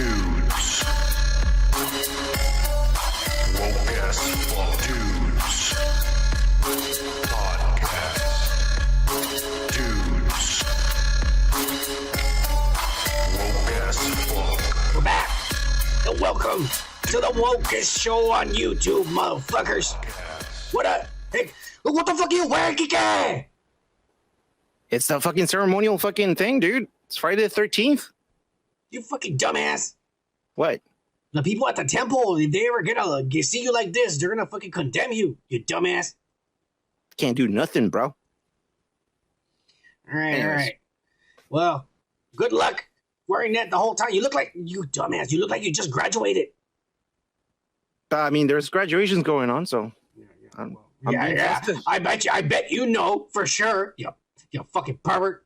dudes. Woke as fuck dudes. Podcast. Dudes. Woke as fuck. We're back. And welcome to the Wokest show on YouTube, motherfuckers. What a... Hey, what the fuck are you wearing, Kike? It's the fucking ceremonial fucking thing, dude. It's Friday the 13th. You fucking dumbass. What? The people at the temple, if they ever see you like this, they're gonna fucking condemn you, you dumbass. Can't do nothing, bro. All right, Anyways. all right. Well, good luck wearing that the whole time. You look like, you dumbass, you look like you just graduated. I mean, there's graduations going on, so... Yeah. I bet you know for sure. You fucking pervert.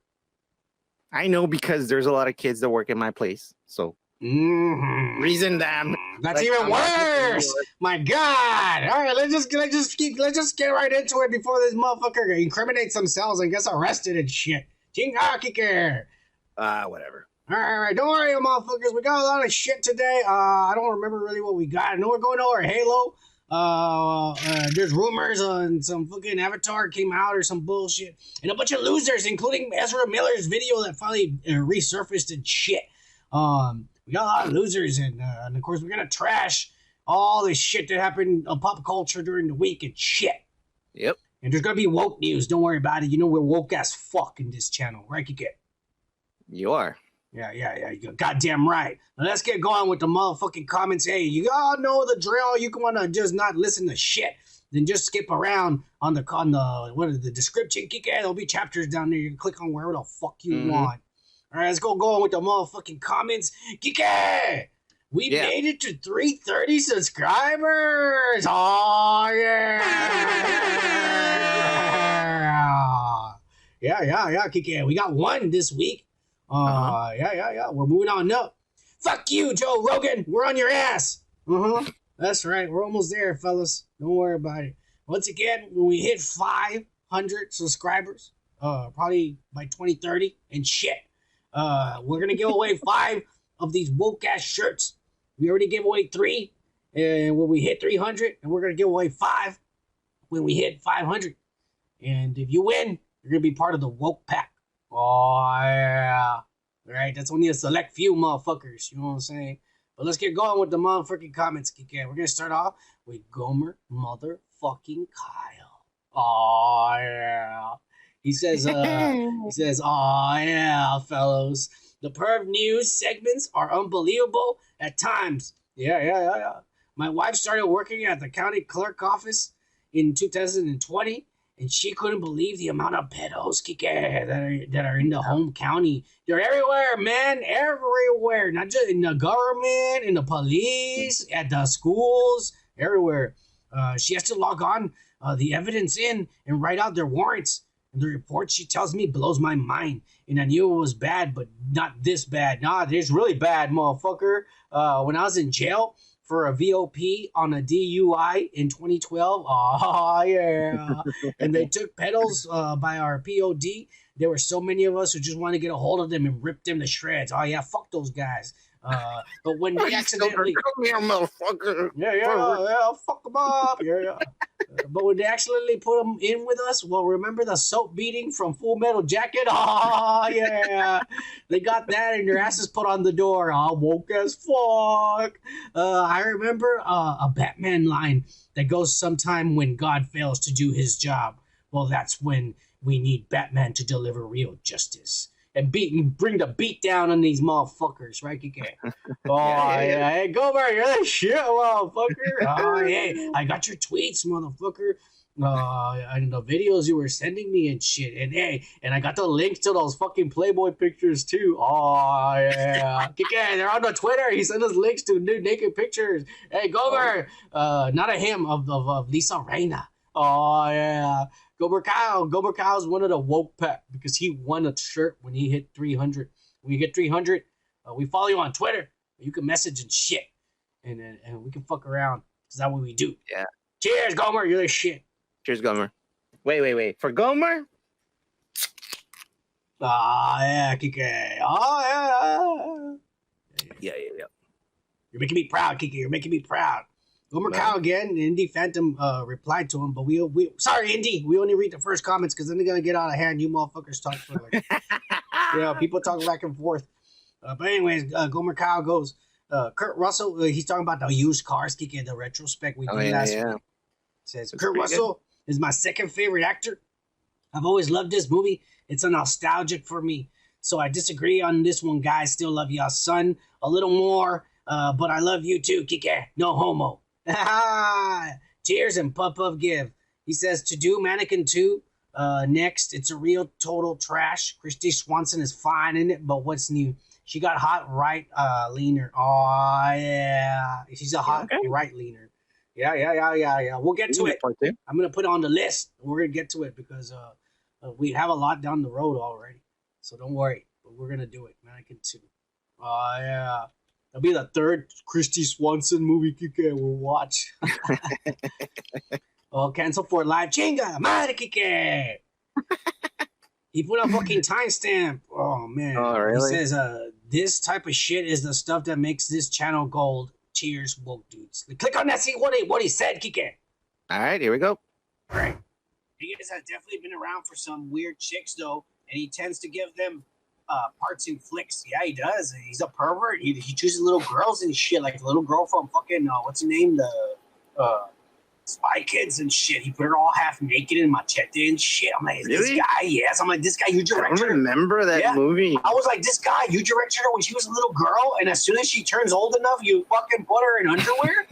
I know because there's a lot of kids that work in my place, so... Reason them. That's like, even worse. My God! All right, let's just get right into it before this motherfucker incriminates themselves and gets arrested and shit. Whatever. All right, don't worry, motherfuckers. We got a lot of shit today. I don't remember really what we got. I know we're going over Halo. There's rumors on some fucking Avatar came out or some bullshit, and a bunch of losers, including Ezra Miller's video that finally resurfaced and shit. We got a lot of losers, and of course we're gonna trash all this shit that happened on pop culture during the week and shit. Yep. And there's gonna be woke news. Don't worry about it. You know we're woke as fuck in this channel, right? Kike? You are. Yeah. You're goddamn right. Now let's get going with the motherfucking comments. Hey, you all know the drill. You can wanna just not listen to shit. Then just skip around on the description. Kike, there'll be chapters down there. You can click on wherever the fuck you want. All right, let's go on with the motherfucking comments. Kike, we made it to 330 subscribers. Oh, yeah. Yeah, Kike. We got one this week. Yeah. We're moving on up. Fuck you, Joe Rogan. We're on your ass. That's right. We're almost there, fellas. Don't worry about it. Once again, when we hit 500 subscribers, probably by 2030 and shit, we're going to give away 5 of these woke-ass shirts. We already gave away 3 and when we hit 300, and we're going to give away 5 when we hit 500. And if you win, you're going to be part of the woke pack. Oh, yeah. All right, that's only a select few motherfuckers. You know what I'm saying? But let's get going with the motherfucking comments, Kike. We're going to start off with Gomer motherfucking Kyle. Oh, yeah. He says, "Oh yeah, fellows, the perv news segments are unbelievable at times. Yeah. My wife started working at the county clerk office in 2020, and she couldn't believe the amount of pedos, Kike, that are in the home county. They're everywhere, man, everywhere. Not just in the government, in the police, at the schools, everywhere. She has to log on the evidence in and write out their warrants. And the report she tells me blows my mind. And I knew it was bad, but not this bad. Nah, it's really bad, motherfucker. When I was in jail for a VOP on a DUI in 2012, oh, yeah. And they took pedals by our POD. There were so many of us who just wanted to get a hold of them and rip them to shreds. Oh, yeah, fuck those guys. But when they accidentally... Come here, motherfucker. Yeah, fuck them up. Yeah. But when they accidentally put them in with us, well, remember the soap beating from Full Metal Jacket? Oh, yeah. They got that and their asses put on the door. Oh, woke as fuck. I remember a Batman line that goes sometime when God fails to do his job. Well, that's when we need Batman to deliver real justice. And bring the beat down on these motherfuckers, right, Kike? Oh, yeah. Hey, Colbert, you're the shit, motherfucker. Oh, yeah. I got your tweets, motherfucker. And the videos you were sending me and shit. And, hey, and I got the links to those fucking Playboy pictures, too. Oh, yeah. Kike, they're on the Twitter. He sent us links to new naked pictures. Hey, Colbert. Not a him, of Lisa Reina. Oh, yeah. Gober Kyle's one of the woke pack because he won a shirt when he hit 300. When you hit 300, we follow you on Twitter. You can message and shit. And we can fuck around. Because that's what we do. Yeah. Cheers, Gomer. You're the shit. Cheers, Gomer. Wait. For Gomer? Ah, yeah, Kike. Oh, yeah. Yeah. You're making me proud, Kiki. You're making me proud. Gomer Cow again. Indy Phantom replied to him, but we sorry, Indy. We only read the first comments because then they're gonna get out of hand. You motherfuckers talk for like, people talk back and forth. But anyways, Gomer Cow goes. Kurt Russell. He's talking about the used cars, Kiki, the retrospect we did last week. Says that's Kurt Russell is my second favorite actor. I've always loved this movie. It's a nostalgic for me. So I disagree on this one, guys. Still love y'all, son. A little more, but I love you too, Kike. No homo. Cheers and puff give. He says to do Mannequin 2. Next, it's a real total trash. Christy Swanson is fine in it, but what's new? She got hot right leaner. Oh yeah, she's a hot right leaner. Yeah. We'll get to it. I'm gonna put it on the list. We're gonna get to it because we have a lot down the road already. So don't worry, but we're gonna do it. Mannequin 2. Oh yeah, that'll be the third Christy Swanson movie we'll watch. Oh, cancel for live chinga, Mannequin. He put a fucking timestamp. Oh man. Oh really? He says, this type of shit is the stuff that makes this channel gold. Cheers, woke dudes. Click on that, see what he said, Kike. All right, here we go. All right. He has definitely been around for some weird chicks, though, and he tends to give them parts in flicks. Yeah, he does. He's a pervert. He chooses little girls and shit, like the little girl from fucking, what's her name? The Spy Kids and shit. He put her all half naked in Machete and shit. I'm like, really? This guy? Yes. I'm like, this guy, you directed her. I don't remember that movie. I was like, this guy, you directed her when she was a little girl, and as soon as she turns old enough, you fucking put her in underwear?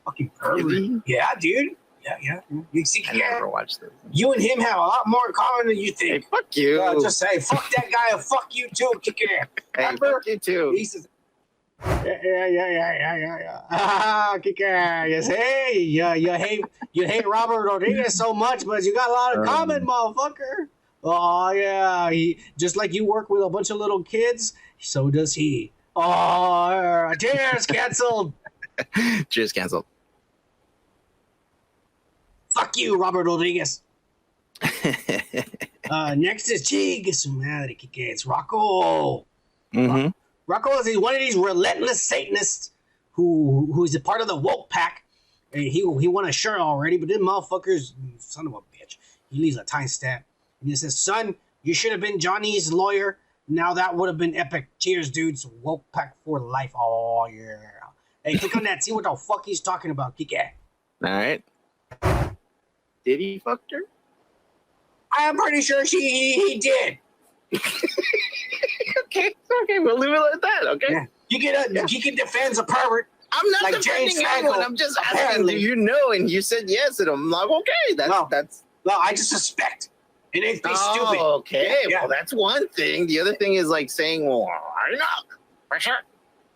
Fucking pervert. Really? Yeah, dude. Yeah. You see, I never watched this. You and him have a lot more in common than you think. Hey, fuck you. Just say, fuck that guy, and fuck you too, kick your ass. Hey, fuck you too. He says, yeah. Kick your ass. Hey, you hate Robert Rodriguez so much, but you got a lot of common, motherfucker. Oh yeah, he just like you work with a bunch of little kids, so does he. Oh, cheers, canceled. Cheers, canceled. Fuck you, Robert Rodriguez. Next is Chig. Su madre, it's Rocco. Mm-hmm. Rocco is one of these relentless Satanists who's a part of the woke pack. He won a shirt already, but this motherfucker's son of a bitch. He leaves a timestamp. And he says, son, you should have been Johnny's lawyer. Now that would have been epic. Cheers, dudes. Woke pack for life. Oh, yeah. Hey, click on that. See what the fuck he's talking about, Kike. All right. Did he fuck her? I'm pretty sure he did. Okay, we'll leave it like that, okay? Yeah. You can defend a pervert. I'm not like defending anyone. I'm just asking, do you know? And you said yes, and I'm like, okay, that's... No, I just suspect. It ain't be stupid. Okay, well, that's one thing. The other thing is like saying, well, I don't know. For sure.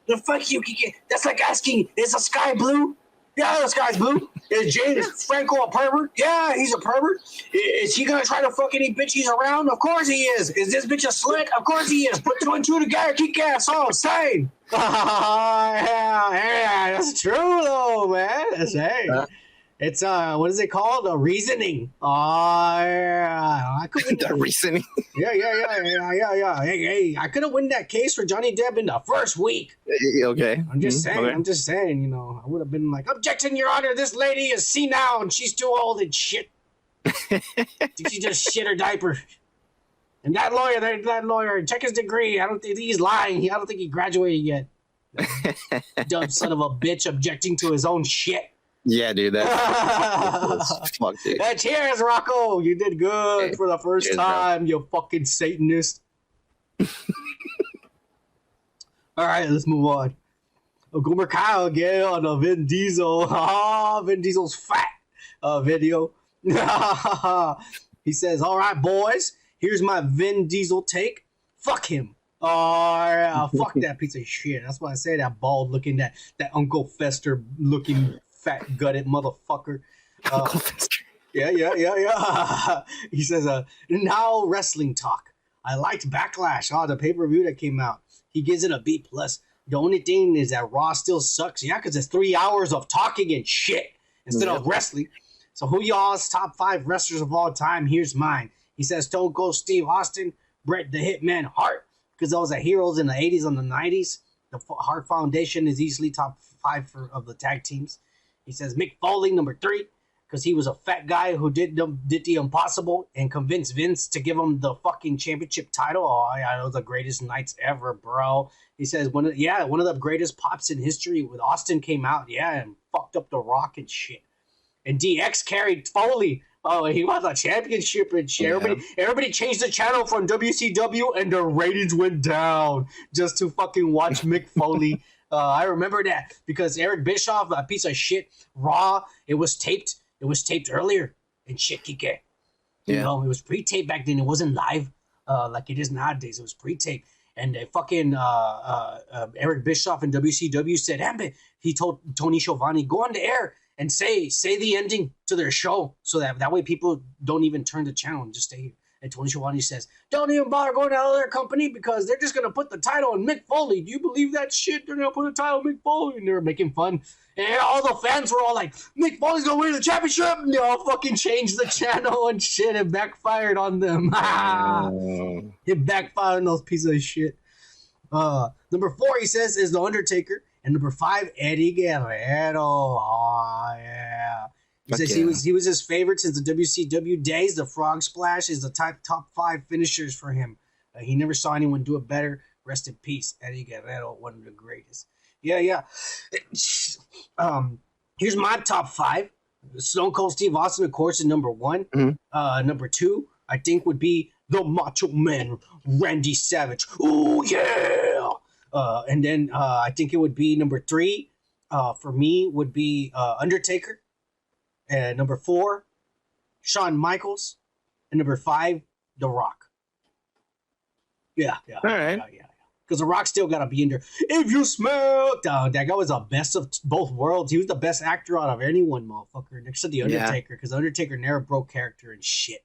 The fuck you, Kike. That's like asking, is the sky blue? Yeah, the sky's blue. Is James Franco a pervert? Yeah, he's a pervert. Is he gonna try to fuck any bitch he's around? Of course he is. Is this bitch a slick? Of course he is. Put 2 and 2 together, kick ass all the same. Yeah, that's true though, man. It's what is it called? A reasoning. Yeah. I could win the reasoning. Yeah. Hey, I could have won that case for Johnny Depp in the first week. Okay. I'm just saying, I would have been like, objection, Your Honor, this lady is senile and she's too old and shit. She just shit her diaper. And that lawyer, check his degree. I don't think he's lying. I don't think he graduated yet. Dumb son of a bitch objecting to his own shit. Yeah, dude. That's fuck, dude. Hey, cheers, Rocco. You did good for the first time, you fucking Satanist. All right, let's move on. Gomer Kyle again on a Vin Diesel. Vin Diesel's fat video. He says, all right, boys, here's my Vin Diesel take. Fuck him. Oh, yeah, fuck that piece of shit. That's why I say that bald looking, that Uncle Fester looking fat gutted motherfucker. Uncle Fester. Yeah. He says, now wrestling talk. I liked Backlash. The pay-per-view that came out. He gives it a B+. The only thing is that Raw still sucks. Yeah, because it's 3 hours of talking and shit instead of wrestling. So who y'all's top 5 wrestlers of all time? Here's mine. He says Stone Cold Steve Austin, Bret the Hitman Hart, because those are heroes in the 80s and the 90s. The Hart Foundation is easily top 5 of the tag teams. He says Mick Foley, number 3, because he was a fat guy who did the impossible and convinced Vince to give him the fucking championship title. Oh, yeah, it was the greatest nights ever, bro. He says one of the greatest pops in history with Austin came out, and fucked up The Rock and shit. And DX carried Foley. Oh, he won the championship and shit. Yeah. Everybody changed the channel from WCW and the ratings went down just to fucking watch Mick Foley. I remember that because Eric Bischoff, a piece of shit, Raw, it was taped earlier and shit, Kike. You know, it was pre-taped back then. It wasn't live like it is nowadays. It was pre-taped. And fucking Eric Bischoff in WCW said, he told Tony Schiavone, go on the air and say the ending to their show so that way people don't even turn the channel and just stay here. And Tony Schiavone says, don't even bother going to other company because they're just going to put the title on Mick Foley. Do you believe that shit? They're going to put a title on Mick Foley. And they were making fun. And all the fans were all like, Mick Foley's going to win the championship. And they all fucking changed the channel and shit. It backfired on them. It backfired on those pieces of shit. Number 4, he says, is The Undertaker. And number 5, Eddie Guerrero. Oh, yeah. He says he was his favorite since the WCW days. The Frog Splash is the top 5 finishers for him. He never saw anyone do it better. Rest in peace, Eddie Guerrero, one of the greatest. Yeah. Here's my top 5. Stone Cold Steve Austin, of course, is number 1. Mm-hmm. Number 2, I think, would be the Macho Man, Randy Savage. Ooh, yeah! And then I think it would be number 3 for me would be Undertaker. And number 4, Shawn Michaels. And number 5, The Rock. Yeah. All right. Yeah. Because The Rock still got to be in there. If you smell... that guy was the best of both worlds. He was the best actor out of anyone, motherfucker. Next to The Undertaker. Because The Undertaker never broke character and shit.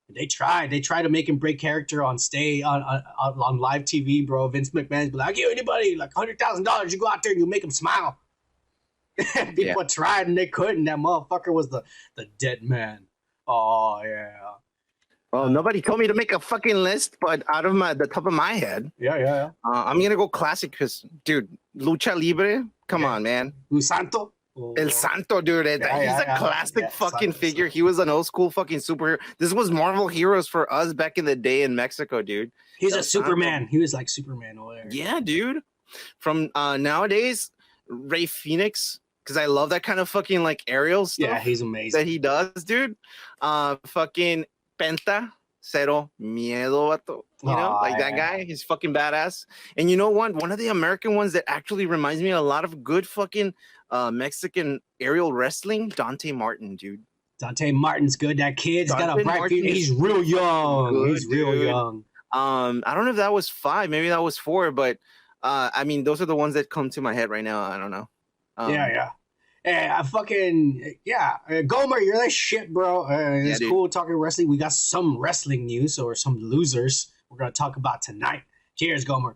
They tried to make him break character on live TV, bro. Vince McMahon's be like, I'll give anybody like $100,000. You go out there and you make him smile. People tried and they couldn't. That motherfucker was the dead man. Oh, yeah. Well, nobody told me to make a fucking list, but out of the top of my head. Yeah. I'm going to go classic because, dude, Lucha Libre. Come on, man. El Santo. El Santo, dude. He's a classic fucking figure. He was an old school fucking superhero. This was Marvel Heroes for us back in the day in Mexico, dude. He's a Superman. He was like Superman over there. Yeah, dude. From nowadays, Ray Phoenix, because I love that kind of fucking like aerial stuff. Yeah, he's amazing. That he does, dude. Fucking Penta, Cero Miedo, vato. You know, that guy. He's fucking badass. And you know what? One of the American ones that actually reminds me a lot of good fucking Mexican aerial wrestling, Dante Martin, dude. Dante Martin's good. That kid's got a bright future. He's real young. He's real young. I don't know if that was 5. Maybe that was 4. But, I mean, those are the ones that come to my head right now. I don't know. Yeah. Gomer, you're that shit, bro. It's cool talking wrestling. We got some wrestling news or some losers we're going to talk about tonight. Cheers, Gomer.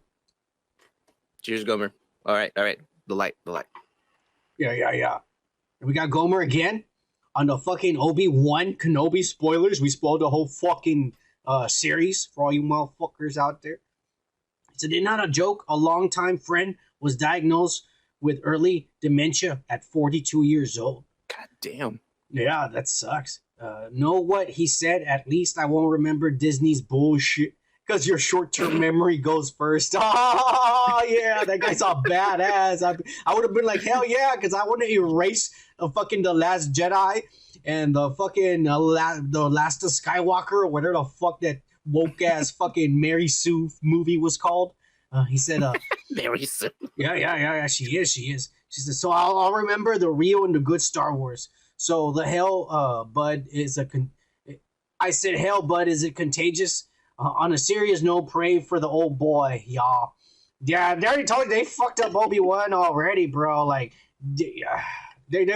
Cheers, Gomer. All right. The light. Yeah. We got Gomer again on the fucking Obi-Wan Kenobi spoilers. We spoiled the whole fucking series for all you motherfuckers out there. So they're not a joke. A longtime friend was diagnosed with early dementia at 42 years old. God damn. Yeah, that sucks. Know what he said? At least I won't remember Disney's bullshit because your short-term memory goes first. Oh, yeah, that guy's a badass. I would have been like, hell yeah, because I want to erase fucking The Last Jedi and the fucking The Last of Skywalker or whatever the fuck that woke-ass fucking Mary Sue movie was called. He said, Mary Sue. Yeah, she is. She said, so I'll remember the real and the good Star Wars. So the hell, Bud, is I said, hell, Bud, is it contagious? On a serious note, pray for the old boy, y'all. Yeah, they already told you they fucked up Obi-Wan already, bro. Like, they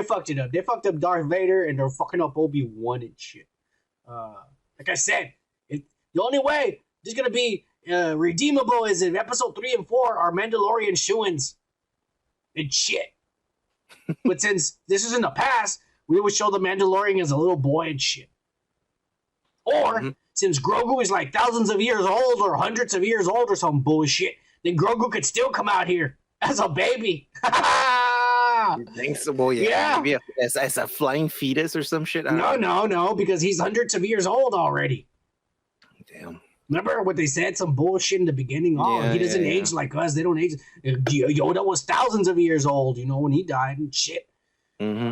fucked it up. They fucked up Darth Vader, and they're fucking up Obi-Wan and shit. Like I said, the only way there's going to be redeemable is if episode 3 and 4 are Mandalorian shoo-ins and shit. But since this is in the past, we would show the Mandalorian as a little boy and shit. Or, since Grogu is like thousands of years old or hundreds of years old or some bullshit, then Grogu could still come out here as a baby. You think so? Well, yeah. Maybe as a flying fetus or some shit. No, because he's hundreds of years old already. Damn. Remember what they said? Some bullshit in the beginning. Oh, he doesn't age like us. They don't age. Yoda was thousands of years old, when he died and shit. Mm-hmm.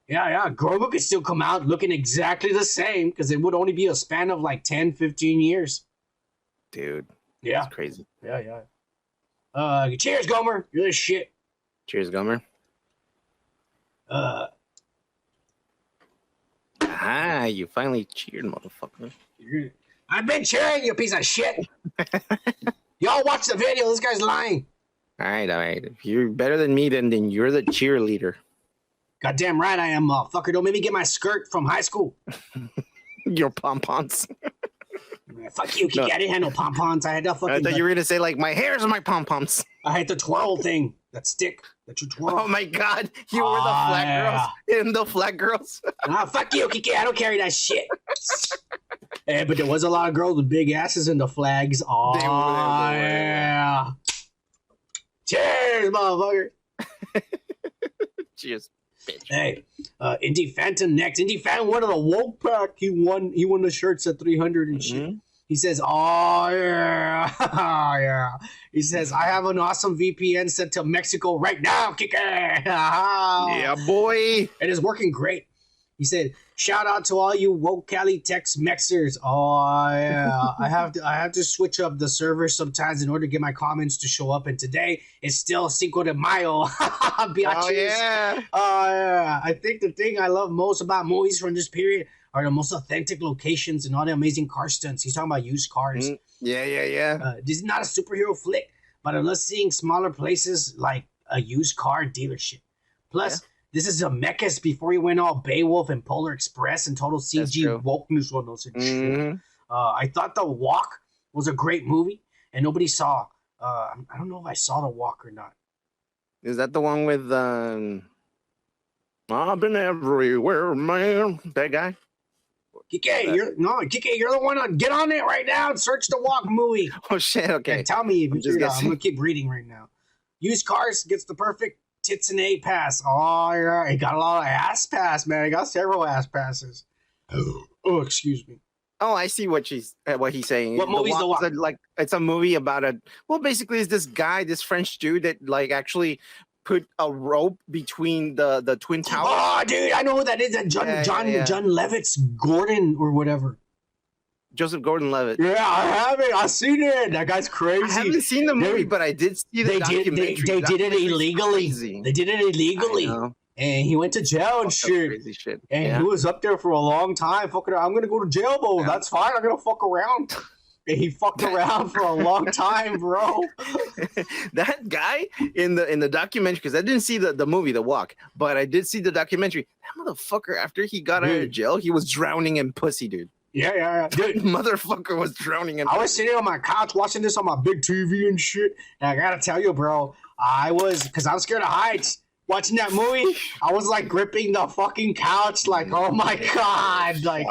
Grogu could still come out looking exactly the same because it would only be a span of like 10, 15 years. Dude. Yeah. That's crazy. Yeah. Cheers, Gomer. You're the shit. Cheers, Gomer. You finally cheered, motherfucker. I've been cheering, you piece of shit. Y'all watch the video. This guy's lying. All right. If you're better than me, then you're the cheerleader. Goddamn right I am, motherfucker. Don't make me get my skirt from high school. Your pom-poms. Fuck you, Kiki. I didn't have no pom-poms. I had the fucking... I thought you were going to say, like, my hair's my pom-poms. I had the twirl thing. That stick that you twirl. Oh, my God. You were the flag girls in the flag girls. Fuck you, Kiki. I don't carry that shit. But there was a lot of girls with big asses in the flags. Oh, yeah. Cheers, motherfucker. Cheers, bitch. Hey, Indie Phantom next. Indie Phantom won on a woke pack. He won the shirts at 300 and shit. Mm-hmm. He says, oh, yeah. Yeah. He says, I have an awesome VPN sent to Mexico right now, Kike. Yeah, boy. It is working great. He said, shout out to all you woke Cali Tex Mexers. Oh, yeah. I have to switch up the server sometimes in order to get my comments to show up. And today, it's still Cinco de Mayo. Oh, yeah. Oh, yeah. I think the thing I love most about movies from this period are the most authentic locations and all the amazing car stunts. He's talking about used cars. Yeah. This is not a superhero flick, but I love seeing smaller places like a used car dealership. Plus, this is a Zemeckis before he went all Beowulf and Polar Express and total CG wokeness on those and shit. I thought The Walk was a great movie, and nobody saw. I don't know if I saw The Walk or not. Is that the one with I've been everywhere, man? That guy? Kike, you're the one to get on it right now and search The Walk movie. Oh shit! Okay, and tell me if you figured out. I'm gonna keep reading right now. Used cars gets the perfect tits and A pass. Oh yeah, he got a lot of ass pass, man. He got several ass passes. Oh, excuse me. Oh, I see what he's saying. What movie's The Walk? Like it's a movie about basically it's this guy, this French dude that like actually put a rope between the twin towers. Oh, dude, I know who that is. That John Levitt's Gordon or whatever. Joseph Gordon-Levitt. Yeah, I have it. I've seen it. That guy's crazy. I haven't seen the movie, but I did see the documentary. They did it illegally. They did it illegally. And he went to jail and shit. Crazy shit. And he was up there for a long time. Fucking, I'm going to go to jail, though. That's fine. I'm going to fuck around. And he fucked around for a long time, bro. That guy in the documentary, because I didn't see the movie, The Walk, but I did see the documentary. That motherfucker, after he got out of jail, he was drowning in pussy, dude. Yeah. Dude, motherfucker was drowning in pussy. I was sitting on my couch watching this on my big TV and shit. And I got to tell you, bro, because I'm scared of heights. Watching that movie, I was like gripping the fucking couch, like, oh my god, like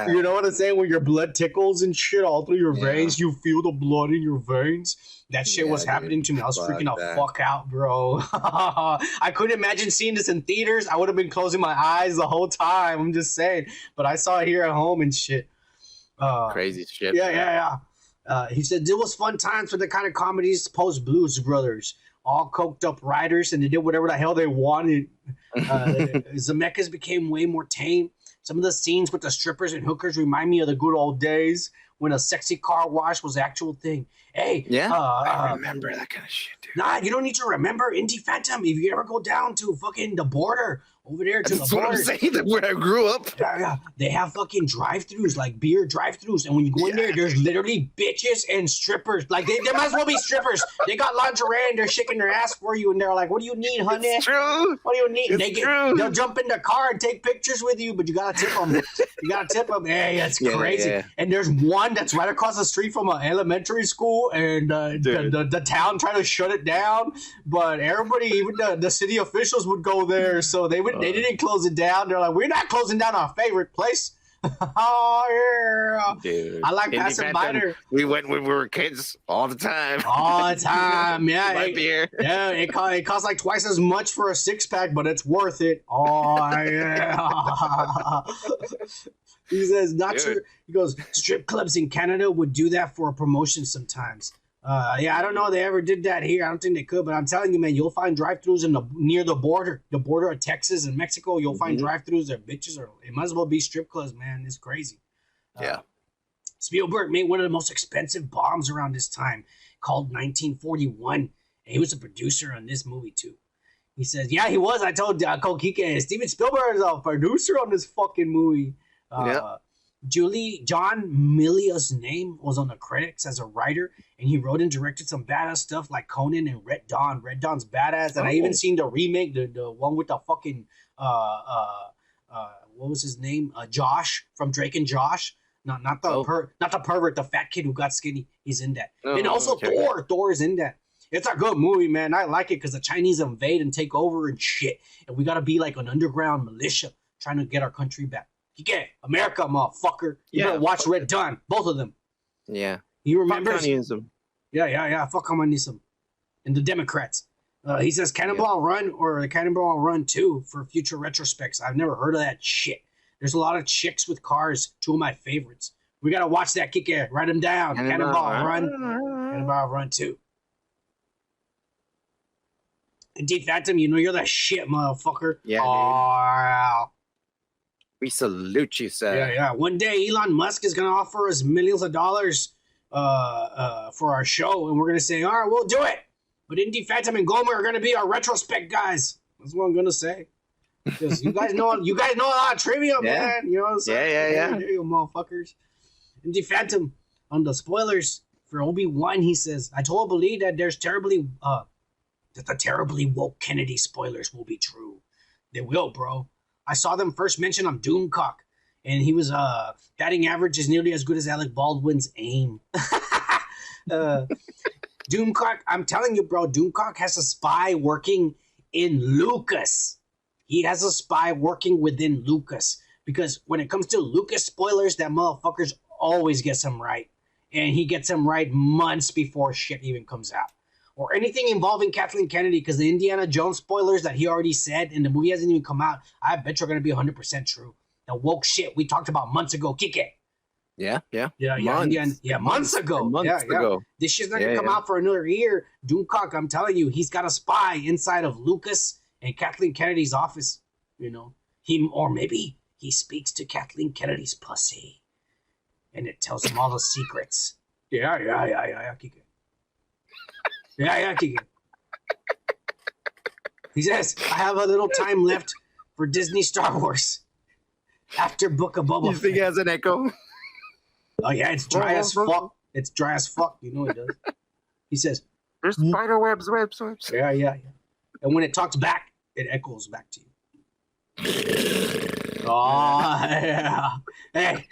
you know what I'm saying? When your blood tickles and shit all through your veins, you feel the blood in your veins. That shit was happening to me. I was freaking the fuck out, bro. I couldn't imagine seeing this in theaters. I would have been closing my eyes the whole time. I'm just saying, but I saw it here at home and shit. Crazy shit. Yeah. He said it was fun times for the kind of comedies post Blues Brothers. All coked up writers, and they did whatever the hell they wanted. Zemeckis became way more tame. Some of the scenes with the strippers and hookers remind me of the good old days when a sexy car wash was the actual thing. Hey, I remember that kind of shit, dude. Nah, you don't need to remember Indie Phantom. If you ever go down to fucking the border over there to That's the border, what I'm saying. That where I grew up. Yeah, they have fucking drive-thrus, like beer drive-thrus, and when you go in there, there's literally bitches and strippers. Like they might as well be strippers. They got lingerie and they're shaking their ass for you, and they're like, "What do you need, honey? It's true. What do you need?" It's true. They'll jump in the car and take pictures with you, but you gotta tip them. Hey, that's crazy. Yeah. And there's one that's right across the street from an elementary school, and the town tried to shut it down, but everybody, even the city officials, would go there, so they didn't close it down. They're like, we're not closing down our favorite place. Oh yeah, Dude. I like Indie passing by Phantom, there we went when we were kids all the time. all the time. Yeah, Buy beer. yeah, it costs like twice as much for a 6-pack, but it's worth it. Oh yeah. He says, not Dude. sure. He goes, strip clubs in Canada would do that for a promotion sometimes. Yeah, I don't know if they ever did that here. I don't think they could, but I'm telling you, man, you'll find drive-thrus near the border of Texas and Mexico. You'll find drive-thrus that bitches are. It might as well be strip clubs, man. It's crazy. Yeah. Spielberg made one of the most expensive bombs around this time, called 1941, and he was a producer on this movie too. He says, "Yeah, he was. I told Kike, Steven Spielberg is a producer on this fucking movie." John Milia's name was on the credits as a writer, and he wrote and directed some badass stuff like Conan and Red Dawn. Red Dawn's badass, and I even seen the remake, the one with the fucking what was his name? Josh from Drake and Josh. Not the pervert, the fat kid who got skinny. He's in that, and also Thor is in that. It's a good movie, man. I like it because the Chinese invade and take over and shit, and we gotta be like an underground militia trying to get our country back. You get it. America, motherfucker. You better watch Red Dawn. Both of them. Yeah. You remember? Fuck communism. Yeah. Fuck communism. And the Democrats. He says Cannonball Run or Cannonball Run 2 for future retrospects. I've never heard of that shit. There's a lot of chicks with cars. 2 of my favorites. We got to watch that kick ass. Write them down. Cannonball Run. Cannonball Run 2. And D Phantom, you know you're that shit, motherfucker. Yeah, dude. We salute you, sir. Yeah. One day, Elon Musk is going to offer us millions of dollars for our show, and we're going to say, all right, we'll do it. But Indie Phantom and Gomer are going to be our retrospect guys. That's what I'm going to say. Because you guys know a lot of trivia, man. You know what I'm saying? Yeah. There you go, motherfuckers. Indie Phantom, on the spoilers for Obi-Wan, he says, I told Billy that that the terribly woke Kennedy spoilers will be true. They will, bro. I saw them first mentioned on Doomcock, and he was batting average is nearly as good as Alec Baldwin's aim. Doomcock, I'm telling you, bro, Doomcock has a spy working in Lucas. He has a spy working within Lucas, because when it comes to Lucas spoilers, that motherfucker's always gets them right, and he gets them right months before shit even comes out. Or anything involving Kathleen Kennedy, because the Indiana Jones spoilers that he already said and the movie hasn't even come out, I bet you're going to be 100% true. The woke shit we talked about months ago. Kike. Yeah. Months ago. This shit's not going to come out for another year. Doomcock, I'm telling you, he's got a spy inside of Lucas and Kathleen Kennedy's office. You know, maybe he speaks to Kathleen Kennedy's pussy and it tells him all the secrets. Yeah, Kike. Yeah, Keegan. He says, I have a little time left for Disney Star Wars after Book of Boba Fett. You think he has an echo? Oh, yeah, it's dry as fuck. It's dry as fuck. You know it does. He says, there's spider webs. Yeah. And when it talks back, it echoes back to you. Oh, yeah. Hey,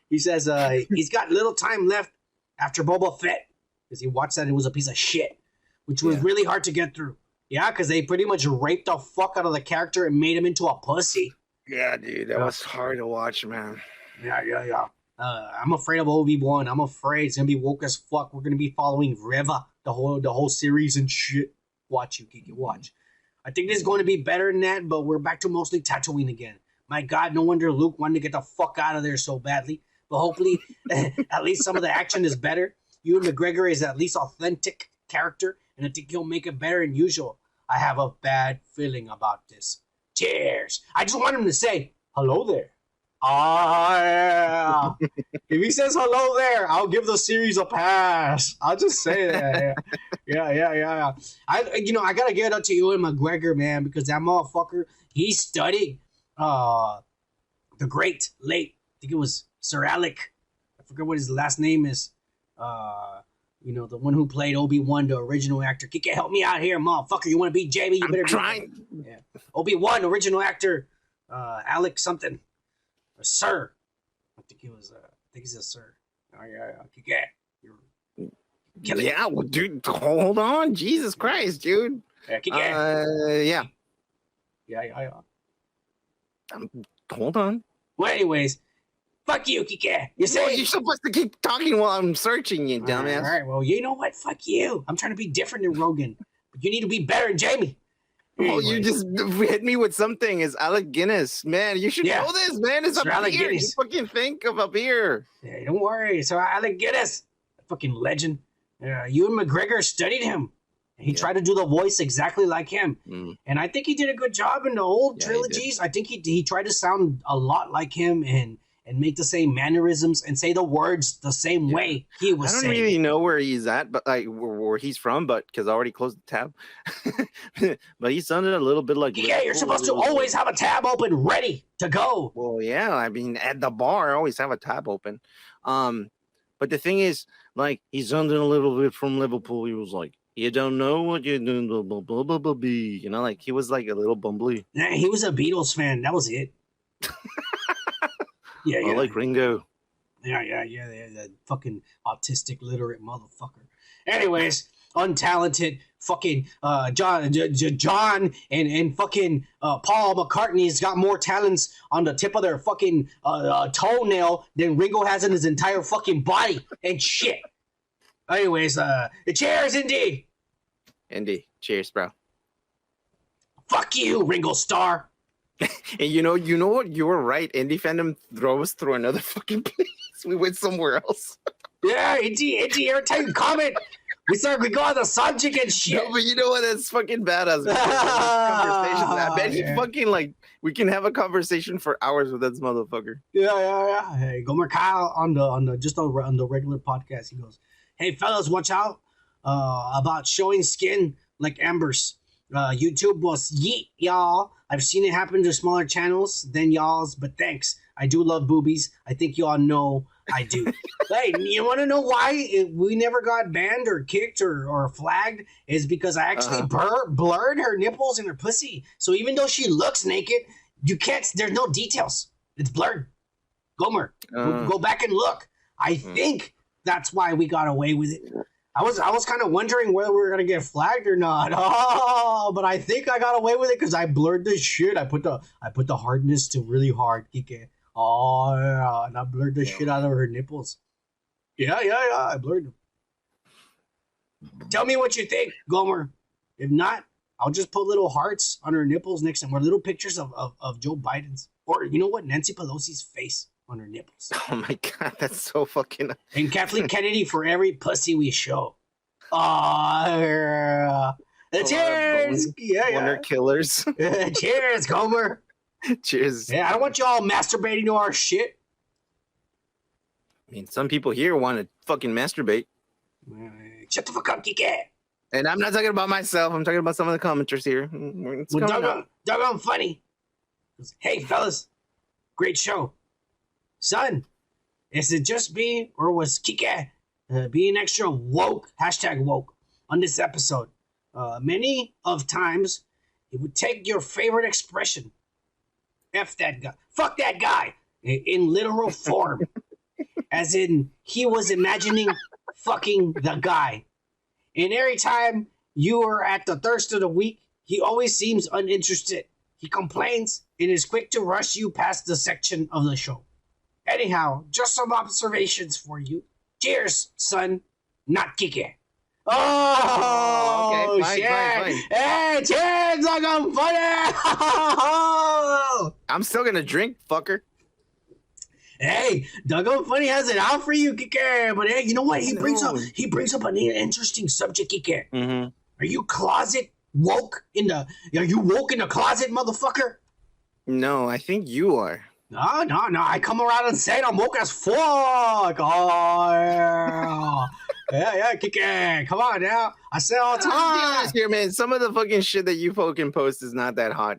he says he's got little time left after Boba Fett. Because he watched that and it was a piece of shit, which was really hard to get through. Yeah, because they pretty much raped the fuck out of the character and made him into a pussy. Yeah, dude, that was hard to watch, man. Yeah. I'm afraid of Obi-Wan. I'm afraid it's gonna be woke as fuck. We're gonna be following Reva the whole series and shit. Watch, you Kiki, watch. I think this is going to be better than that, but we're back to mostly Tatooine again. My God, no wonder Luke wanted to get the fuck out of there so badly. But hopefully, at least some of the action is better. Ewan McGregor is at least authentic character, and I think he'll make it better than usual. I have a bad feeling about this. Cheers. I just want him to say, hello there. Yeah. If he says hello there, I'll give the series a pass. I'll just say that. Yeah. I gotta give it up to Ewan McGregor, man, because that motherfucker, he studied the great late, I think it was Sir Alec. I forget what his last name is. The one who played Obi-Wan, the original actor. Kike, help me out here, motherfucker. You want to be Jamie? You better I'm trying. Yeah. Obi-Wan, original actor. Alec something. Sir. I think he's a sir. Oh, yeah. Kike. Yeah, well, dude, hold on. Jesus Christ, dude. Yeah, Kike. Yeah. Yeah. Hold on. Well, anyways, Fuck you, Kike. You Well, say you're supposed to keep talking while I'm searching, you dumbass. All right, well, you know what? Fuck you. I'm trying to be different than Rogan, but you need to be better than Jamie. Oh, you Anyway. just hit me with something. It's Alec Guinness, man. You should know this, man. It's Sir up Alec here. Guinness. You fucking think of up here. Yeah, don't worry. So Alec Guinness, fucking legend. Ewan McGregor studied him. He tried to do the voice exactly like him. And I think he did a good job in the old trilogies. I think he tried to sound a lot like him and make the same mannerisms and say the words the same way he was saying. I don't really know where he's at, but like where he's from, but because I already closed the tab. But he sounded a little bit like. Yeah, you're supposed to always have a tab open, ready to go. Well, yeah, I mean, at the bar, I always have a tab open. But the thing is, like, he sounded a little bit from Liverpool. He was like, "You don't know what you're doing, blah, blah, blah, blah, blah, blah." You know, like he was like a little bumbly. Nah, he was a Beatles fan. That was it. Yeah. I like Ringo. Yeah, that fucking autistic, literate motherfucker. Anyways, untalented fucking John and fucking Paul McCartney's got more talents on the tip of their fucking toenail than Ringo has in his entire fucking body and shit. Anyways, cheers, Indy. Indy, cheers, bro. Fuck you, Ringo Starr. And you know what? You were right. Indie fandom drove us through another fucking place. We went somewhere else. Yeah, Indy, every time you comment, we go on the subject and shit. No, but you know what? That's fucking badass. I bet he fucking like. We can have a conversation for hours with this motherfucker. Yeah. Hey, Gomer Kyle on the regular podcast. He goes, "Hey fellas, watch out about showing skin like Amber's. YouTube was yeet, y'all. I've seen it happen to smaller channels than y'all's, but thanks. I do love boobies. I think y'all know I do." Hey, you want to know why we never got banned or kicked or flagged? Is because I actually blurred her nipples and her pussy. So even though she looks naked, you can't. There's no details. It's blurred. Gomer, go back and look. I think that's why we got away with it. I was kind of wondering whether we were gonna get flagged or not. Oh, but I think I got away with it because I blurred the shit. I put the hardness to really hard. Kike. Oh yeah, and I blurred the shit out of her nipples. Yeah. I blurred them. Tell me what you think, Gomer. If not, I'll just put little hearts on her nipples next time, or little pictures of Joe Biden's, or you know what, Nancy Pelosi's face on her nipples. Oh my god, that's so fucking. And Kathleen Kennedy for every pussy we show. Oh, cheers! Wonder killers. Cheers, Gomer. Cheers. Yeah, I don't want y'all masturbating to our shit. I mean, some people here want to fucking masturbate. Shut the fuck up, Kike. And I'm not talking about myself. I'm talking about some of the commenters here. Well, doggone funny. Hey, fellas. Great show. Son, is it just me or was Kike being extra woke, #woke, on this episode? Many of times, it would take your favorite expression, F that guy, fuck that guy, in literal form. As in, he was imagining fucking the guy. And every time you are at the thirst of the week, he always seems uninterested. He complains and is quick to rush you past the section of the show. Anyhow, just some observations for you. Cheers, son. Not Kike. Oh, okay, shit. fine. Hey, cheers, like I'm funny. I'm still gonna drink, fucker. Hey, Doggone Funny has it out for you, Kike. But hey, you know what? He brings up an interesting subject, Kike. Mm-hmm. Are you closet woke in the? Are you woke in the closet, motherfucker? No, I think you are. No. I come around and say I'm woke as fuck. Oh, yeah, Kike. Come on now. I say all the Let's be time. honest here, man. Some of the fucking shit that you fucking post is not that hot.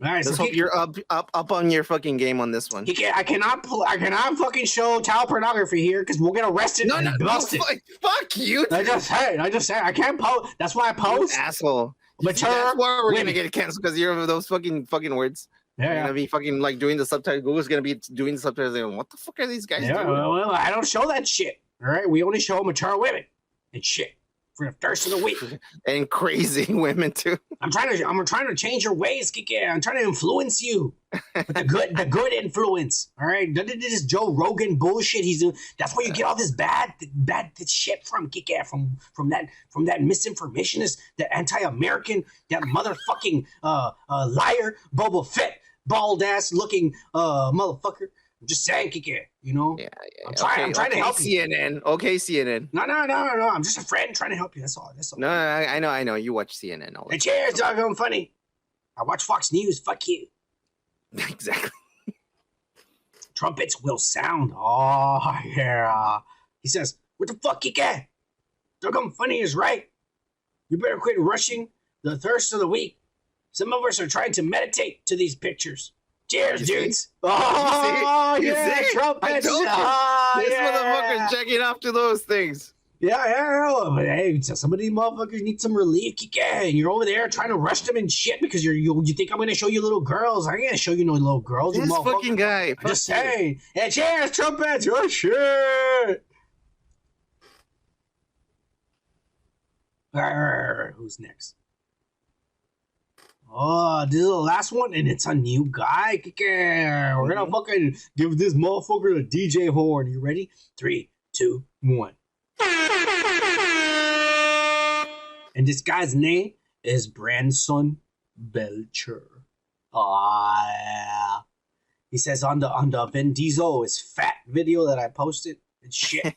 All right, Let's so hope you're up on your fucking game on this one. Kike, I cannot fucking show child pornography here because we'll get arrested and busted. Fuck you. I just say I can't post. That's why I post. You asshole. Mature That's why we're women. gonna get canceled because you're those fucking words. You're Yeah. gonna be fucking like doing the subtitles. Google's gonna be doing the subtitles. Like, what the fuck are these guys Yeah, doing? well, I don't show that shit. All right, we only show mature women and shit. for the thirst of the week. And crazy women too. I'm trying to change your ways, Kike. I'm trying to influence you, but the good influence. All right, none of this Joe Rogan bullshit he's doing. That's where you get all this bad shit from, Kike. From that misinformation is the anti-American, that motherfucking liar, Boba Fett, bald ass looking motherfucker. I'm just saying, Kike. You know. Yeah. I'm trying to help you. CNN. Okay, CNN. No. I'm just a friend trying to help you. That's all. No, I know. You watch CNN all the time. Cheers, doggone funny. I watch Fox News. Fuck you. Exactly. Trumpets will sound. Oh, yeah. He says, what the fuck, Kike? Doggone funny is right. You better quit rushing the thirst of the week. Some of us are trying to meditate to these pictures. Cheers, dudes. Oh, yeah, trumpets. This motherfucker's checking off to those things. Yeah. But hey, some of these motherfuckers need some relief, Kike. And you're over there trying to rush them and shit because you think I'm going to show you little girls. I ain't going to show you no little girls. This fucking guy. I'm just saying. Hey, cheers, trumpets. Oh, shit. Who's next? Oh, this is the last one, and it's a new guy. We're gonna fucking give this motherfucker a DJ horn. You ready? 3, 2, 1. And this guy's name is Branson Belcher. Yeah. He says on the Vin Diesel is fat video that I posted. It's shit.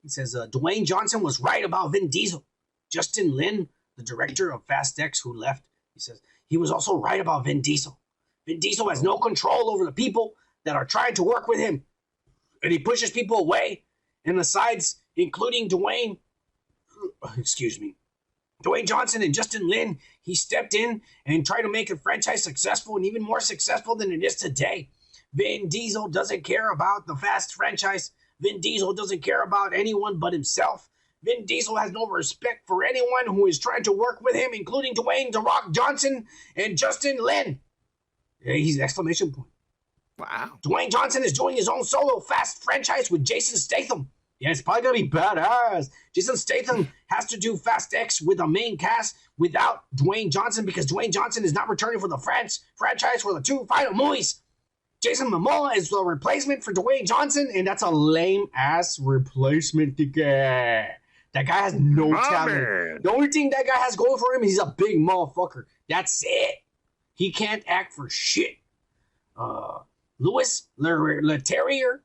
He says Dwayne Johnson was right about Vin Diesel. Justin Lin, the director of Fast X, who left, he says he was also right about Vin Diesel. Vin Diesel has no control over the people that are trying to work with him. And he pushes people away. And the sides, including Dwayne Johnson and Justin Lin, he stepped in and tried to make the franchise successful and even more successful than it is today. Vin Diesel doesn't care about the Fast franchise. Vin Diesel doesn't care about anyone but himself. Vin Diesel has no respect for anyone who is trying to work with him, including Dwayne "The Rock" Johnson and Justin Lin. Yeah, he's exclamation point. Wow. Dwayne Johnson is doing his own solo Fast franchise with Jason Statham. Yeah, it's probably going to be badass. Jason Statham has to do Fast X with a main cast without Dwayne Johnson because Dwayne Johnson is not returning for the franchise for the 2 final movies. Jason Momoa is the replacement for Dwayne Johnson, and that's a lame-ass replacement. That guy has no talent. The only thing that guy has going for him, he's a big motherfucker. That's it. He can't act for shit. Louis Leterrier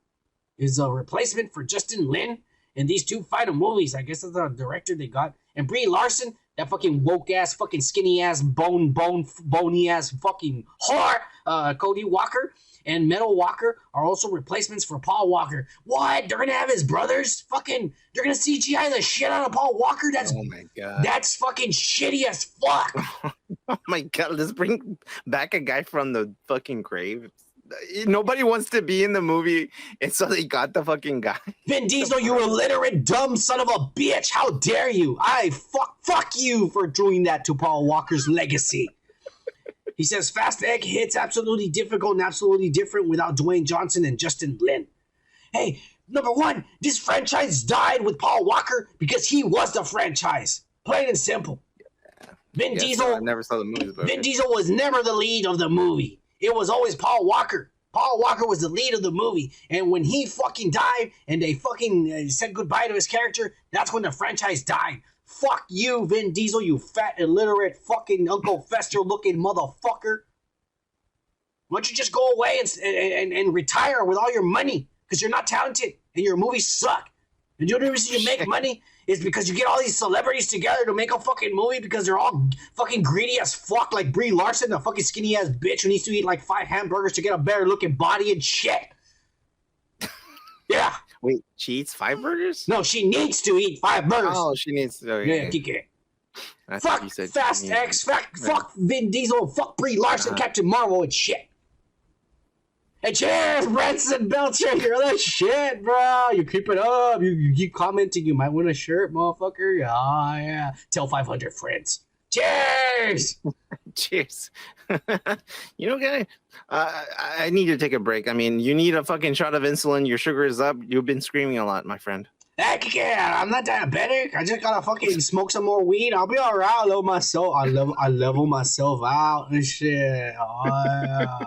is a replacement for Justin Lin in these 2 final movies. I guess that's the director they got. And Brie Larson, that fucking woke-ass, fucking skinny-ass, bony-ass fucking whore, Cody Walker and Metal Walker are also replacements for Paul Walker. What? They're gonna have his brothers? Fucking, they're gonna CGI the shit out of Paul Walker? That's, oh my God. That's fucking shitty as fuck. Oh my God, let's bring back a guy from the fucking grave. Nobody wants to be in the movie, and so they got the fucking guy. Vin Diesel, you illiterate, dumb son of a bitch. How dare you? Fuck you for doing that to Paul Walker's legacy. He says Fast Egg hits absolutely difficult and absolutely different without Dwayne Johnson and Justin Lin. Hey, number one, this franchise died with Paul Walker because he was the franchise. Plain and simple. Vin Diesel. I never saw the movies, but Vin Diesel was never the lead of the movie. It was always Paul Walker. Paul Walker was the lead of the movie. And when he fucking died and they fucking said goodbye to his character, that's when the franchise died. Fuck you, Vin Diesel, you fat, illiterate, fucking Uncle Fester-looking motherfucker. Why don't you just go away and retire with all your money? Because you're not talented and your movies suck. And the only reason you make money is because you get all these celebrities together to make a fucking movie because they're all fucking greedy as fuck, like Brie Larson, the fucking skinny-ass bitch who needs to eat like 5 hamburgers to get a better-looking body and shit. Yeah. Wait, she eats 5 burgers? No, she needs to eat 5 burgers. Oh, she needs to. Yeah, kick it. Fuck Fast X, fuck Vin Diesel, fuck Brie Larson, Captain Marvel and shit. And cheers, Branson Belcher. You're that shit, bro. You keep it up. You keep commenting. You might win a shirt, motherfucker. Yeah. Tell 500 friends. Cheers. Cheers. You know, guy, I need to take a break. I mean, you need a fucking shot of insulin. Your sugar is up. You've been screaming a lot, my friend. Heck yeah, I'm not diabetic. I just gotta fucking smoke some more weed. I'll be alright. I level myself out and shit. Oh, yeah.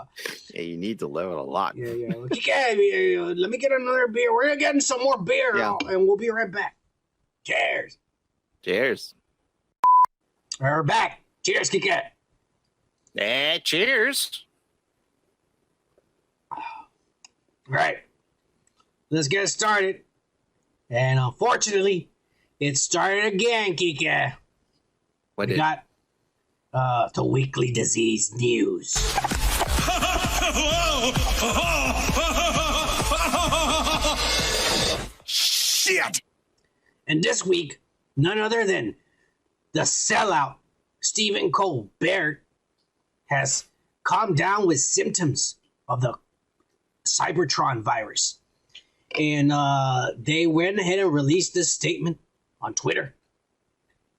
Yeah, you need to level a lot. Yeah. Okay, let me get another beer. We're getting some more beer, and we'll be right back. Cheers. Cheers. We're back. Cheers, Kike. Cheers. All right. Let's get started. And unfortunately, it started again, Kike. What We got the weekly disease news. Shit. And this week, none other than the sellout Stephen Colbert has calmed down with symptoms of the Cybertron virus. And they went ahead and released this statement on Twitter.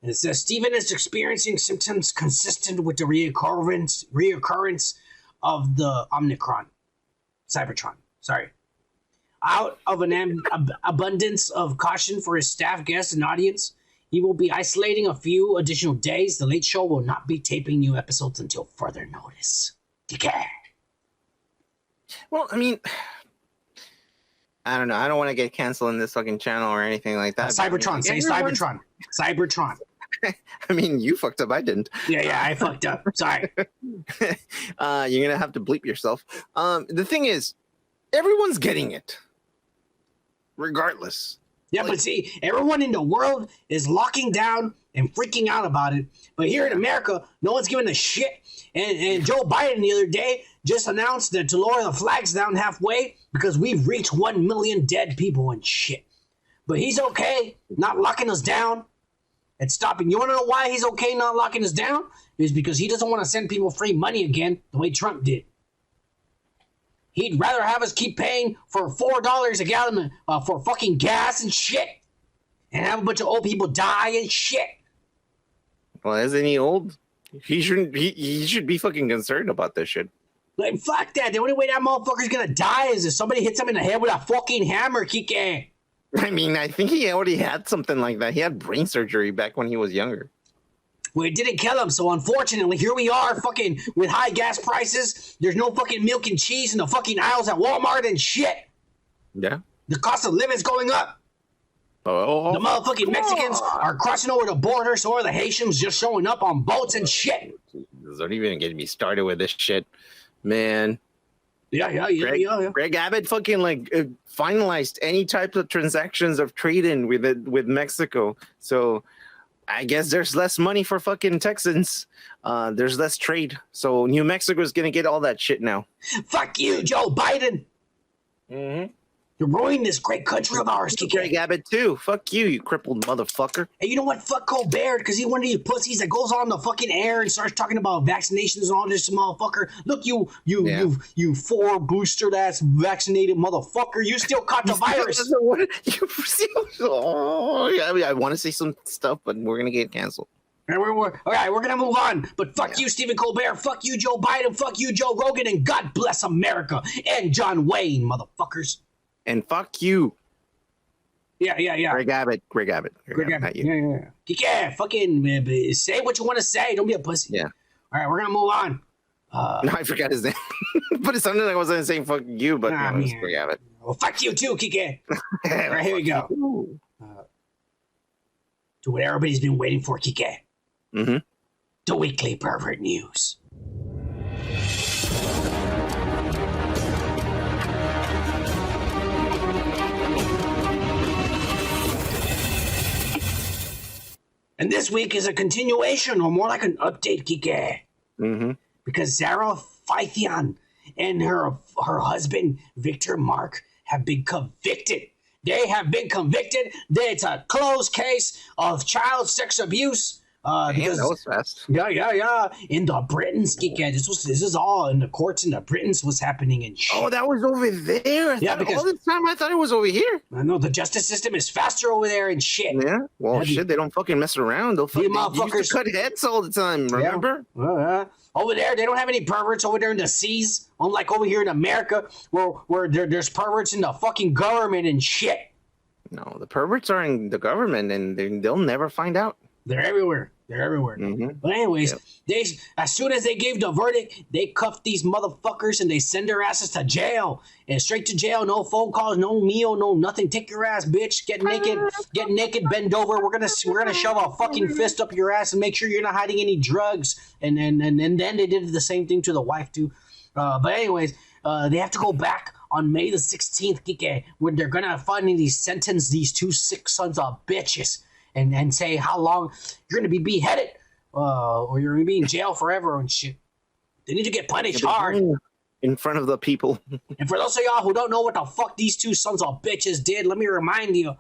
And it says, Stephen is experiencing symptoms consistent with the reoccurrence of the Cybertron. Sorry. Out of an abundance of caution for his staff, guests, and audience, he will be isolating a few additional days. The Late Show will not be taping new episodes until further notice. Okay. Well, I mean, I don't know. I don't want to get canceled in this fucking channel or anything like that. Cybertron. Say Cybertron. Cybertron. I mean, you fucked up. I didn't. Yeah, I fucked up. Sorry. You're going to have to bleep yourself. The thing is, everyone's getting it. Regardless. Yeah, but see, everyone in the world is locking down and freaking out about it. But here in America, no one's giving a shit. And Joe Biden the other day just announced that to lower the flags down halfway because we've reached 1 million dead people and shit. But he's okay not locking us down and stopping. You want to know why he's okay not locking us down? It's because he doesn't want to send people free money again the way Trump did. He'd rather have us keep paying for $4 a gallon for fucking gas and shit. And have a bunch of old people die and shit. Well, isn't he old? He shouldn't. He should be fucking concerned about this shit. Like, fuck that. The only way that motherfucker's gonna die is if somebody hits him in the head with a fucking hammer, Kike. I mean, I think he already had something like that. He had brain surgery back when he was younger. Well, it didn't kill him, so unfortunately, here we are fucking with high gas prices. There's no fucking milk and cheese in the fucking aisles at Walmart and shit. Yeah. The cost of living's going up. Oh. The motherfucking Mexicans are crossing over the border, so are the Haitians just showing up on boats and shit. Don't even get me started with this shit, man. Yeah. Greg Abbott fucking finalized any type of transactions of trading with Mexico. So I guess there's less money for fucking Texans. There's less trade. So New Mexico is gonna get all that shit now. Fuck you, Joe Biden. Mm-hmm. You're ruining this great country of ours, Kike. Greg Abbott too. Fuck you, you crippled motherfucker. Hey, you know what? Fuck Colbert, because he's one of these pussies that goes on the fucking air and starts talking about vaccinations and all this motherfucker. Look, you 4-boostered ass vaccinated motherfucker. You still caught the virus. I want to say some stuff, but we're gonna get canceled. And all right, we're gonna move on. But fuck you, Stephen Colbert. Fuck you, Joe Biden. Fuck you, Joe Rogan. And God bless America and John Wayne, motherfuckers. And fuck you. Yeah. Greg Abbott. Not you. Yeah. Fucking say what you want to say. Don't be a pussy. Yeah. All right, we're gonna move on. No, I forgot his name. But it sounded like I wasn't saying fuck you, but no, it's Greg Abbott. Well, fuck you too, Kike. All right, here we go. To what everybody's been waiting for, Kike. Mm-hmm. The weekly pervert news. And this week is a continuation, or more like an update, Kike. Mm-hmm. Because Sarah Fythian and her husband, Victor Mark, have been convicted. They have been convicted. It's a closed case of child sex abuse. Because, that was fast. Yeah. In the Britons, Kike. This is all in the courts in the Britons was happening in shit. Oh, that was over there. Because all this time I thought it was over here. I know the justice system is faster over there and shit. Yeah. Well, shit, they don't fucking mess around. They'll fucking used to cut heads all the time. Remember? Yeah. Over there, they don't have any perverts over there in the seas. Unlike over here in America, where there's perverts in the fucking government and shit. No, the perverts are in the government, and they'll never find out. They're everywhere. They're everywhere. Mhm. But anyways, as soon as they gave the verdict, they cuffed these motherfuckers and they send their asses to jail. And straight to jail. No phone calls, no meal, no nothing. Take your ass, bitch. Get naked, bend over. We're gonna shove a fucking fist up your ass and make sure you're not hiding any drugs. And then they did the same thing to the wife too. But anyways, they have to go back on May the 16th, Kike, when they're gonna finally sentence these two sick sons of bitches. And say how long you're going to be beheaded or you're going to be in jail forever and shit. They need to get punished hard. In front of the people. And for those of y'all who don't know what the fuck these two sons of bitches did, let me remind you.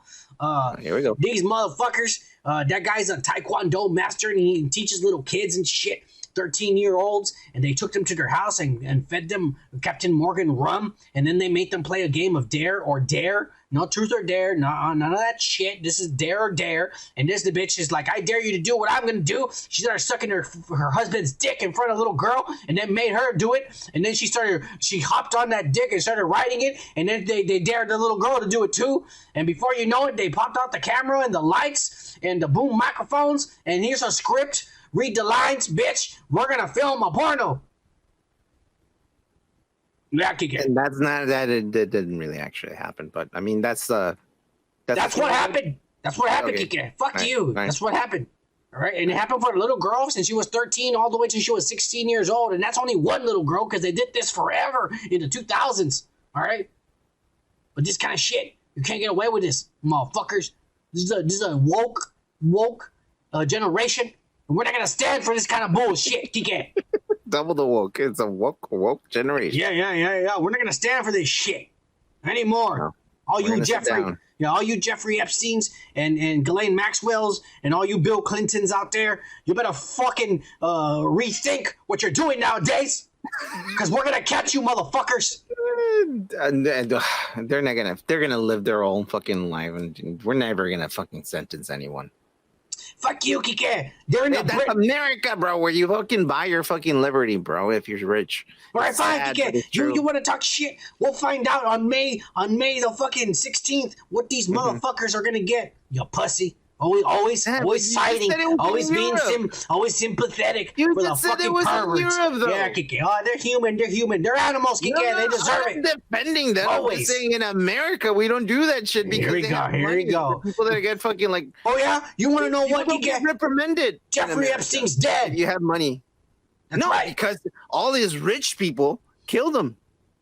Here we go. These motherfuckers, that guy's a Taekwondo master and he teaches little kids and shit. 13-year-olds, and they took them to their house and fed them Captain Morgan rum, and then they made them play a game of dare or dare. No truth or dare, none of that shit. This is dare or dare. And this the bitch is like, I dare you to do what I'm gonna do. She started sucking her husband's dick in front of a little girl, and then made her do it. And then she hopped on that dick and started riding it. And then they dared the little girl to do it too. And before you know it, they popped out the camera and the lights and the boom microphones. And here's a script. Read the lines, bitch. We're gonna film a porno. And that's not that. It didn't really actually happen, but I mean that's what happened. That's what happened, Okay. Kike. Fuck Right, you. right. That's what happened. All right, and it happened for a little girl since she was 13 all the way till she was 16 years old, and that's only one little girl because they did this forever in the 2000s. All right, but this kind of shit, you can't get away with this, motherfuckers. This is a woke generation. And we're not gonna stand for this kind of bullshit, Kike. double the woke. It's a woke generation. Yeah. We're not gonna stand for this shit anymore. No. All We're you gonna sit Jeffrey, down. all you Jeffrey Epsteins and Ghislaine Maxwell's and all you Bill Clintons out there, you better fucking rethink what you're doing nowadays, because we're gonna catch you, motherfuckers. And they're gonna live their own fucking life, and we're never gonna fucking sentence anyone. Fuck you, Kike. They're in the That's America, bro, where you fucking buy your fucking liberty, bro, if you're rich. All right, It's fine, sad, Kike. but it's true. You want to talk shit? We'll find out on May the fucking 16th what these motherfuckers are gonna get. You pussy. Always Yeah, but you siding, just said it was always in being Europe. always sympathetic You for the just said it fucking was in perverts. Europe, though. Yeah, Kike. Oh, they're human. They're animals, Kike. No, They deserve I'm it. defending them. I'm Always. just saying in America we don't do that shit because Here we they go, have here money. we go. The people that get fucking like Oh yeah, you want to know people what, don't get Kike? reprimanded. in Jeffrey America. Epstein's dead. You have money. That's no, right. because all these rich people killed him.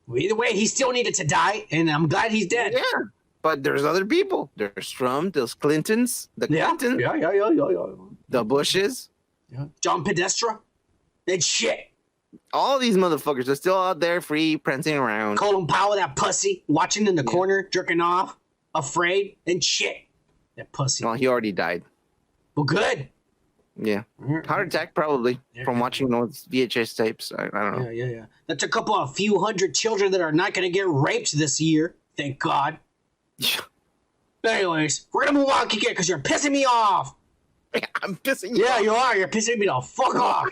Well, either way, he still needed to die, and I'm glad he's dead. Yeah. But there's other people. There's Trump, there's Clintons, the Clintons, Yeah. the Bushes. John Pedestra. That shit. All these motherfuckers are still out there free, prancing around. Colin Powell, that pussy, watching in the corner, jerking off, afraid, and shit. That pussy. Well, he already died. Well, good. Yeah. Heart attack, probably, from watching those VHS tapes. I don't know. Yeah. That's a few hundred children that are not going to get raped this year. Thank God. Anyways, we're going to move on, Kike, because you're pissing me off. I'm pissing you Yeah, off. you are. You're pissing me the fuck off.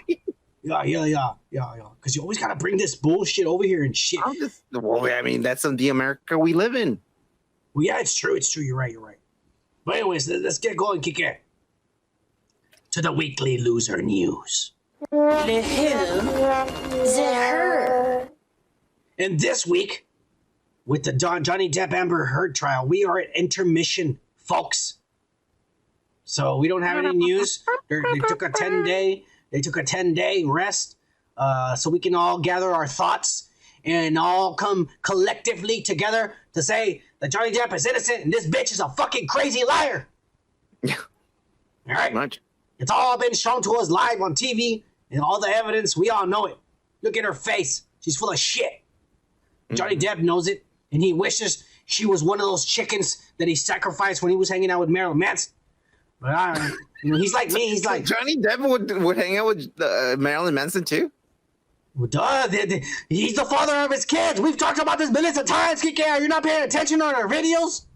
Yeah. Because you always got to bring this bullshit over here and shit. Well, I mean, that's the America we live in. Well, yeah, it's true. You're right. But anyways, let's get going, Kike. To the weekly loser news. The who? The her. And this week, with the Johnny Depp Amber Heard trial, we are at intermission, folks. So we don't have any news. They took a 10-day rest, so we can all gather our thoughts and all come collectively together to say that Johnny Depp is innocent and this bitch is a fucking crazy liar. Yeah. All right. Much. It's all been shown to us live on TV and all the evidence. We all know it. Look at her face. She's full of shit. Johnny Depp knows it, and he wishes she was one of those chickens that he sacrificed when he was hanging out with Marilyn Manson. But he's like me. He's like, Johnny Depp would hang out with Marilyn Manson too. well, duh, he's the father of his kids. We've talked about this millions of times, Kike. Are you not paying attention on our videos?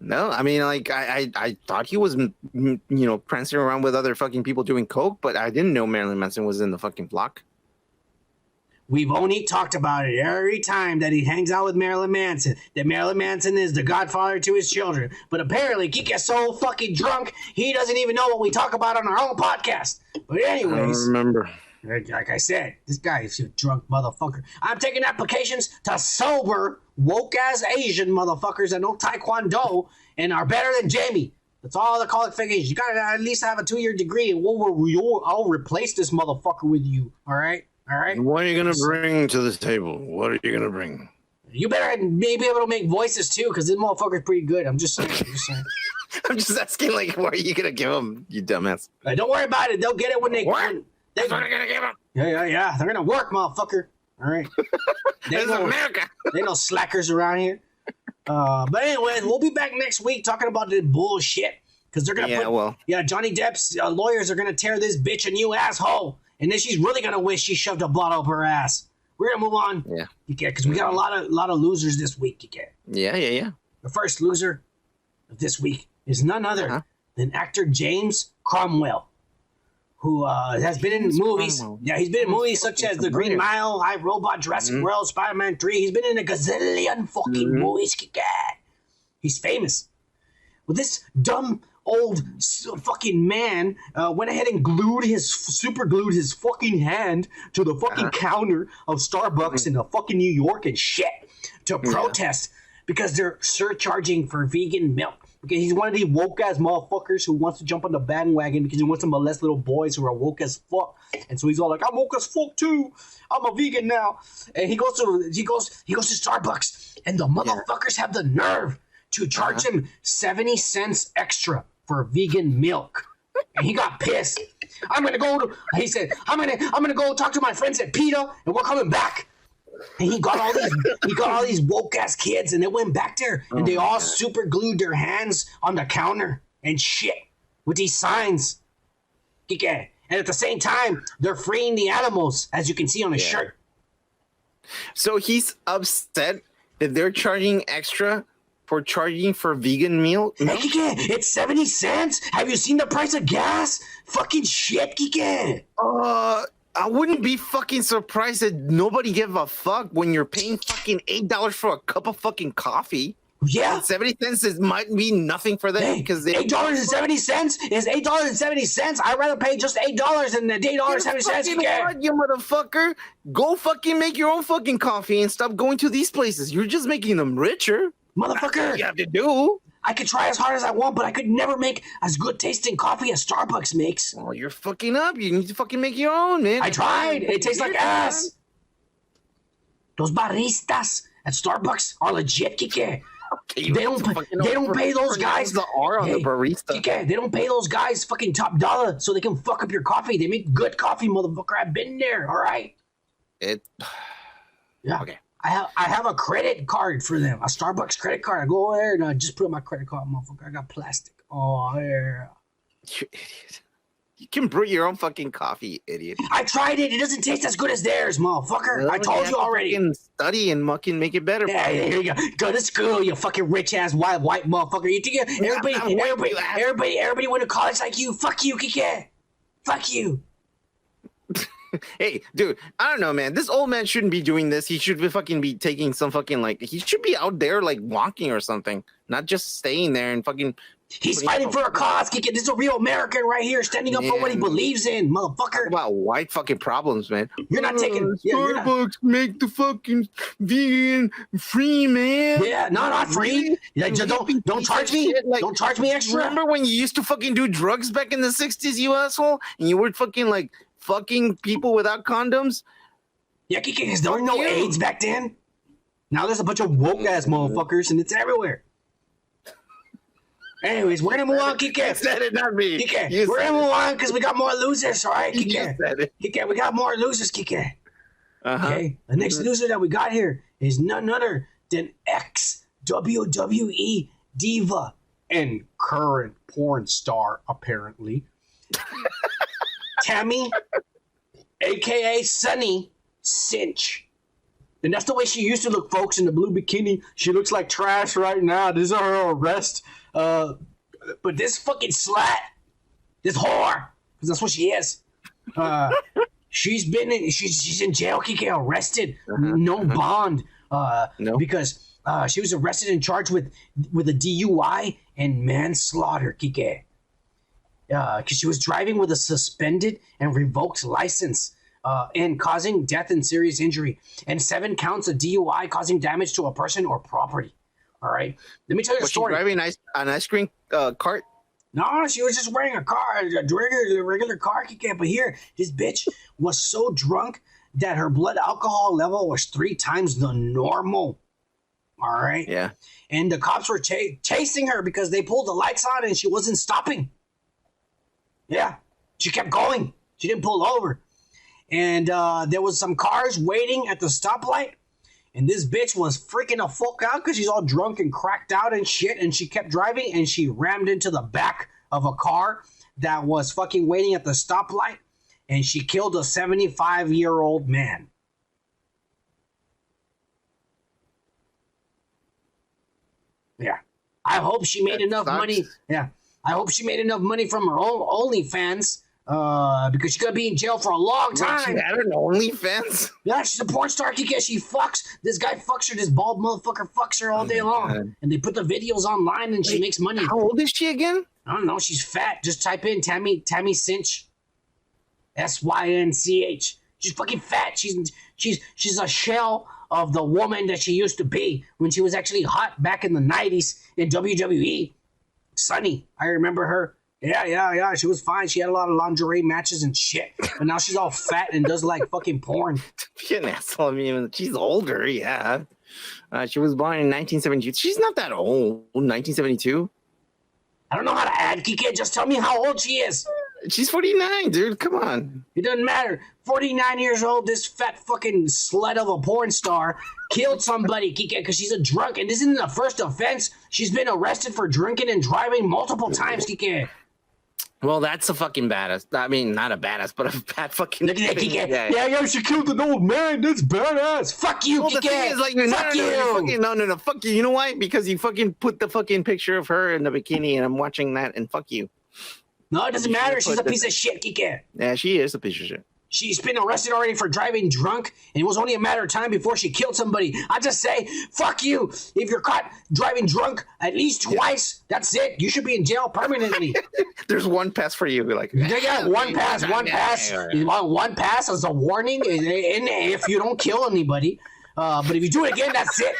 No, I mean, like, I thought he was, prancing around with other fucking people doing coke, but I didn't know Marilyn Manson was in the fucking flock. We've only talked about it every time that he hangs out with Marilyn Manson, that Marilyn Manson is the godfather to his children. But apparently, he gets so fucking drunk, he doesn't even know what we talk about on our own podcast. But anyways, I don't remember. like I said, this guy is a drunk motherfucker. I'm taking applications to sober, woke-ass Asian motherfuckers that know Taekwondo and are better than Jamie. That's all the qualifications. You gotta at least have a 2-year degree, and I'll replace this motherfucker with you. All right? All right? What are you going to bring to this table? What are you going to bring? You better maybe able to make voices too, because this motherfucker's pretty good. I'm just saying. I'm just asking, like, what are you going to give him, you dumbass? Don't worry about it. They'll get it when they. What? That's what I'm going to give him. Yeah. They're gonna work, motherfucker. All right. This is America. They no slackers around here. But anyways, we'll be back next week talking about the bullshit because they're gonna Johnny Depp's lawyers are gonna tear this bitch a new asshole, and then she's really gonna wish she shoved a bottle up her ass. We're gonna move on. Yeah. Because we got a lot of losers this week. Yeah. The first loser of this week is none other than actor James Cromwell, who has been in movies. Yeah, he's been in movies such as The Green Mile, I, Robot, Jurassic World, Spider-Man 3. He's been in a gazillion fucking movies. He's famous. Well, this dumb old fucking man went ahead and super glued his fucking hand to the fucking counter of Starbucks in fucking New York and shit to protest because they're surcharging for vegan milk. Okay, he's one of these woke-ass motherfuckers who wants to jump on the bandwagon because he wants to molest little boys who are woke as fuck. And so he's all like, I'm woke as fuck too. I'm a vegan now. And he goes to Starbucks, and the motherfuckers have the nerve to charge him 70 cents extra for vegan milk. And he got pissed. He said, I'm gonna go talk to my friends at PETA, and we're coming back. And he got all these woke ass kids, and they went back there, and they all super glued their hands on the counter and shit with these signs. And at the same time, they're freeing the animals, as you can see on his shirt. So he's upset that they're charging extra for charging for vegan meal. Hey, Kike, it's 70 cents. Have you seen the price of gas? Fucking shit, Kike. I wouldn't be fucking surprised that nobody give a fuck when you're paying fucking $8 for a cup of fucking coffee. Yeah. 70 cents might be nothing for them because $8.70 is $8.70. I'd rather pay just $8 than the $8.70. You motherfucker. Go fucking make your own fucking coffee and stop going to these places. You're just making them richer. Motherfucker. That's what you have to do. I could try as hard as I want, but I could never make as good tasting coffee as Starbucks makes. Oh, you're fucking up. You need to fucking make your own, man. I tried. It tastes like ass. Those baristas at Starbucks are legit, Kike. Okay, they don't pay those guys the R on the barista. Kike, they don't pay those guys fucking top dollar so they can fuck up your coffee. They make good coffee, motherfucker. I've been there. All right. Yeah. Okay. I have a credit card for them, a Starbucks credit card. I go over there and I just put my credit card, motherfucker. I got plastic. Oh, yeah. You idiot. You can brew your own fucking coffee, idiot. I tried it. It doesn't taste as good as theirs, motherfucker. Well, I told you already. Fucking study and fucking make it better. Yeah, here you go. Go to school, you fucking rich-ass white motherfucker. You think everybody went to college like you? Fuck you, Kike. Fuck you. Hey, dude, I don't know, man. This old man shouldn't be doing this. He should be taking some fucking, like, he should be out there, like, walking or something. Not just staying there and fucking... He's fighting for a cause, Kike. This is a real American right here, standing up for what he believes in, motherfucker. Talk about white fucking problems, man. You're not taking... Starbucks make the fucking vegan free, man. Yeah, not free. Don't charge me. Like, don't charge me extra. Remember when you used to fucking do drugs back in the 60s, you asshole? And you were fucking, like... fucking people without condoms? Yeah, because there were no AIDS back then. Now there's a bunch of woke ass motherfuckers and it's everywhere. Anyways, we're gonna move on, Kike. You said it, not me. Kike, we're gonna move on because we got more losers, all right, Kike? Kike, we got more losers, Kike. Okay, the next loser that we got here is none other than ex-WWE diva and current porn star, apparently. Tammy, a.k.a. Sunny Sytch. And that's the way she used to look, folks, in the blue bikini. She looks like trash right now. This is her arrest. But this fucking slut, this whore, because that's what she is, She's in jail, Kike, arrested, no bond, No. because she was arrested and charged with a DUI and manslaughter, Kike. Because she was driving with a suspended and revoked license, and causing death and serious injury, and 7 counts of DUI causing damage to a person or property. All right, let me tell you the story. Was she driving an ice cream cart? No, she was just wearing a regular car, Kike. But here, this bitch was so drunk that her blood alcohol level was 3 times the normal. All right. Yeah. And the cops were chasing her because they pulled the lights on and she wasn't stopping. Yeah, she kept going. She didn't pull over. And there was some cars waiting at the stoplight. And this bitch was freaking the fuck out because she's all drunk and cracked out and shit. And she kept driving and she rammed into the back of a car that was fucking waiting at the stoplight. And she killed a 75-year-old man. Yeah. I hope she made enough money. Yeah. I hope she made enough money from her own OnlyFans, because she's gonna be in jail for a long time. She had an OnlyFans? Yeah, she's a porn star, Kike. She fucks. This guy fucks her. This bald motherfucker fucks her all day long. God. And they put the videos online and she makes money. How old is she again? I don't know. She's fat. Just type in Tammy Sytch. Synch. She's fucking fat. She's a shell of the woman that she used to be when she was actually hot back in the 90s in WWE. Sunny, I remember her. Yeah. She was fine. She had a lot of lingerie matches and shit. But now she's all fat and does like fucking porn. Be an asshole. I mean, she's older, yeah. She was born in 1972. She's not that old. 1972. I don't know how to add, Kike. Just tell me how old she is. She's 49, dude. Come on. It doesn't matter. 49 years old, this fat fucking slut of a porn star killed somebody, Kike, because she's a drunk. And this isn't the first offense. She's been arrested for drinking and driving multiple times, Kike. Well, that's a fucking badass. I mean, not a badass, but a bad fucking. Look at that, Kike. Yeah, she killed an old man. That's badass. Fuck you, Kike. The thing is, like, fuck you. No, fuck you. You know why? Because you fucking put the fucking picture of her in the bikini, and I'm watching that, and fuck you. No, it doesn't matter. She's a piece of shit, Kike. Yeah, she is a piece of shit. She's been arrested already for driving drunk, and it was only a matter of time before she killed somebody. I just say, fuck you. If you're caught driving drunk at least twice, that's it. You should be in jail permanently. There's one pass for you. Like, yeah, one pass. One pass as a warning, and if you don't kill anybody. But if you do it again, that's it.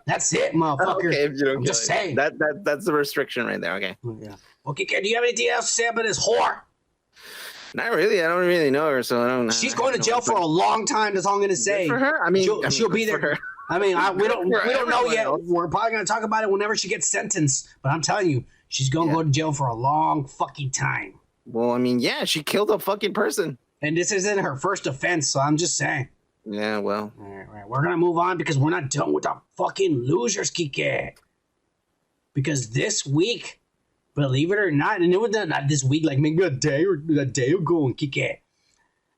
That's it, motherfucker. Okay, if you don't I'm just saying. That's the restriction right there. Okay. Yeah. Okay, do you have anything else to say about this whore? Not really. I don't really know her, so I don't know. She's going to jail for a long time. That's all I'm going to say. Good for her. I mean, she'll be there. I mean, we don't know yet. We're probably going to talk about it whenever she gets sentenced. But I'm telling you, she's going to go to jail for a long fucking time. Well, I mean, yeah, she killed a fucking person. And this isn't her first offense, so I'm just saying. Yeah, well. All right. We're going to move on because we're not done with the fucking losers, Kike. Because this week, believe it or not, and it was not this week, like maybe a day ago, Kike.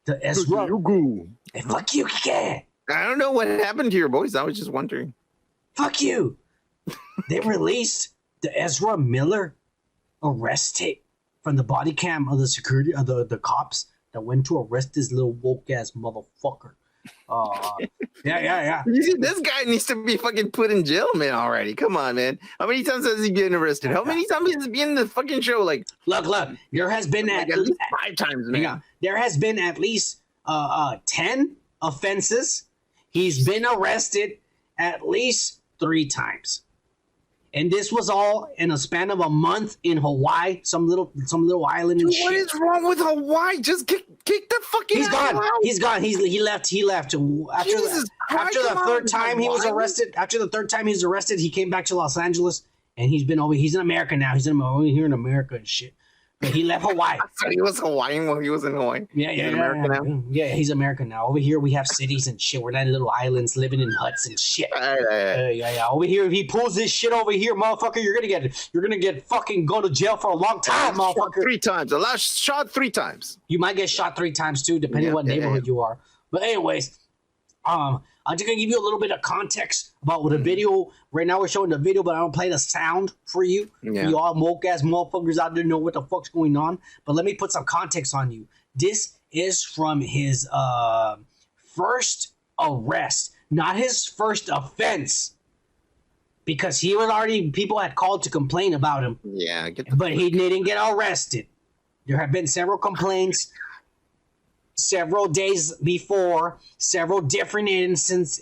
The Ezra. Hey, fuck you, Kike. I don't know what happened to your voice. I was just wondering. Fuck you. They released the Ezra Miller arrest tape from the body cam of the security of the cops that went to arrest this little woke ass motherfucker. Yeah. You see, this guy needs to be fucking put in jail, man, already. Come on, man. How many times has he been arrested? How many times has he been in the fucking show? Like, look, there has been at least 5 times, man. Yeah, there has been at least 10 offenses. He's been arrested at least 3 times. And this was all in a span of a month in Hawaii, some little island and shit. What is wrong with Hawaii? Just kick the fucking. He's gone. He's gone. He left. After the third time he was arrested. After the third time he was arrested, he came back to Los Angeles, and he's in America now. He's over here in America and shit. But he left Hawaii. So he was Hawaiian while he was in Hawaii. Yeah, he's American now. Yeah, he's American now. Over here we have cities and shit. We're not in little islands living in huts and shit. Yeah. Over here, if he pulls this shit over here, motherfucker, you're gonna get fucking go to jail for a long time, motherfucker. 3 times. Shot 3 times. You might get shot 3 times too, depending on what neighborhood you are. But anyways, I'm just gonna give you a little bit of context about what the video. Right now we're showing the video, but I don't play the sound for you. Yeah. You all woke ass motherfuckers out there know what the fuck's going on. But let me put some context on you. This is from his first arrest, not his first offense. Because he was already, people had called to complain about him. Yeah, but he didn't get arrested. There have been several complaints several days before, several different incidents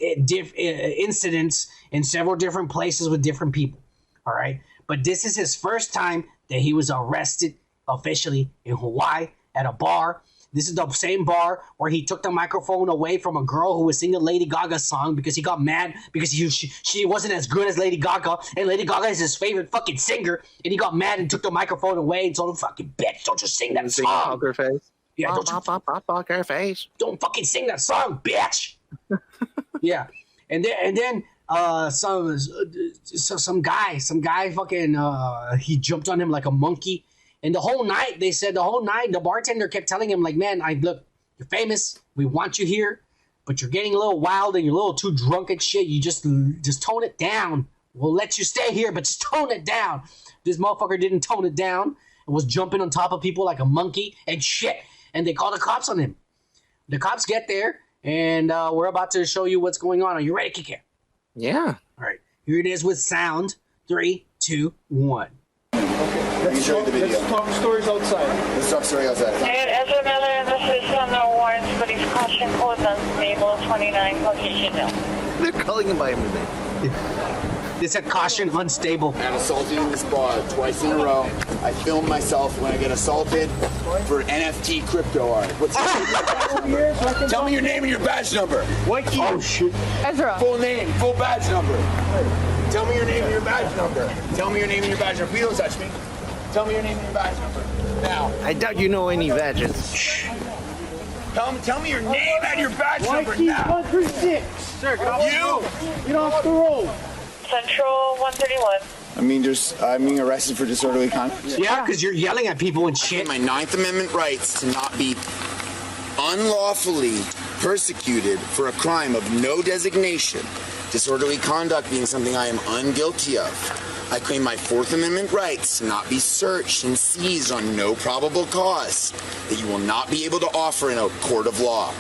in several different places with different people. All right. But this is his first time that he was arrested officially in Hawaii at a bar. This is the same bar where he took the microphone away from a girl who was singing Lady Gaga's song because he got mad because she wasn't as good as Lady Gaga, and Lady Gaga is his favorite fucking singer, and he got mad and took the microphone away and told him, "Fucking bitch, don't you sing that song." Poker face. Yeah, poker face. Don't fucking sing that song, bitch. Yeah, and then some guy fucking he jumped on him like a monkey. And the whole night, the bartender kept telling him, like, man, look, you're famous. We want you here, but you're getting a little wild and you're a little too drunk and shit. You just tone it down. We'll let you stay here, but just tone it down. This motherfucker didn't tone it down and was jumping on top of people like a monkey and shit. And they called the cops on him. The cops get there, and we're about to show you what's going on. Are you ready, Kike? Yeah. All right. Here it is with sound. 3, 2, 1. Let's talk stories outside. Let's talk story outside. And Ezra Miller, this is on the warrants, but he's caution codes unstable, 29 Caucasian Hill. They're calling him by his name. They said caution unstable. I'm assaulted in this bar twice in a row. I film myself when I get assaulted for NFT crypto art. What's Tell me your name and your badge number. What key? Oh, shit. Ezra. Full name, full badge number. Tell me your name and your badge number. Tell me your name and your badge number. Please don't touch me. Tell me your name and your badge number. Now. I doubt you know any badges. Tell me your name and your badge number now. 136. Sir, You! get off the road. Central 131. I'm being arrested for disorderly conduct. Yeah, because you're yelling at people and shit. My 9th Amendment rights to not be unlawfully persecuted for a crime of no designation, disorderly conduct being something I am unguilty of. I claim my 4th Amendment rights to not be searched and seized on no probable cause that you will not be able to offer in a court of law.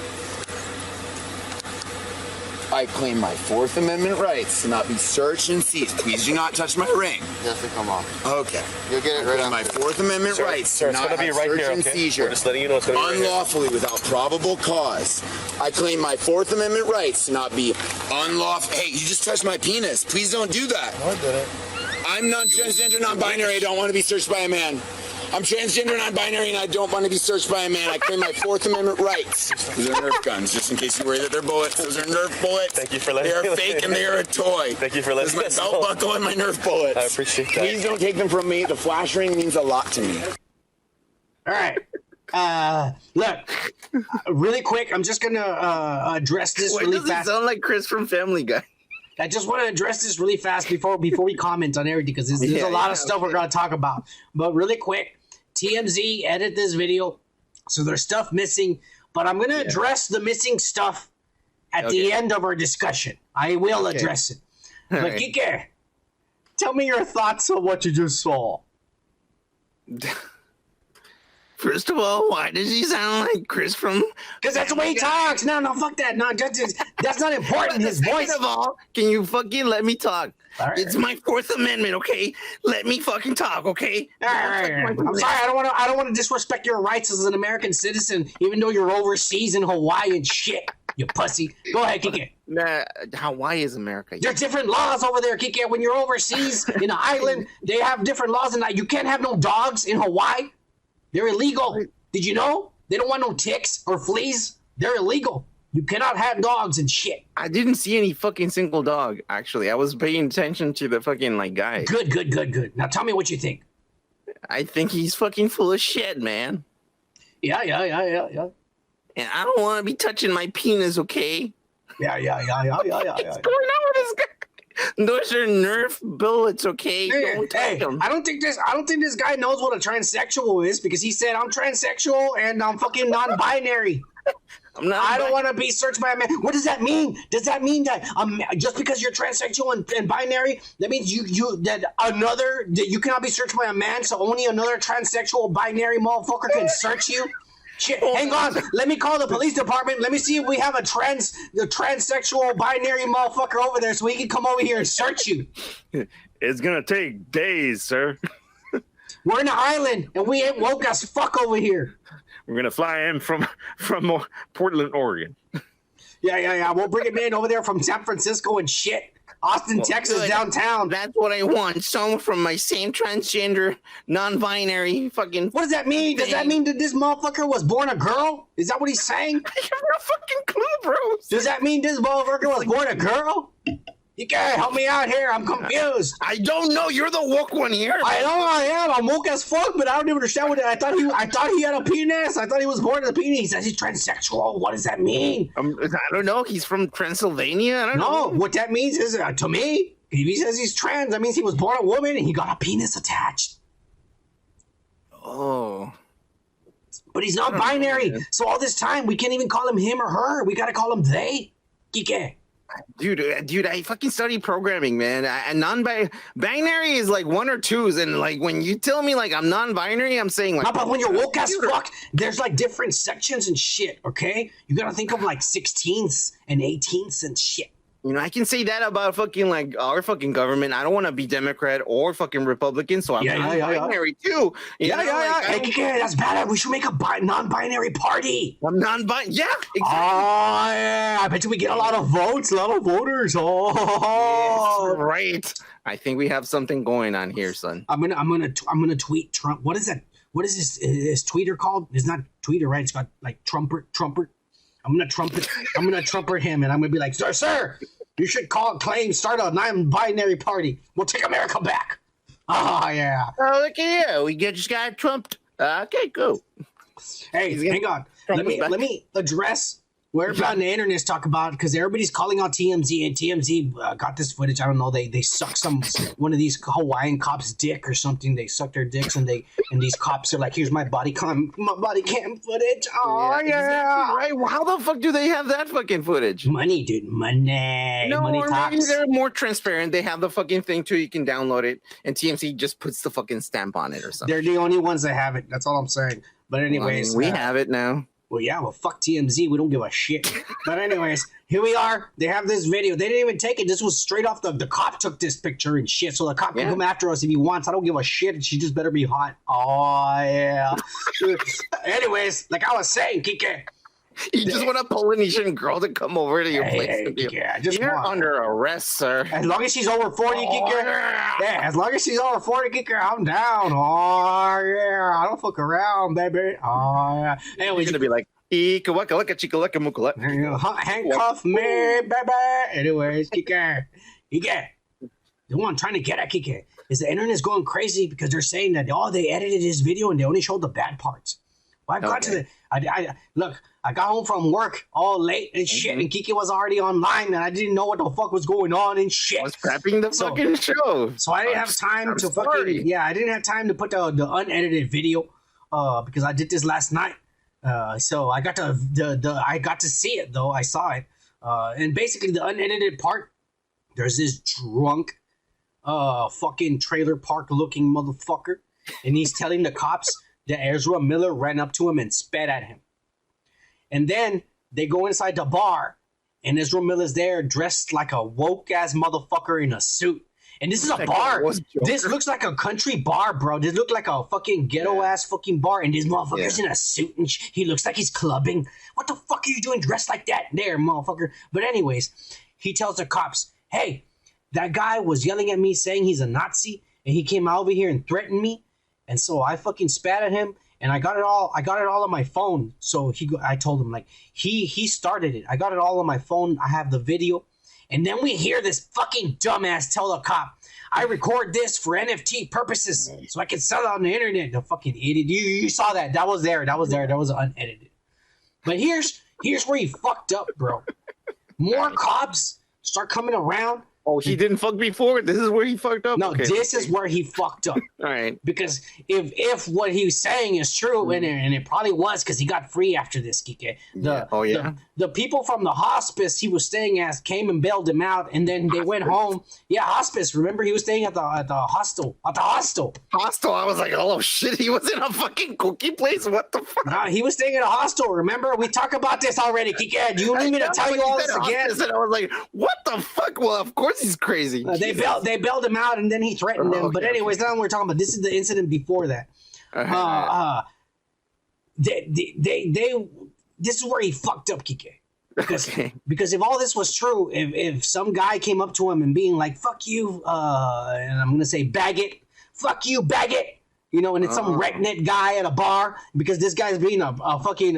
I claim my 4th Amendment rights to not be searched and seized. Please do not touch my ring. Yes, to come off. Okay. You'll get it right My 4th Amendment rights to not have search and seizure We're just letting you know it's gonna be right here. unlawfully without probable cause. I claim my 4th Amendment rights to not be unlawful. Hey, you just touched my penis. Please don't do that. No, I didn't. I'm not transgender, non-binary. I don't want to be searched by a man. I'm transgender, non-binary, and I don't want to be searched by a man. I claim my 4th Amendment rights. Those are Nerf guns, just in case you worry that they're bullets. Those are Nerf bullets. Thank you for letting They me are fake and they are a toy. Thank you for letting This is my belt buckle and my Nerf bullets. I appreciate that. Please don't take them from me. The flash ring means a lot to me. All right. Look, really quick, I'm just going to address this Why really does it fast. sound like Chris from Family Guy? I just want to address this really fast before we comment on everything, because there's a lot of stuff we're going to talk about. But really quick, TMZ edit this video, so there's stuff missing. But I'm going to address the missing stuff at the end of our discussion. I will address it. But right. Kike, tell me your thoughts on what you just saw. First of all, why does he sound like Chris from? Because that's the way he talks. No, fuck that. No, that's not important. His voice. Second of all, can you fucking let me talk? All right. It's my 4th Amendment, okay? Let me fucking talk, okay? All right. I'm sorry. I don't want to disrespect your rights as an American citizen, even though you're overseas in Hawaii and shit. You pussy. Go ahead, Kike. Nah, Hawaii is America. There's different laws over there, Kike. When you're overseas in an island, they have different laws, and you can't have no dogs in Hawaii. They're illegal. Did you know? They don't want no ticks or fleas. They're illegal. You cannot have dogs and shit. I didn't see any fucking single dog, actually. I was paying attention to the fucking, guy. Good. Now tell me what you think. I think he's fucking full of shit, man. Yeah. And I don't want to be touching my penis, okay? Yeah. What's going on with this guy? Those are Nerf bullets, okay? Don't touch them. I don't think this guy knows what a transsexual is, because he said I'm transsexual and I'm fucking non-binary. I don't want to be searched by a man. What does that mean? Does that mean that just because you're transsexual and binary, that means that you cannot be searched by a man, so only another transsexual binary motherfucker can search you? Shit, hang on. Let me call the police department. Let me see if we have the transsexual binary motherfucker over there so he can come over here and search you. It's gonna take days, sir. We're in an island and we ain't woke as fuck over here. We're gonna fly in from Portland, Oregon. Yeah. We'll bring him in over there from San Francisco and shit. Austin, Texas, good. downtown. That's what I want. Someone from my same transgender, non-binary fucking. What does that mean? Does that mean that this motherfucker was born a girl? Is that what he's saying? I have no fucking clue, bro. Does that mean this motherfucker was born a girl? You can't help me out here. I'm confused. I don't know. You're the woke one here. I know I am. I'm woke as fuck, but I don't even understand what I thought he had a penis. I thought he was born with a penis. He says he's transsexual. What does that mean? I don't know. He's from Transylvania. I don't know. No, what that means is to me, if he says he's trans, that means he was born a woman and he got a penis attached. Oh. But he's not binary. So all this time we can't even call him or her. We gotta call him they. Kike. Dude, I fucking study programming, man. And binary is like 1 or 2s, and like when you tell me like I'm non-binary, I'm saying like. No, but when you're woke as fuck, there's like different sections and shit. Okay, you gotta think of like 16ths and 18ths and shit. You know, I can say that about fucking like our fucking government. I don't want to be Democrat or fucking Republican, so I'm non-binary too. Yeah. Hey, that's bad. We should make a non-binary party. I'm non-binary. Yeah, exactly. Oh yeah, I bet you we get a lot of votes, a lot of voters. Oh, yes, right. I think we have something going on here, son. I'm gonna tweet Trump. What is that? What is his tweeter called? It's not tweeter, right? It's got like trumpet. I'm gonna trumpet him, and I'm gonna be like, sir, you should start a non-binary party. We'll take America back. Oh yeah. Oh look at you. We just got trumped. Okay, cool. Hey, hang on. Let me address where everybody on the internet talk about, because everybody's calling out TMZ, and TMZ got this footage. I don't know. They suck one of these Hawaiian cops' dick or something. They suck their dicks, and these cops are like, "Here's my body cam footage." Oh yeah. Right. Well, how the fuck do they have that fucking footage? Money, dude. Money. No, money or maybe talks. they're more transparent. They have the fucking thing too. You can download it, and TMZ just puts the fucking stamp on it or something. They're the only ones that have it. That's all I'm saying. But anyways, we have it now. Well, yeah, fuck TMZ. We don't give a shit. But anyways, here we are. They have this video. They didn't even take it. This was straight off the cop took this picture and shit. So the cop can come after us if he wants. I don't give a shit. And she just better be hot. Oh, yeah. Anyways, like I was saying, Kike. You just want a Polynesian girl to come over to your place. You're under arrest, sir. As long as she's over 40, Kike. Yeah, as long as she's over 40, Kike, I'm down. Oh, yeah. I don't fuck around, baby. Oh, yeah. Anyway, you're going to be like, handcuff me, baby. Anyways, Kike. The one I'm trying to get at, Kike, is the internet's going crazy because they're saying that, they edited his video and they only showed the bad parts. Well, I got to look, I got home from work all late and shit, and Kike was already online, and I didn't know what the fuck was going on and shit. I was prepping the fucking show. So I didn't have time to fucking, I didn't have time to put the unedited video, because I did this last night. So I got I got to see it though. I saw it. And basically the unedited part, there's this drunk, fucking trailer park looking motherfucker, and he's telling the cops that Ezra Miller ran up to him and spat at him. And then they go inside the bar, and Ezra Miller's there dressed like a woke-ass motherfucker in a suit. And this is a bar. This looks like a country bar, bro. This looks like a fucking ghetto-ass fucking bar, and this motherfucker's in a suit, and he looks like he's clubbing. What the fuck are you doing dressed like that there, motherfucker? But anyways, he tells the cops, hey, that guy was yelling at me saying he's a Nazi, and he came out over here and threatened me. And so I fucking spat at him, and I got it all on my phone. So I told him, like, he started it. I got it all on my phone. I have the video. And then we hear this fucking dumbass tell the cop, I record this for NFT purposes so I can sell it on the internet. The fucking idiot. You saw that. That was there. That was unedited. But here's where he fucked up, bro. More cops start coming around Oh, he didn't fuck before? This is where he fucked up? No, Okay. this is where he fucked up. All right. Because if what he's saying is true, and it probably was, because he got free after this, Kike. The people from the hospice he was staying at came and bailed him out, and then they went home. Yeah, hospice. Remember, he was staying at the hostel. Hostel. I was like, oh shit, he was in a fucking cookie place? What the fuck? No, he was staying at a hostel. Remember, we talked about this already, Kike. Do you need me to tell you all this again? And I was like, what the fuck? Well, of course he's crazy. They bailed him out, and then he threatened them. But anyways, now we're talking about this is the incident before that. This is where he fucked up, Kike. Because if all this was true, if some guy came up to him and being like, fuck you, and I'm going to say baggot, fuck you, baggot, you know, and it's some redneck guy at a bar, because this guy's being a fucking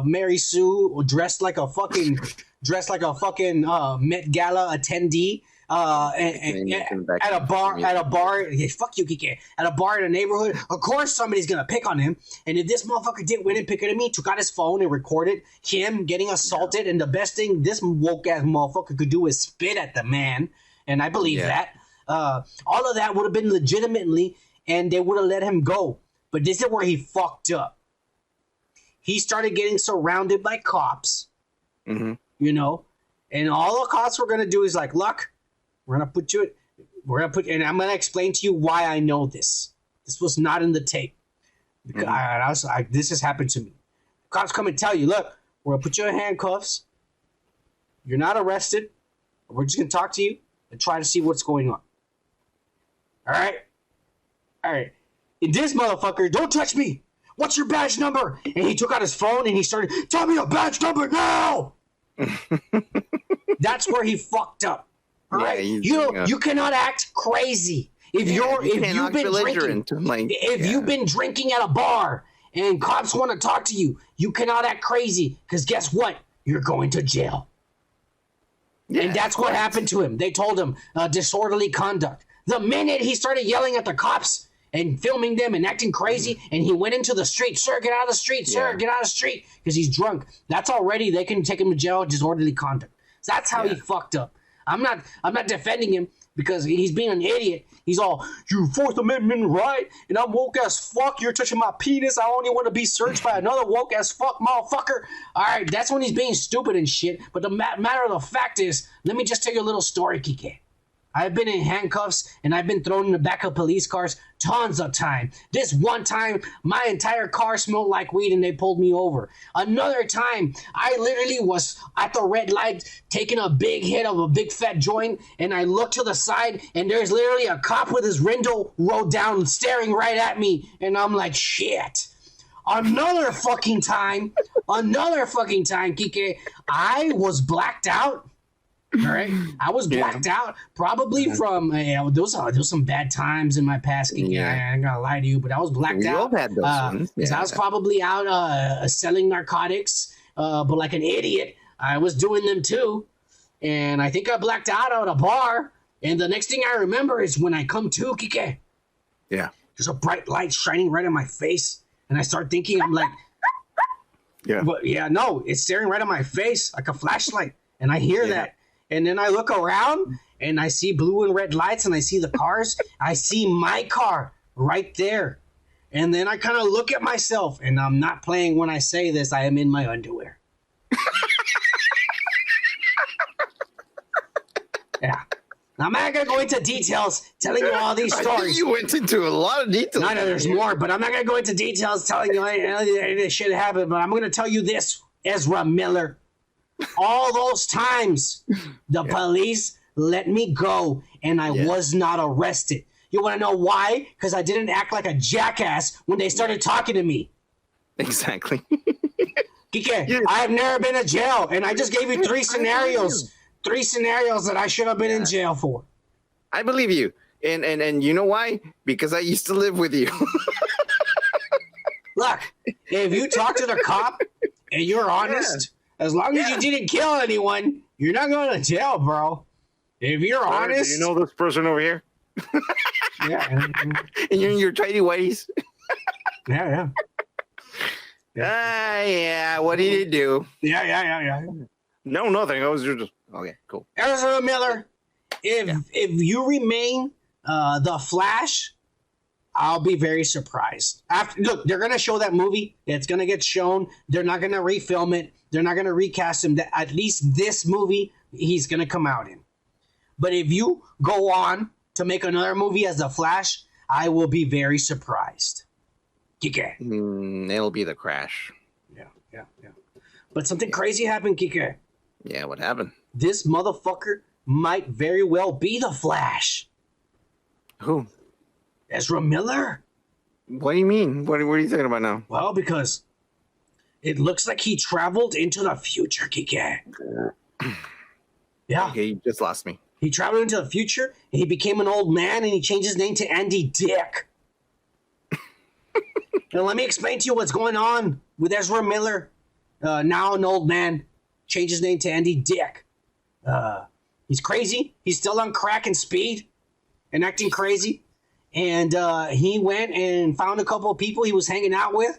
Mary Sue dressed like a fucking Met Gala attendee. At a bar, yeah, fuck you, Kike. At a bar in a neighborhood, of course somebody's gonna pick on him. And if this motherfucker didn't win and pick it at me, took out his phone and recorded him getting assaulted, and the best thing this woke ass motherfucker could do is spit at the man, and I believe that. All of that would have been legitimately, and they would have let him go. But this is where he fucked up. He started getting surrounded by cops, you know, and all the cops were gonna do is like, look. And I'm going to explain to you why I know this. This was not in the tape. Because this has happened to me. Cops come and tell you, look, we're going to put you in handcuffs. You're not arrested. We're just going to talk to you and try to see what's going on. All right? And this motherfucker, don't touch me. What's your badge number? And he took out his phone and he started, tell me your badge number now. That's where he fucked up. All right, you cannot act crazy if you've been drinking at a bar and cops want to talk to you. You cannot act crazy, because guess what? You're going to jail. Yeah, and that's what happened to him. They told him disorderly conduct. The minute he started yelling at the cops and filming them and acting crazy, and he went into the street, sir, get out of the street, sir, get out of the street, because he's drunk. That's already, they can take him to jail, disorderly conduct. So that's how he fucked up. I'm not defending him because he's being an idiot. He's all, you Fourth Amendment right, and I'm woke as fuck. You're touching my penis. I only want to be searched by another woke as fuck motherfucker. All right, that's when he's being stupid and shit. But the matter of the fact is, let me just tell you a little story, Kike. I've been in handcuffs and I've been thrown in the back of police cars tons of time. This one time, my entire car smelled like weed and they pulled me over. Another time, I literally was at the red light taking a big hit of a big fat joint, and I looked to the side and there's literally a cop with his window rolled down staring right at me, and I'm like, shit. Another fucking time, Kike, I was blacked out. All right, I was blacked out probably from those some bad times in my past. I ain't gonna lie to you, but I was blacked out. Had those ones. Because I was probably out selling narcotics, but like an idiot, I was doing them too. And I think I blacked out at a bar. And the next thing I remember is when I come to, Kike. Yeah. There's a bright light shining right in my face, and I start thinking, I'm like, no, it's staring right at my face like a flashlight, and I hear that. And then I look around and I see blue and red lights and I see the cars. I see my car right there. And then I kind of look at myself, and I'm not playing when I say this. I am in my underwear. Yeah. Now, I'm not going to go into details telling you all these stories. I think you went into a lot of details. No, there's more, but I'm not going to go into details telling you this shit happened. But I'm going to tell you this, Ezra Miller. All those times, the police let me go, and I was not arrested. You want to know why? Because I didn't act like a jackass when they started talking to me. Exactly. Kike, I have never been to jail, and I just gave you three scenarios. 3 scenarios that I should have been in jail for. I believe you. And you know why? Because I used to live with you. Look, if you talk to the cop and you're honest, as long as you didn't kill anyone, you're not going to jail, bro. If you're honest. Do you know this person over here? And you're in your tidy whities. Yeah. What did he do? Yeah. No, nothing. I was just okay, cool. Ezra Miller, if you remain the Flash, I'll be very surprised. Look, they're gonna show that movie. It's gonna get shown. They're not gonna refilm it. They're not gonna recast him. At least this movie, he's gonna come out in. But if you go on to make another movie as the Flash, I will be very surprised. Kike. It'll be the Crash. Yeah. But something crazy happened, Kike. Yeah, what happened? This motherfucker might very well be the Flash. Who? Ezra Miller. What do you mean? What are you talking about now? Well, because it looks like he traveled into the future, Kike. Yeah. Okay, you just lost me. He traveled into the future, and he became an old man, and he changed his name to Andy Dick. Now, let me explain to you what's going on with Ezra Miller. Now an old man, changed his name to Andy Dick. He's crazy. He's still on crack and speed and acting crazy. And he went and found a couple of people he was hanging out with,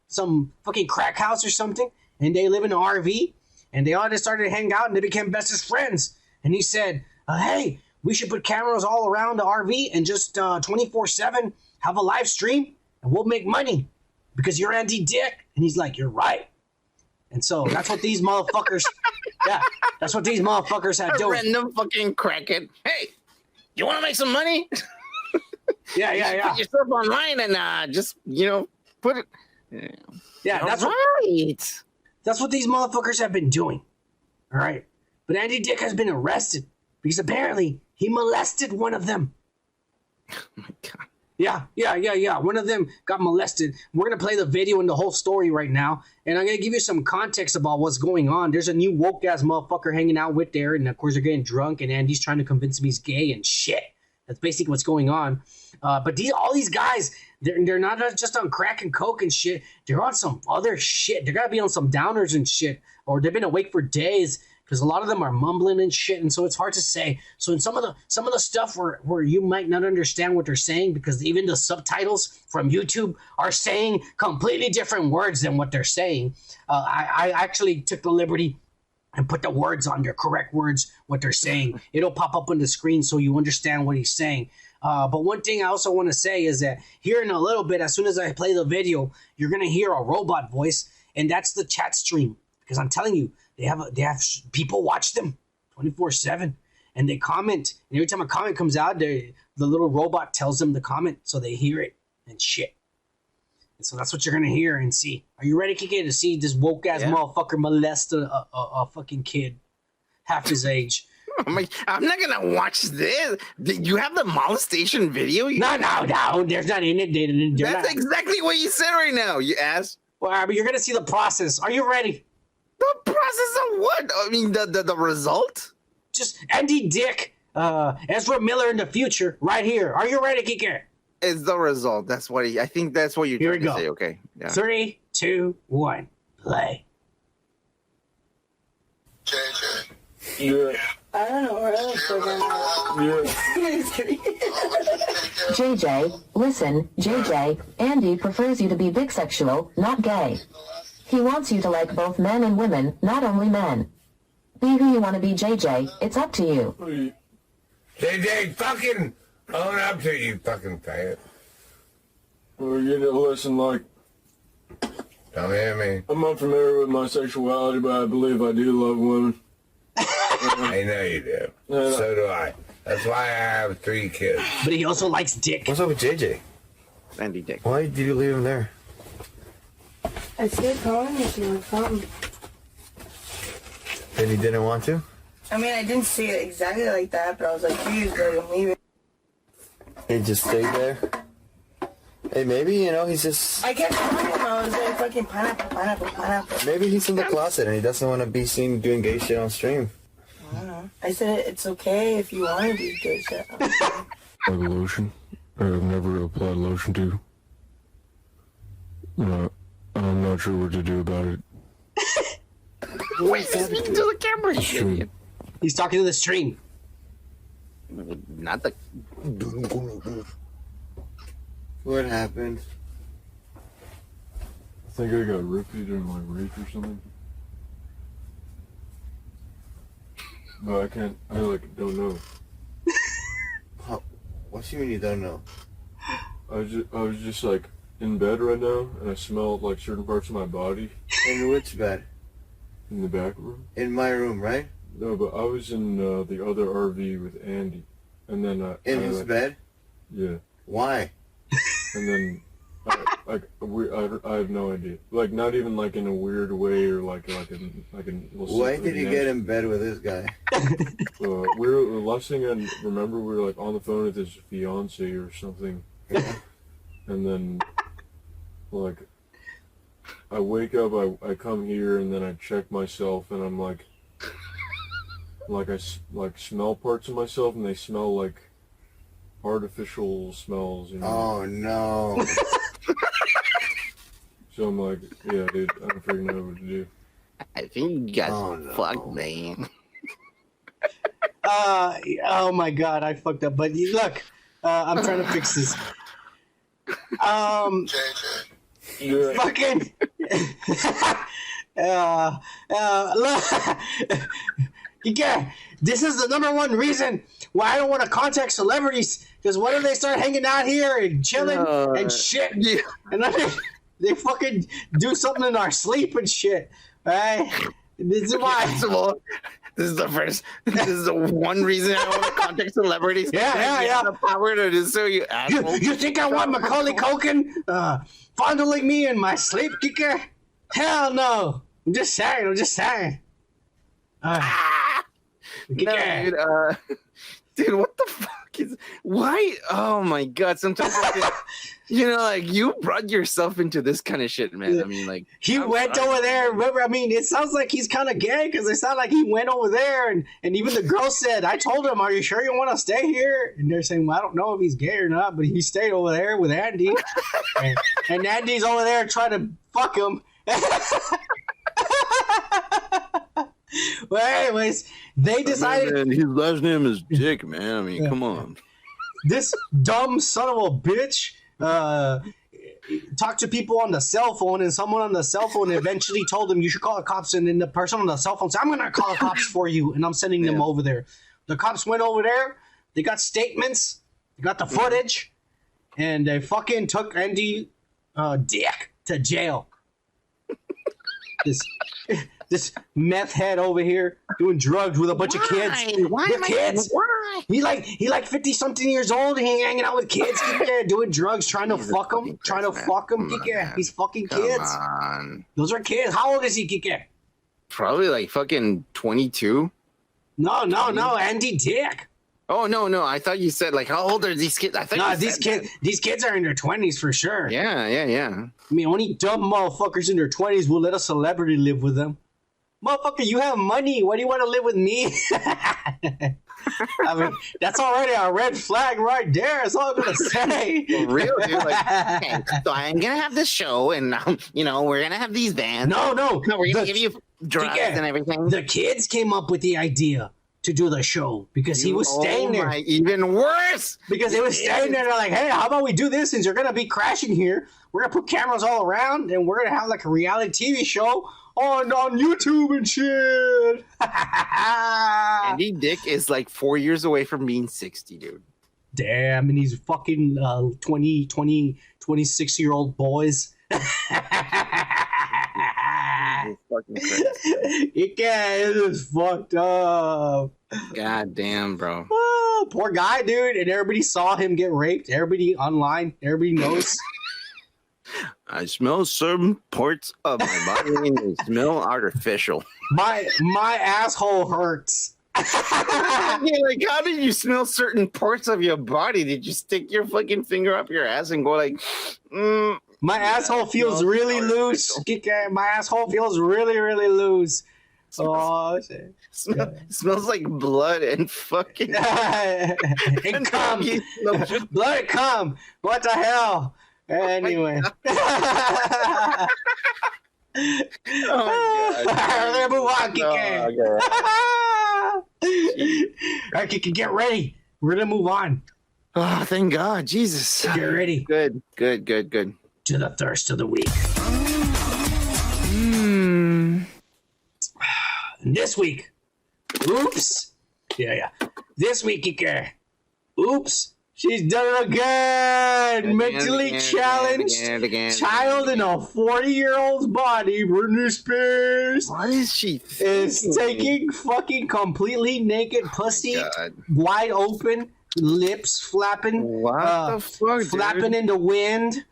some fucking crack house or something, and they live in an RV, and they all just started to hang out, and they became bestest friends. And he said, hey, we should put cameras all around the RV and just 24/7 have a live stream, and we'll make money because you're Andy Dick. And he's like, you're right. And so that's what these motherfuckers, that's what these motherfuckers had doing. Random fucking crackhead. Hey, you want to make some money? Yeah. Put yourself online and just, put it. Yeah, that's right. That's what these motherfuckers have been doing. All right. But Andy Dick has been arrested because apparently he molested one of them. Oh my God. Yeah. One of them got molested. We're going to play the video and the whole story right now. And I'm going to give you some context about what's going on. There's a new woke-ass motherfucker hanging out with there. And, of course, they're getting drunk. And Andy's trying to convince him he's gay and shit. That's basically what's going on. But all these guys, they're not just on crack and coke and shit. They're on some other shit. They're got to be on some downers and shit. Or they've been awake for days. Because a lot of them are mumbling and shit, and so it's hard to say. So in some of the stuff where you might not understand what they're saying, because even the subtitles from YouTube are saying completely different words than what they're saying. I actually took the liberty and put the words on their correct words, what they're saying. It'll pop up on the screen so you understand what he's saying. But one thing I also want to say is that here in a little bit, as soon as I play the video, you're gonna hear a robot voice, and that's the chat stream. Because I'm telling you, they have people watch them 24/7, and they comment. And every time a comment comes out, the little robot tells them the comment, so they hear it and shit. And so that's what you're gonna hear and see. Are you ready, Kike, to see this woke ass motherfucker molest a fucking kid half his age? I'm not gonna watch this. You have the molestation video? No. There's not in it. That's exactly what you said right now. You ass. Well, but you're gonna see the process. Are you ready? The process of what? I mean, the result? Just Andy Dick, Ezra Miller in the future, right here. Are you ready, Kike? It's the result. That's what I think that's what you're trying to say, okay? Yeah. 3, 2, 1, play. JJ. Yeah. I don't know where else we're going. JJ, listen, JJ, Andy prefers you to be bisexual, not gay. He wants you to like both men and women, not only men. Be who you want to be, JJ. It's up to you. JJ, fucking own up to it, you fucking faggot. Well, you know, listen, like, Don't hear me. I'm unfamiliar with my sexuality, but I believe I do love women. I know you do. So do I. That's why I have 3 kids. But he also likes dick. What's up with JJ? Andy Dick. Why did you leave him there? I said calling if you were calling. And he didn't want to? I mean, I didn't say it exactly like that, but I was like, please, like, I'm leaving. He just stayed there? Hey, maybe, he's just... I kept calling him. I was like, fucking pineapple. Maybe he's in the closet and he doesn't want to be seen doing gay shit on stream. I don't know. I said, it's okay if you want to do good shit. Like a lotion? I've never applied lotion to. No, I'm not sure what to do about it. Wait, he's speaking to the camera, you idiot. He's talking to the stream. Not the... What happened? I think I got ripped or like raped or something. But I don't know. What you mean you don't know? I was just like in bed right now, and I smelled like certain parts of my body. In which bed? In the back room. In my room, right? No, but I was in the other RV with Andy, and then in his bed. Yeah. Why? And then I have no idea. Like not even like in a weird way or like in. Why did you get in bed with this guy? We were last thing I remember, we were like on the phone with his fiance or something, and then like I wake up, I come here, and then I check myself, and I'm like I smell parts of myself, and they smell like artificial smells. You know? Oh no. So I'm like, yeah, dude, I don't freaking know what to do. I think you guys fucked, man. Oh my god, I fucked up. But look, I'm trying to fix this. Fucking. Look. Yeah, this is the number one reason why I don't want to contact celebrities. Because what if they start hanging out here and chilling and shit? Yeah. And then they fucking do something in our sleep and shit. Right? This is why. First of all, this is the one reason I want to contact celebrities. Yeah. The power to do so, you asshole. You think I want Macaulay Culkin fondling me in my sleep, Kika? Hell no. I'm just saying. No, dude, dude, what the fuck is? Why? Oh my god! Sometimes I think, like you brought yourself into this kind of shit, man. I mean, like he went over there. Remember, I mean, it sounds like he's kind of gay because it sounded like he went over there, and even the girl said, "I told him, are you sure you want to stay here?" And they're saying, "Well, I don't know if he's gay or not, but he stayed over there with Andy, and Andy's over there trying to fuck him." Well, anyways, they decided. Man, his last name is Dick, man. I mean, come on. This dumb son of a bitch talked to people on the cell phone, and someone on the cell phone eventually told him you should call the cops. And then the person on the cell phone said, "I'm gonna call the cops for you," and I'm sending them over there. The cops went over there. They got statements. They got the footage, and they fucking took Andy Dick to jail. This meth head over here doing drugs with a bunch of kids. Why? He like 50-something years old and he hanging out with kids, doing drugs, trying to fuck them. He's fucking kids. On. Those are kids. How old is he, Kike? Probably like fucking 22. No, Andy Dick. Oh no! I thought you said like how old are these kids? I thought these kids are in their 20s for sure. Yeah. I mean, only dumb motherfuckers in their 20s will let a celebrity live with them. Motherfucker, you have money. Why do you want to live with me? I mean, that's already a red flag right there. That's all I'm gonna say. For real, dude. Like, okay, so I'm gonna have this show, and we're gonna have these bands. No, we're gonna give you drugs and everything. The kids came up with the idea to do the show because he was staying there. Even worse. Because they was staying there. They're like, hey, how about we do this since you're gonna be crashing here? We're gonna put cameras all around, and we're gonna have like a reality TV show on YouTube and shit. Andy Dick is like 4 years away from being 60, dude. Damn, and he's fucking 26-year-old boys. Fucking crazy. It is fucked up. God damn, bro. Oh, poor guy, dude. And everybody saw him get raped. Everybody online. Everybody knows. I smell certain parts of my body and they smell artificial. My asshole hurts. Yeah, like how did you smell certain parts of your body? Did you stick your fucking finger up your ass and go like, my asshole feels really loose. My asshole feels really, really loose. Oh shit. Smells like blood and fucking and cum. Blood and cum. What the hell? Anyway. Oh my God. We're gonna move on, Kike. All right, Kike, get ready. We're gonna move on. Oh, thank God, Jesus. Get ready. Good. To the thirst of the week. This week. Oops. Yeah. This week, Kike. Oops. She's done it again. Mentally challenged child in a 40-year-old's body. Britney Spears. What is she is taking fucking completely naked pussy, wide open, lips flapping, what the fuck, flapping in the wind.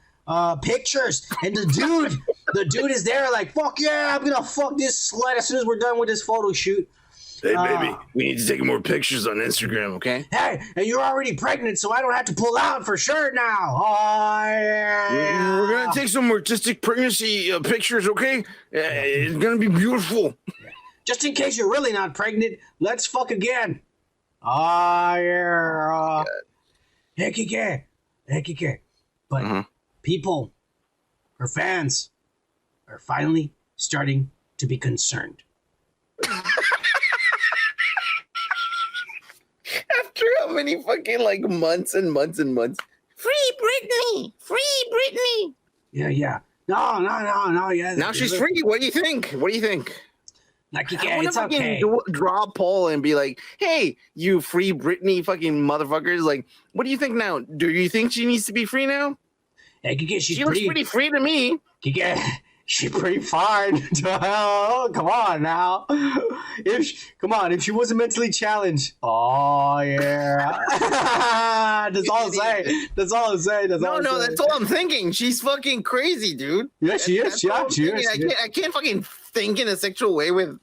Pictures, and the dude is there like, fuck yeah, I'm gonna fuck this slut as soon as we're done with this photo shoot. Hey, baby, we need to take more pictures on Instagram, okay? Hey, and you're already pregnant, so I don't have to pull out for sure now. Oh, yeah. We're going to take some artistic pregnancy pictures, okay? It's going to be beautiful. Just in case you're really not pregnant, let's fuck again. Oh, yeah. Hey, Kike. But people, her fans, are finally starting to be concerned. After how many fucking like months and months and months? Free Britney! Yeah. No. Yeah. Now she's free. What do you think? Like, It's okay. Draw a poll and be like, hey, you free Britney fucking motherfuckers. Like, what do you think now? Do you think she needs to be free now? Hey, she looks pretty free to me. She's pretty fine. Oh, come on now. If she wasn't mentally challenged. Oh yeah. That's all I'm saying. No, that's all I'm thinking. She's fucking crazy, dude. Yeah, she is. I can't fucking think in a sexual way with.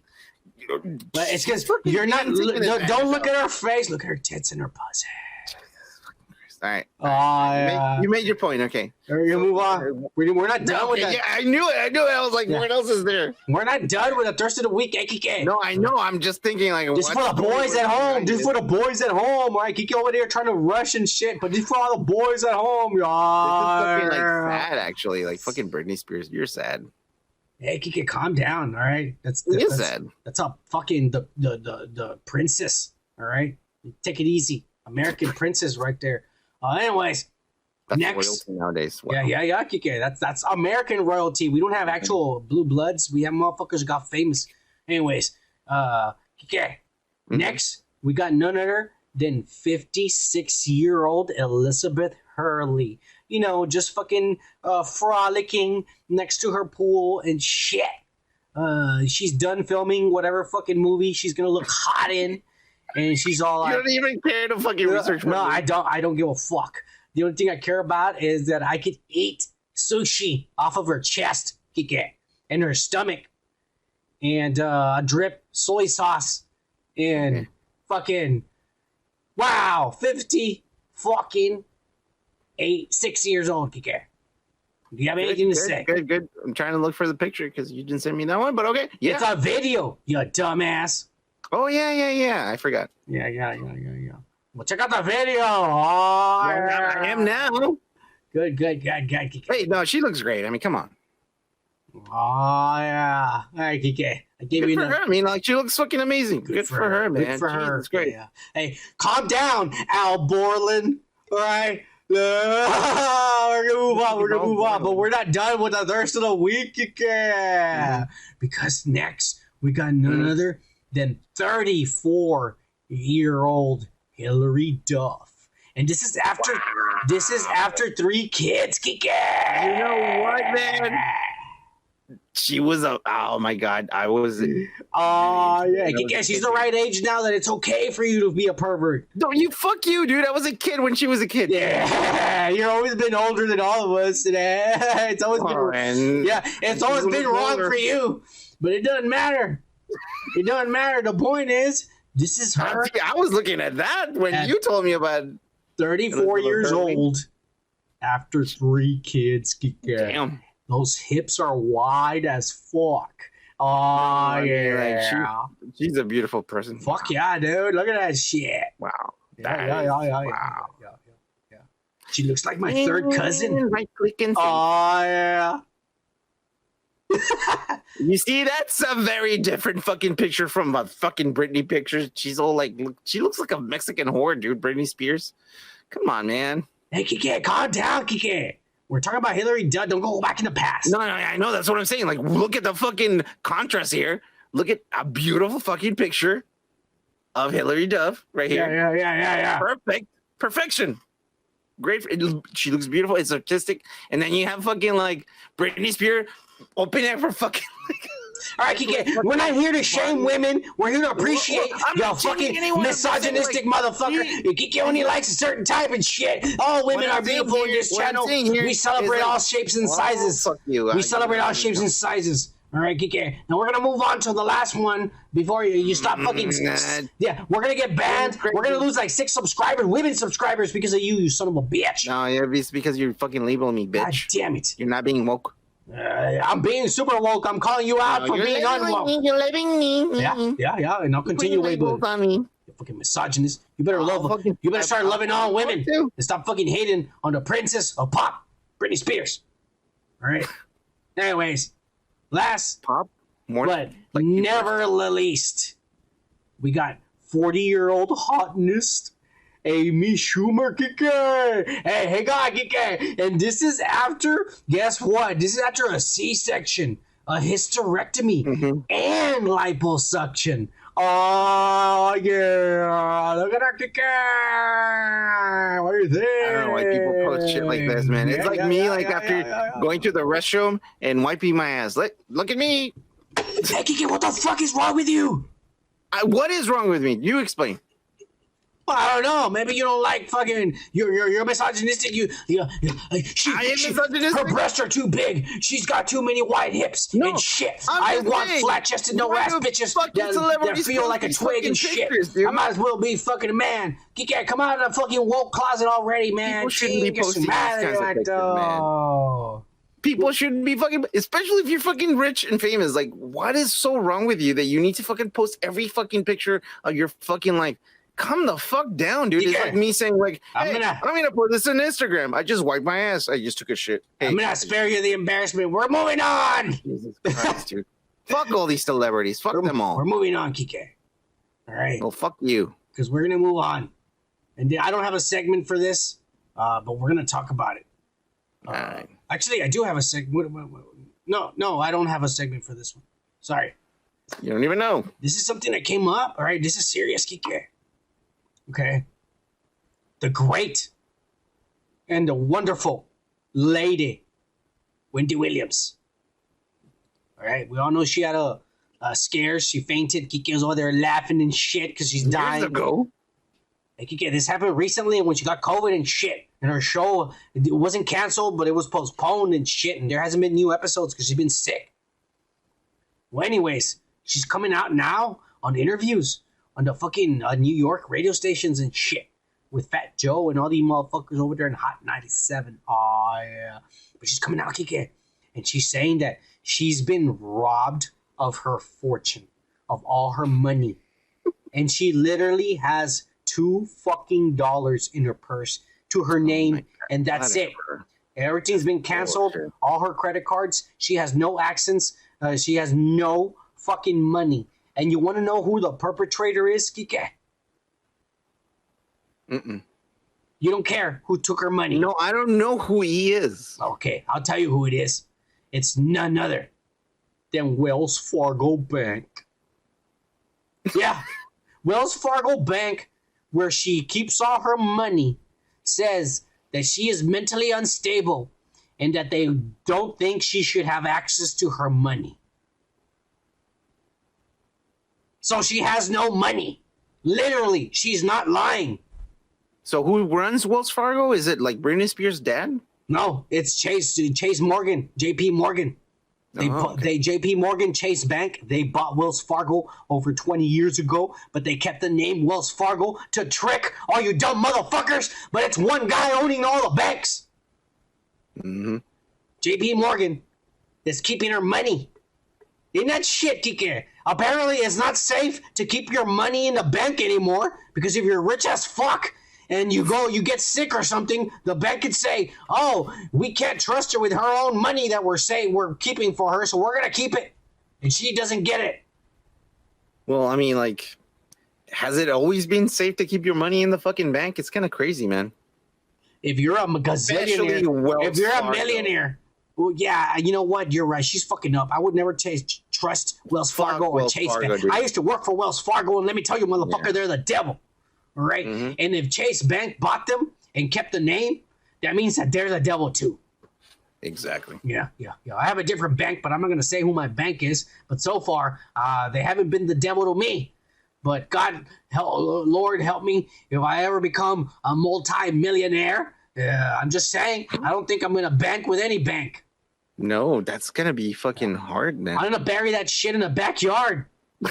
But it's because you're not. Don't look at her face. Look at her tits and her pussy. All right. Yeah. You made your point. Okay. You move on. We're not done with that. Yeah, I knew it. I was like, what else is there? We're not done with the thirst of the week, AKK. No, I know. I'm just thinking like, just for the boys at home. Just for the boys at home. Right? Kiki over there trying to rush and shit, but just for all the boys at home, y'all. This is fucking like sad, actually. Like fucking Britney Spears. You're sad. Hey, Kiki, calm down. All right. That's sad. That's a fucking the princess. All right. Take it easy. American princess right there. Anyways. That's next royalty nowadays. Wow. Yeah, Kike. That's American royalty. We don't have actual blue bloods. We have motherfuckers who got famous. Anyways, Kike. Next, we got none other than 56-year-old Elizabeth Hurley. You know, just fucking frolicking next to her pool and shit. She's done filming whatever fucking movie she's gonna look hot in, and she's all like, "You don't even care to fucking research." No, I don't. I don't give a fuck. The only thing I care about is that I could eat sushi off of her chest, Kike, and her stomach, and drip soy sauce, and fucking wow, 50 fucking 6 years old, Kike. Do you have anything to say? Good. I'm trying to look for the picture because you didn't send me that one, but okay. Yeah. It's a video, you dumbass. Oh yeah. I forgot. Yeah. Well, check out the video. I am now. Good. Wait, no, she looks great. I mean, come on. Oh yeah. All right, Kike. I gave you her. I mean, like she looks fucking amazing. Good for her, man. Good for her. It's great. Yeah. Hey, calm down, Al Borland. All right. We're gonna move on, but we're not done with the thirst of the week, Kike. Because next we got none other than 34-year-old Hillary Duff, and this is after 3 kids, Kike. You know what, man? She was oh my god, I was. Yeah, Kike, she's the right age now that it's okay for you to be a pervert. No, fuck you, dude. I was a kid when she was a kid. Yeah, you've always been older than all of us. It's always been it's always been wrong for you, but it doesn't matter. It doesn't matter. The point is, this is her. I was looking at that when you told me about 34 years old after 3 kids. Damn. Those hips are wide as fuck. Oh, yeah. She's a beautiful person. Fuck yeah, dude. Look at that shit. Wow. Yeah. She looks like my third cousin. Right clicking. Oh, yeah. You see, that's a very different fucking picture from a fucking Britney picture. She's all like, she looks like a Mexican whore, dude. Britney Spears. Come on, man. Hey, Kike, calm down, Kike. We're talking about Hillary Duff. Don't go back in the past. No, I know. That's what I'm saying. Like, look at the fucking contrast here. Look at a beautiful fucking picture of Hillary Duff right here. Yeah. Perfection. great. She looks beautiful. It's artistic. And then you have fucking like Britney Spears open it for fucking. All right, Kike, we're not here to shame women. We're here to appreciate your fucking misogynistic motherfucker. Kike only likes a certain type of shit. All women are beautiful in this channel. We celebrate all shapes and sizes. We celebrate all shapes and sizes. All right, Kike. Now we're gonna move on to the last one before you stop fucking. Yeah, we're gonna get banned. We're gonna lose like 6 subscribers, women subscribers, because of you son of a bitch. No, yeah, it's because you're fucking labeling me, bitch. God damn it. You're not being woke. I'm being super woke. I'm calling you out for being unwoke. You're labeling me. Yeah, and I'll continue labeling. You fucking misogynist. You better You better start loving all women and stop fucking hating on the princess of pop, Britney Spears. All right. Anyways. Last, pop, more, but like never the least, we got 40-year-old hotness, Amy Schumer, Kike. Hey, God, Kike. And this is after, guess what? This is after a C-section, a hysterectomy, and liposuction. Oh, yeah. Look at her, Kike. What do you think? I don't know why people post shit like this, man. It's after going to the restroom and wiping my ass. Look at me. Hey, Kike, what the fuck is wrong with you? What is wrong with me? You explain. Well, I don't know. Maybe you don't like fucking. You're misogynistic. I am misogynistic. Her breasts are too big. She's got too many wide hips and shit. I want flat-chested, no-ass bitches that feel like a twig and shit. I might as well be fucking a man. Kike, come out of the fucking woke closet already, man. People shouldn't be posting these kinds of pictures, man. People shouldn't be fucking, especially if you're fucking rich and famous. Like, what is so wrong with you that you need to fucking post every fucking picture of your fucking life? Come the fuck down, dude. It's like me saying, like, hey, I'm gonna put this on Instagram. I just wiped my ass. I just took a shit. Hey, I'm gonna spare you the embarrassment. We're moving on. Jesus Christ, dude. Fuck all these celebrities. Fuck them all. We're moving on, Kike. All right. Well, fuck you. Because we're gonna move on. And I don't have a segment for this, but we're gonna talk about it. Actually, I do have a segment. No, I don't have a segment for this one. Sorry. You don't even know. This is something that came up. All right, this is serious, Kike. Okay. The great and the wonderful lady, Wendy Williams. All right. We all know she had a scare. She fainted. Kike was over there laughing and shit because she's dying. Years ago? Hey, Kike, this happened recently when she got COVID and shit. And her show, it wasn't canceled, but it was postponed and shit. And there hasn't been new episodes because she's been sick. Well, anyways, she's coming out now on interviews on the fucking New York radio stations and shit with Fat Joe and all these motherfuckers over there in Hot 97. Oh, yeah. But she's coming out, Kike, and she's saying that she's been robbed of her fortune, of all her money. And she literally has $2 fucking in her purse to her name, and that's it. Everything's been canceled. All her credit cards. She has no accents. She has no fucking money. And you want to know who the perpetrator is, Kike? You don't care who took her money. No, I don't know who he is. Okay, I'll tell you who it is. It's none other than Wells Fargo Bank. Yeah, Wells Fargo Bank, where she keeps all her money, says that she is mentally unstable and that they don't think she should have access to her money. So she has no money. Literally, she's not lying. So who runs Wells Fargo? Is it like Britney Spears' dad? No, it's Chase Morgan, JP Morgan. JP Morgan Chase Bank, they bought Wells Fargo over 20 years ago, but they kept the name Wells Fargo to trick all you dumb motherfuckers, but it's one guy owning all the banks. JP Morgan is keeping her money. Isn't that shit, Kike? Apparently, it's not safe to keep your money in the bank anymore because if you're rich as fuck and you get sick or something, the bank could say, "Oh, we can't trust her with her own money that we're keeping for her, so we're gonna keep it," and she doesn't get it. Well, I mean, like, has it always been safe to keep your money in the fucking bank? It's kind of crazy, man. If you're a gazillionaire, if you're a millionaire. Well, yeah, you know what? You're right. She's fucking up. I would never trust Wells Fargo or Chase Bank. I used to work for Wells Fargo, and let me tell you, motherfucker, they're the devil. All right? And if Chase Bank bought them and kept the name, that means that there's a devil too. Exactly. Yeah. I have a different bank, but I'm not going to say who my bank is. But so far, they haven't been the devil to me. But God, Lord, help me if I ever become a multi-millionaire. I'm just saying, I don't think I'm going to bank with any bank. No, that's going to be fucking hard, man. I'm going to bury that shit in the backyard.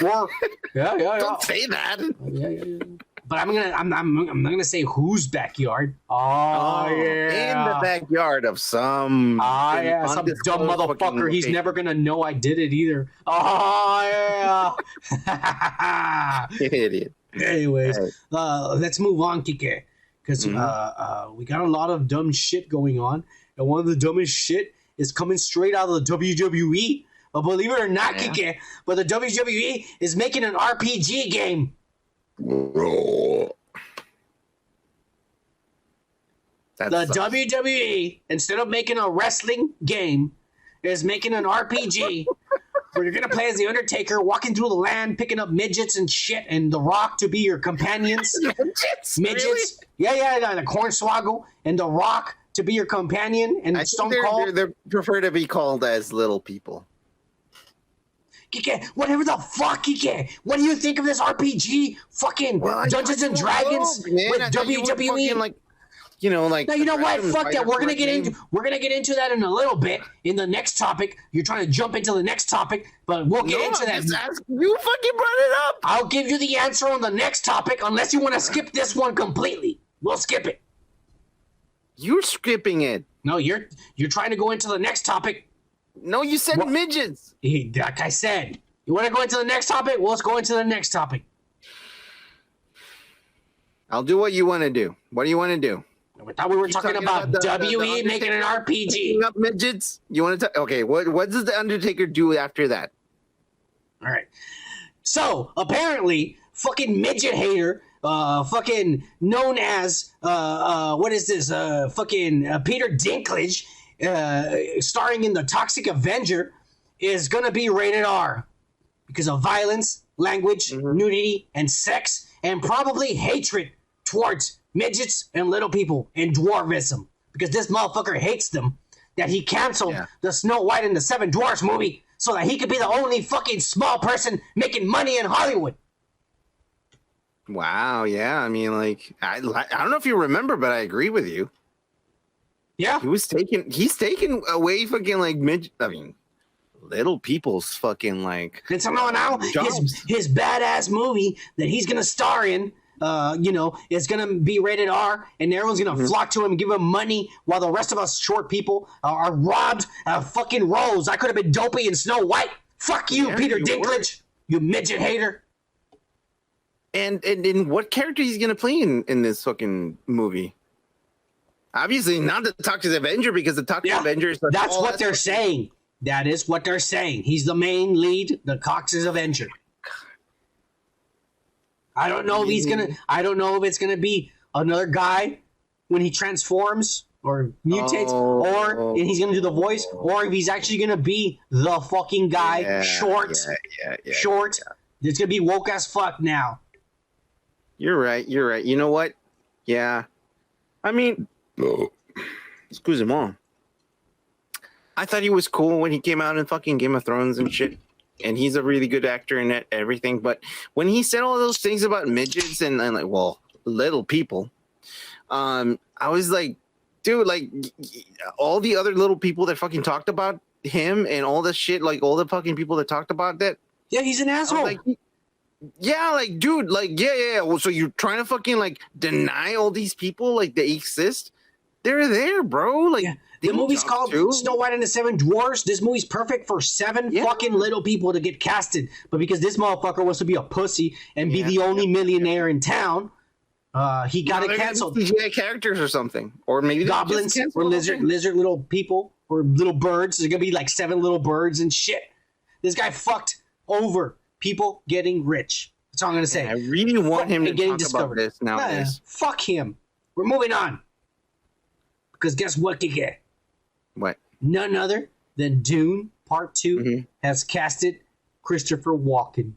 Or, yeah. Don't say that. Yeah. But I'm not gonna say whose backyard. Oh yeah, in the backyard of some. Some dumb motherfucker. He's never gonna know I did it either. Oh yeah, idiot. Anyways, let's move on, Kike, because we got a lot of dumb shit going on, and one of the dumbest shit is coming straight out of the WWE. But believe it or not, Kike, but the WWE is making an RPG game. The WWE, instead of making a wrestling game, is making an RPG where you're gonna play as the Undertaker, walking through the land, picking up midgets and shit, and The Rock to be your companions. Midgets, really? Yeah, the Hornswoggle and The Rock to be your companion, and Stone Cold. They prefer to be called as little people. Kike, whatever the fuck, Kike. What do you think of this RPG? Fucking Dungeons and Dragons with WWE. Like, you know, like. Now you know what? Fuck that. We're gonna get into that in a little bit in the next topic. You're trying to jump into the next topic, but we'll get into that. You fucking brought it up. I'll give you the answer on the next topic, unless you want to skip this one completely. We'll skip it. You're skipping it. No, you're trying to go into the next topic. No, you said midgets. Like I said, you want to go into the next topic? Well, let's go into the next topic. I'll do what you want to do. What do you want to do? I thought we were talking about WE making an RPG. Up midgets. You want to talk? Okay. What does the Undertaker do after that? All right. So apparently, fucking midget hater, fucking known as what is this? Fucking Peter Dinklage. Starring in the Toxic Avenger, is going to be rated R because of violence, language, nudity, and sex, and probably hatred towards midgets and little people and dwarvism, because this motherfucker hates them, that he canceled the Snow White and the Seven Dwarfs movie so that he could be the only fucking small person making money in Hollywood. Wow, yeah. I mean, like, I don't know if you remember, but I agree with you. Yeah, he's taken away fucking like little people's fucking like. And so now his badass movie that he's gonna star in, is gonna be rated R, and everyone's gonna flock to him and give him money, while the rest of us short people are robbed of fucking roles. I could have been Dopey and Snow White. Fuck you, Peter Dinklage, you midget hater. And what character he's gonna play in this fucking movie? Obviously not the Toxic Avenger, because the Toxic Avenger is that's what they're saying. That is what they're saying. He's the main lead, the Toxic Avenger. I don't know if it's gonna be another guy when he transforms or mutates, or he's gonna do the voice, or if he's actually gonna be the fucking guy, short. It's gonna be woke as fuck now. You're right. You know what? Yeah. I mean, excuse him on. I thought he was cool when he came out in fucking Game of Thrones and shit. And he's a really good actor in everything. But when he said all those things about midgets and like, well, little people, I was like, dude, like all the other little people that fucking talked about him and all the shit, like all the fucking people that talked about that. Yeah, he's an asshole. Like, yeah, like, dude, like, yeah. Well, so you're trying to fucking like deny all these people like they exist? They're there, bro. Like, the movie's called Snow White and the Seven Dwarfs. This movie's perfect for 7 fucking little people to get casted. But because this motherfucker wants to be a pussy and be the only millionaire in town, he got it canceled. CGI characters or something, or maybe goblins or lizard little people or little birds. There's gonna be like 7 little birds and shit. This guy fucked over people getting rich. That's all I'm gonna say. I really want him to talk about this nowadays. Fuck him. We're moving on. Because guess what, Kike? What? None other than Dune Part 2 has casted Christopher Walken.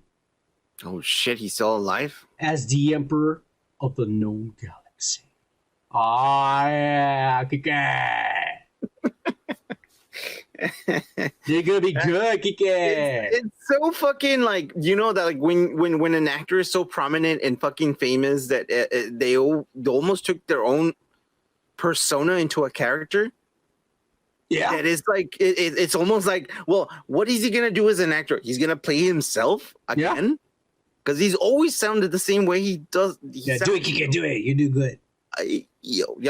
Oh shit, he's still alive? As the Emperor of the known galaxy. Oh yeah, Kike. They're gonna be good, Kike. It's so fucking like, you know, that like when an actor is so prominent and fucking famous that they almost took their own persona into a character. Yeah, that is like it's almost like, well, what is he gonna do as an actor? He's gonna play himself again, because he's always sounded the same way he does. Do it, Kike. Do it. You do good. I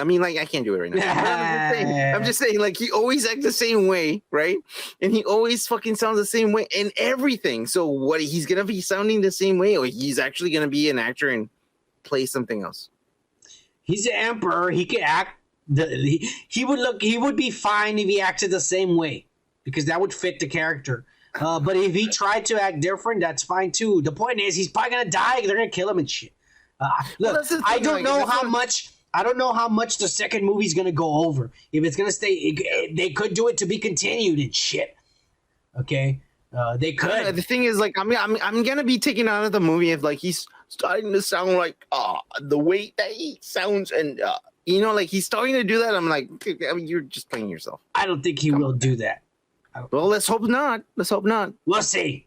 mean, like, I can't do it right now. I'm just saying, like, he always acts the same way, right? And he always fucking sounds the same way in everything. So what, he's gonna be sounding the same way, or he's actually gonna be an actor and play something else? He's the emperor. He could act. He would be fine if he acted the same way, because that would fit the character. But if he tried to act different, that's fine too. The point is, he's probably gonna die. They're gonna kill him and shit. Look, I don't know how much. I don't know how much the second movie's gonna go over. If it's gonna stay, they could do it to be continued and shit. Okay, they could. The thing is, like, I'm gonna be taken out of the movie if, like, he's starting to sound like the way that he sounds, and you know, like, he's starting to do that. I'm like, I mean, you're just playing yourself. I don't think he will do that. Well, let's hope not. Let's hope not. We'll see.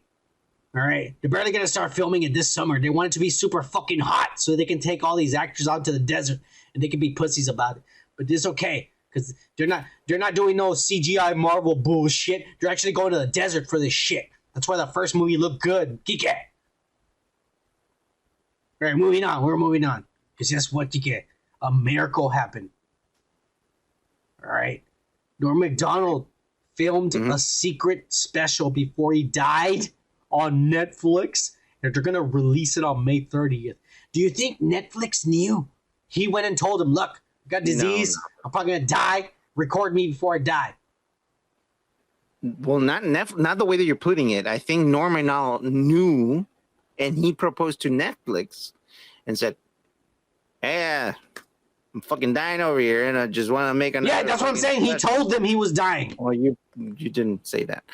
All right, they're barely gonna start filming it this summer. They want it to be super fucking hot so they can take all these actors out to the desert and they can be pussies about it. But it's okay, because they're not doing no CGI Marvel bullshit. They're actually going to the desert for this shit. That's why the first movie looked good. Kike. All right, moving on. We're moving on. Because guess what, Kike? A miracle happened. All right. Norm McDonald filmed a secret special before he died on Netflix, and they're going to release it on May 30th. Do you think Netflix knew? He went and told him, look, I got disease. No. I'm probably going to die. Record me before I die. Well, not the way that you're putting it. I think Norm McDonald knew, and he proposed to Netflix and said, hey, I'm fucking dying over here, and I just want to make another. Yeah, that's what I'm saying. He told them he was dying. Well, you didn't say that.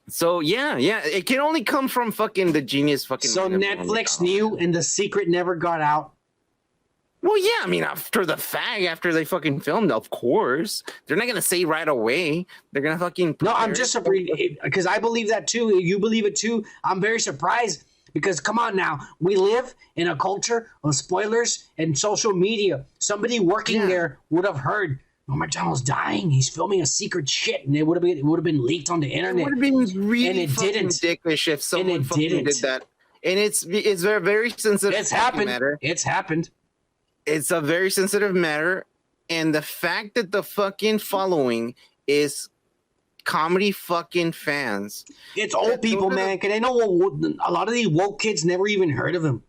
So yeah, it can only come from fucking the genius fucking. So Netflix knew, and the secret never got out. Well, yeah, I mean, after they fucking filmed, of course, they're not gonna say right away. They're gonna fucking. No, I'm just surprised because I believe that too. You believe it too. I'm very surprised because come on now, we live in a culture of spoilers and social media. Somebody working there would have heard. Norm McDonald's dying. He's filming a secret shit, and it would have been leaked on the internet. It would have been really and it didn't. ridiculous if someone fucking did that. And it's very, very sensitive. It's happened. Matter. It's happened. It's a very sensitive matter, and the fact that the fucking following is comedy fucking fans. It's old people, man. Cause I know a lot of these woke kids never even heard of him.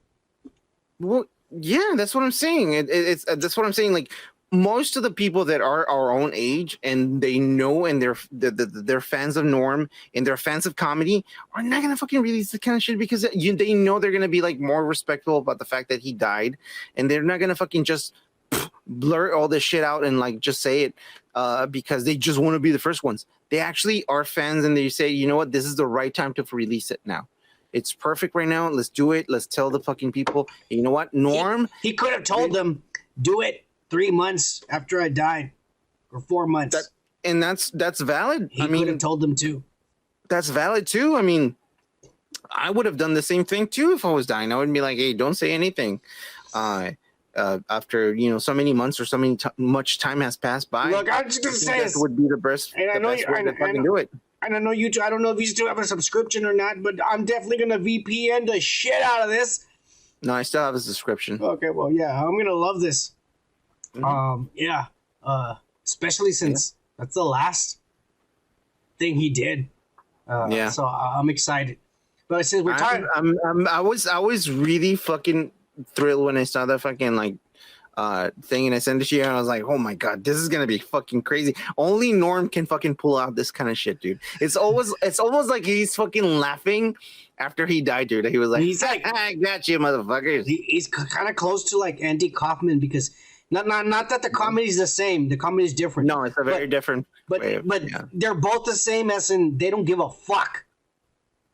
Well, yeah, that's what I'm saying. It's that's what I'm saying. Like, most of the people that are our own age and they know and they're fans of Norm and they're fans of comedy are not gonna fucking release the kind of shit because they know they're gonna be like more respectful about the fact that he died, and they're not gonna fucking just blurt all this shit out and like just say it because they just want to be the first ones. They actually are fans and they say, you know what, this is the right time to release it now. It's perfect right now. Let's do it. Let's tell the fucking people. You know what, Norm? He could have told them, do it 3 months after I died, or 4 months. That's valid. He could have told them too. That's valid too. I mean, I would have done the same thing too if I was dying. I would be like, hey, don't say anything. After so many months or so much time has passed by. Look, I'm just gonna say this would be the best. And I know you fucking do it. And I know you. I don't know if you still have a subscription or not, but I'm definitely gonna VPN the shit out of this. No, I still have a subscription. Okay, well, yeah, I'm gonna love this. Especially since that's the last thing he did. So I'm excited. But since we're talking, I was really fucking thrilled when I saw that fucking thing and I sent it to you and I was like, oh my god, this is gonna be fucking crazy. Only Norm can fucking pull out this kind of shit, dude. It's almost like he's fucking laughing after he died, dude. He was like, he's like, I got you, motherfuckers. He's kind of close to like Andy Kaufman because not that the comedy's the same. The comedy's different. No, it's a very different. But they're both the same as in they don't give a fuck.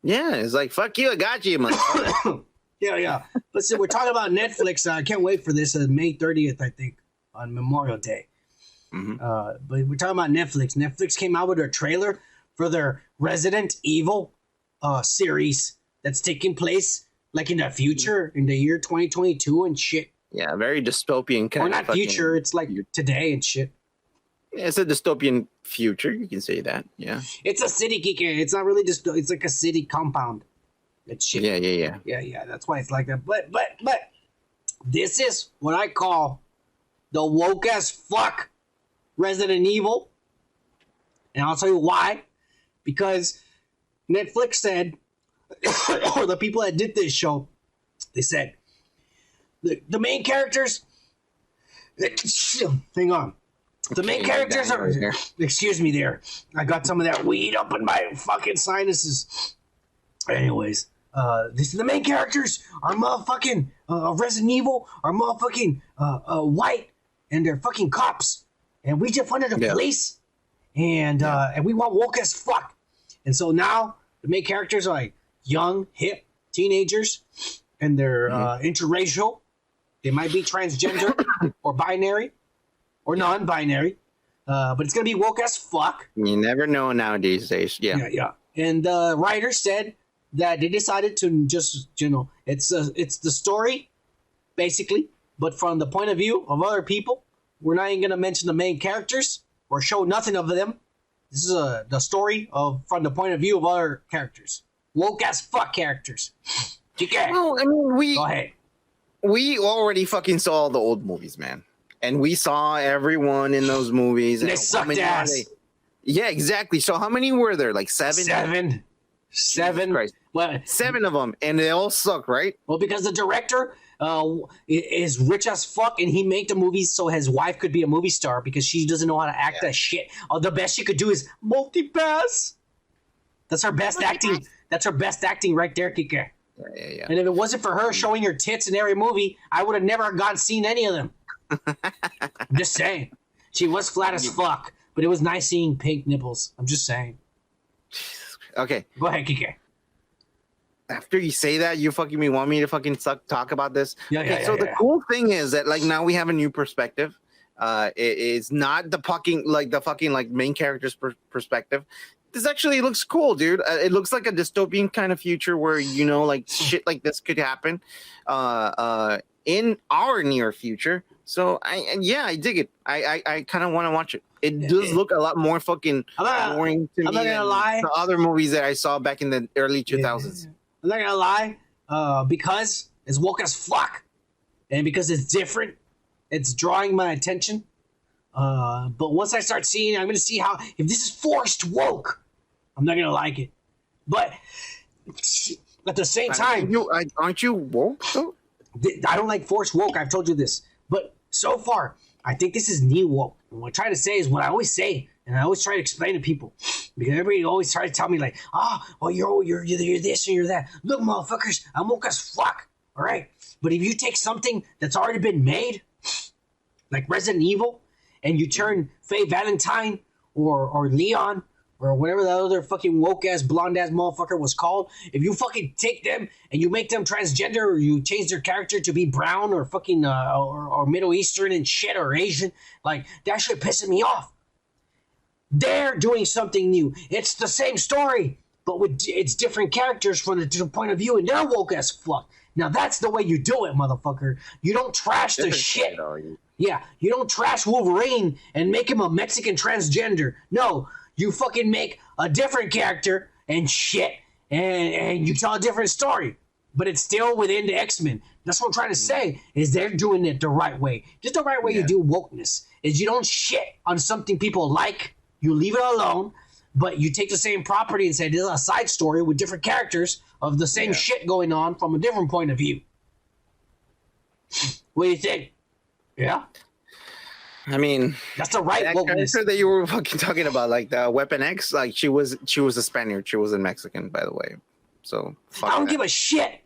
Yeah, it's like, fuck you, I got you, motherfucker. Yeah. But so we're talking about Netflix. I can't wait for this. May 30th, I think, on Memorial Day. Mm-hmm. But we're talking about Netflix. Netflix came out with a trailer for their Resident Evil series that's taking place like in the future, in the year 2022 and shit. Yeah, very dystopian kind Or of not fucking- future, it's like today and shit. Yeah, it's a dystopian future. You can say that. Yeah. It's a city, Kike. It's not really just, it's like a city compound. It's shit. Yeah. Yeah. That's why it's like that. But this is what I call the woke as fuck Resident Evil. And I'll tell you why. Because Netflix said, or the people that did this show, they said, the main characters, hang on. The main characters are, excuse me there. I got some of that weed up in my fucking sinuses. Anyways, the main characters are motherfucking Resident Evil, are motherfucking white, and they're fucking cops. And we just funded the police, and we want woke as fuck. And so now the main characters are like young, hip teenagers, and they're interracial. They might be transgender or binary or non-binary, but it's gonna be woke as fuck. You never know nowadays. Yeah. And the writer said that they decided to just, it's the story, basically, but from the point of view of other people. We're not even gonna mention the main characters or show nothing of them. This is the story from the point of view of other characters, woke as fuck characters. Okay. Well, I mean, go ahead. We already fucking saw the old movies, man. And we saw everyone in those movies. They sucked ass. Yeah, exactly. So how many were there? Like seven? Seven. Well, 7 of them. And they all suck, right? Well, because the director is rich as fuck, and he made the movies so his wife could be a movie star because she doesn't know how to act that shit. The best she could do is multipass. That's her best acting. That's her best acting right there, Kike. Yeah. And if it wasn't for her showing her tits in every movie, I would have never seen any of them. I'm just saying. She was flat as fuck, but it was nice seeing pink nipples. I'm just saying. Okay. Go ahead, Kike. After you say that, you fucking want me to fucking talk about this? Yeah. So the cool thing is that like now we have a new perspective. It's not the fucking main character's perspective. This actually looks cool, dude. It looks like a dystopian kind of future where like shit like this could happen in our near future. So I dig it. I kind of want to watch it. It does look a lot more fucking boring to me. I'm not gonna lie. The other movies that I saw back in the early 2000s. I'm not gonna lie. Because it's woke as fuck, and because it's different, it's drawing my attention. But once I start seeing it, I'm gonna see if this is forced woke, I'm not gonna like it. But at the same time, aren't you woke though? I don't like forced woke. I've told you this, but so far, I think this is new woke. And what I'm trying to say is what I always say, and I always try to explain to people, because everybody always tries to tell me like, you're this and you're that. Look, motherfuckers, I'm woke as fuck. All right, but if you take something that's already been made, like Resident Evil, and you turn Faye Valentine or Leon or whatever that other fucking woke ass blonde ass motherfucker was called, if you fucking take them and you make them transgender, or you change their character to be brown or fucking or Middle Eastern and shit, or Asian, like that shit pisses me off. They're doing something new. It's the same story, but it's different characters from the different point of view, and they're woke as fuck. Now that's the way you do it, motherfucker. You don't trash the shit. Yeah, you don't trash Wolverine and make him a Mexican transgender. No, you fucking make a different character and shit, and you tell a different story. But it's still within the X-Men. That's what I'm trying to say, is they're doing it the right way. Just the right way you do wokeness, is you don't shit on something people like, you leave it alone, but you take the same property and say this is a side story with different characters of the same shit going on from a different point of view. What do you think? Yeah? I mean, that's the right that wokeness. character that you were fucking talking about, like the Weapon X, like she was a Spaniard. She wasn't Mexican, by the way. So I don't give a shit.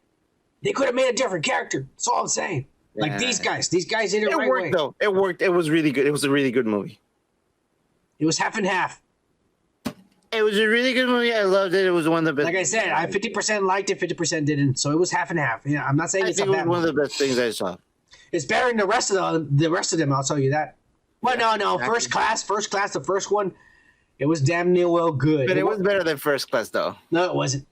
They could have made a different character. That's all I'm saying. Like these guys did it right worked way. though. It worked. It was really good. It was a really good movie. It was half and half. It was a really good movie. I loved it. It was one of the best. Like I said, I 50% liked it, 50% didn't. So it was half and half. Yeah, I'm not saying I it's a think it was bad one movie. of the best things I saw. It's better than the rest of them. I'll tell you that. Well, no. exactly. First class. The first one, it was damn near well good. But it was better than First Class, though. No, it wasn't.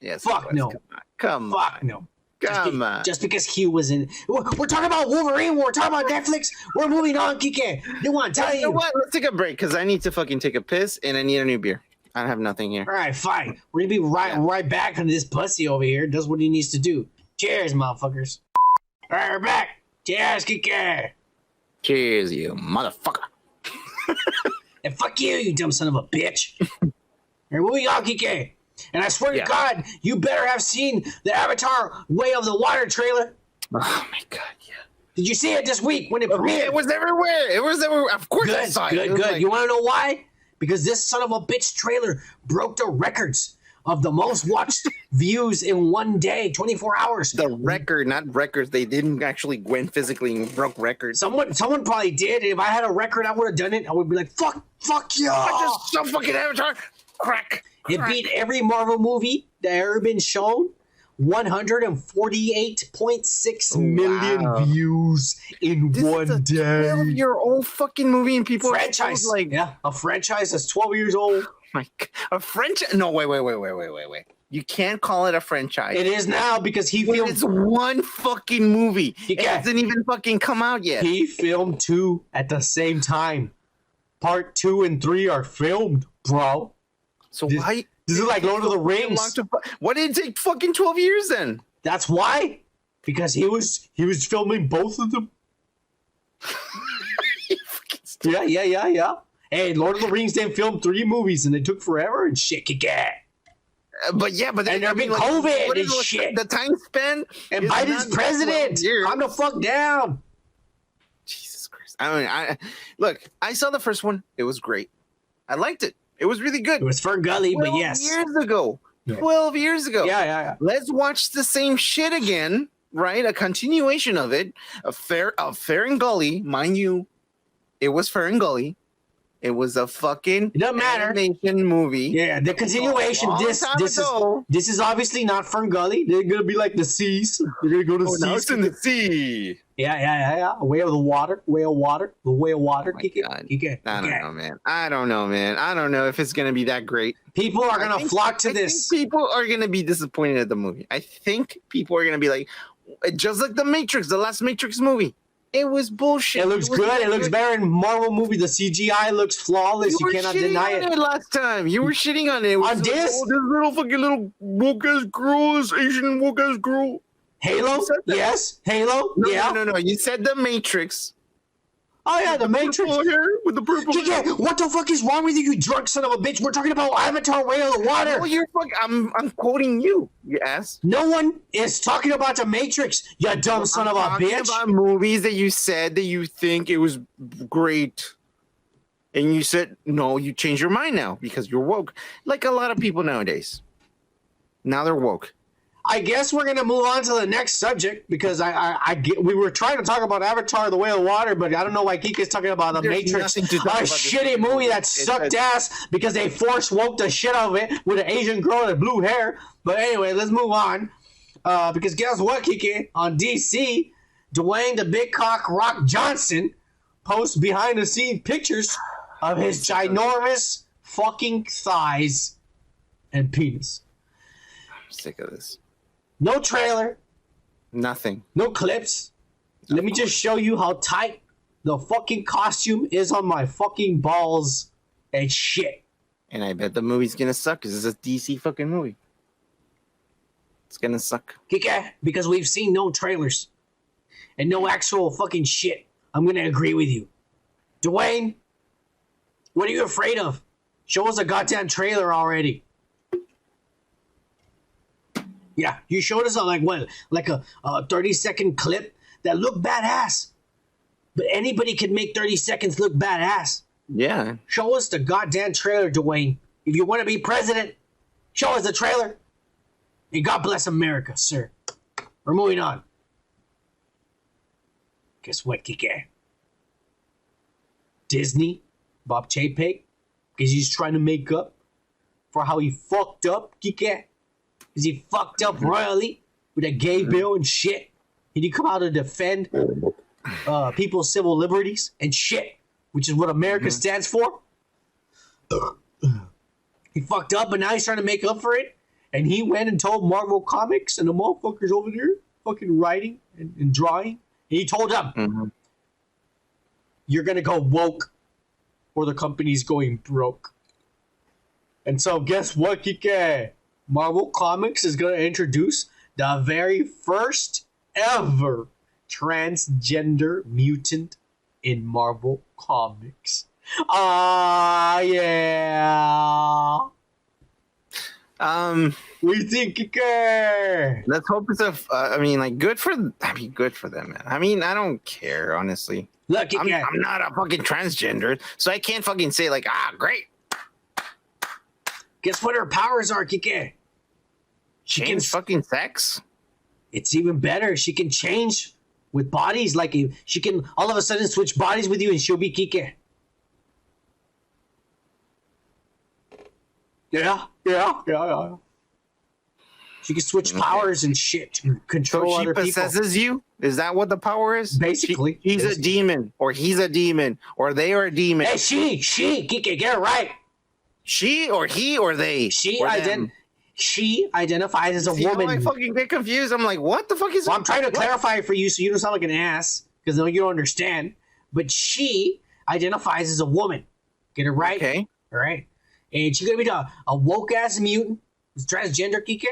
Yes. Fuck it was. no. Come on. Fuck no. Come on. Just because Hugh was in. We're talking about Wolverine. We're talking about Netflix. We're moving on, Kike. You want to tell You know you? what? Let's take a break because I need to fucking take a piss and I need a new beer. I have nothing here. All right, fine. We're gonna be right back on this pussy over here. Does what he needs to do. Cheers, motherfuckers. All right, we're back. Cheers, Kike. Cheers, you motherfucker. And fuck you, you dumb son of a bitch. All right, moving on, Kike. And I swear to God, you better have seen the Avatar Way of the Water trailer. Oh my God, yeah. Did you see it this week when it premiered? It was everywhere. It was everywhere. Of course I saw it. Good. Like, You want to know why? Because this son of a bitch trailer broke the records of the most watched views in one day, 24 hours. the record, not records. They didn't actually win physically and broke records. Someone probably did. If I had a record, I would have done it. I would be like, fuck you. I just saw fucking Avatar. Crack. It beat every Marvel movie that ever been shown. 148.6 million views in one day. 12-year-old fucking movie and people Franchise. are like, A franchise that's 12 years old. like a franchise. No, wait. You can't call it a franchise. It is now because he filmed. It's one fucking movie. It can't. hasn't even fucking come out yet. He filmed 2 at the same time. Part 2 and 3 are filmed, bro. So why? This is like Lord of the Rings. Why did it take fucking 12 years then? That's why. Because he was filming both of them. Yeah. Hey, Lord of the Rings didn't film 3 movies and they took forever and shit. But and there been COVID and shit. The time span. And is Biden's not president. 12 years. Calm the fuck down. Jesus Christ. I mean, look, I saw the first one. It was great. I liked it. It was really good. It was Ferngully, but yes. 12 years ago. Yeah. 12 years ago. Yeah. Let's watch the same shit again, right? A continuation of it. A Ferngully, mind you. It was Ferngully. It was a fucking it doesn't matter. Animation movie. Yeah, the continuation. This is obviously not Ferngully. They're gonna be like the seas. They're gonna go to the seas. Now it's in the sea. Yeah. Way of the water. The way of water. I don't know, man. I don't know if it's gonna be that great. People are gonna flock to this. People are gonna be disappointed at the movie. I think people are gonna be like, just like the Matrix, the last Matrix movie. It was bullshit. It looks good. It looks better in Marvel movie. The CGI looks flawless. You cannot deny it. Last time you were shitting on it. On this? Oh, this little woke ass girl, this Asian woke ass girl. Halo? Yes. Halo? Yeah. No. You said the Matrix. Oh yeah, the Matrix. With the purple hair. What the fuck is wrong with you drunk son of a bitch? We're talking about Avatar Way of the Water. Oh, you're fucking. I'm quoting you. You ass. No one is talking about the Matrix. You dumb son of a bitch. About movies that you said that you think it was great, and you said no. You changed your mind now because you're woke, like a lot of people nowadays. Now they're woke. I guess we're gonna move on to the next subject because we were trying to talk about Avatar: The Way of Water, but I don't know why Kika's talking about the Matrix, a shitty movie that sucked ass because they force woke the shit out of it with an Asian girl with blue hair. But anyway, let's move on because guess what, Kike? On DC, Dwayne the Big Cock Rock Johnson posts behind the scenes pictures of his ginormous fucking thighs and penis. I'm sick of this. No trailer. Nothing. No clips. Let me just show you how tight the fucking costume is on my fucking balls and shit. And I bet the movie's gonna suck because it's a DC fucking movie. It's gonna suck. Kike, because we've seen no trailers and no actual fucking shit. I'm gonna agree with you. Dwayne, what are you afraid of? Show us a goddamn trailer already. Yeah, you showed us a 30-second clip that looked badass. But anybody can make 30 seconds look badass. Yeah. Show us the goddamn trailer, Dwayne. If you want to be president, show us the trailer. And God bless America, sir. We're moving on. Guess what, Kike? Disney, Bob Chapek, because he's trying to make up for how he fucked up, Kike. Because he fucked up royally with a gay bill and shit. He didn't come out to defend people's civil liberties and shit, which is what America stands for. He fucked up, but now he's trying to make up for it. And he went and told Marvel Comics and the motherfuckers over there fucking writing and drawing. And he told them, you're going to go woke or the company's going broke. And so guess what, Kike? Marvel Comics is going to introduce the very first ever transgender mutant in Marvel Comics. Ah, yeah. What do you think, Kike? Let's hope it's good for them, man. I mean, I don't care, honestly. Look, I'm not a fucking transgender, so I can't fucking say like, great. Guess what her powers are, Kike? She can fucking sex. It's even better. She can change with bodies. Like she can all of a sudden switch bodies with you, and she'll be Kike. Yeah. She can switch powers and shit to control so she other people. possesses you? Is that what the power is? Basically. He's a demon, or he's a demon, or they are a demon. Hey, she, Kike, get it right. She or he or they? She identifies as a woman. I fucking get confused. I'm like, what the fuck is I'm trying to clarify it for you so you don't sound like an ass, because you don't understand. But she identifies as a woman. Get it right? Okay. All right. And she's going to be a woke-ass mutant. It's transgender, Kike.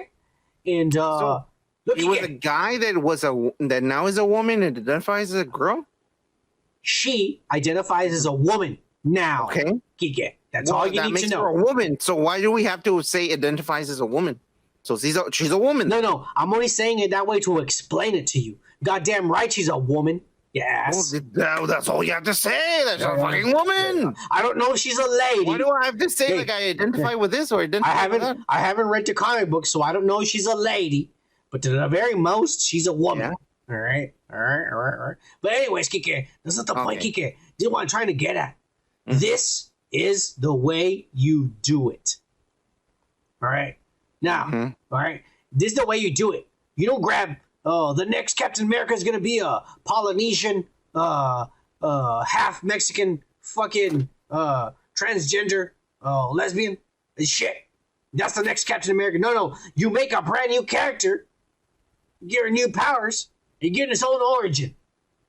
And so look, he was a guy that now is a woman and identifies as a girl? She identifies as a woman now. Okay. Kike. That's all you need to know. Her a woman. So why do we have to say identifies as a woman? So she's a woman. No. I'm only saying it that way to explain it to you. Goddamn right, she's a woman. Yes. Well, that's all you have to say. That's a fucking woman. I don't know if she's a lady. Why do I have to say I identify with this or identify with that? I haven't read the comic book, so I don't know if she's a lady. But to the very most, she's a woman. Yeah. All right. But anyways, Kike, that's not the point, Kike. This is what I'm trying to get at. This is the way you do it. All right. Now, all right. This is the way you do it. You don't grab, the next Captain America is going to be a Polynesian, half Mexican, fucking, transgender, lesbian. Shit. That's the next Captain America. No. You make a brand new character, give her new powers, and get his own origin.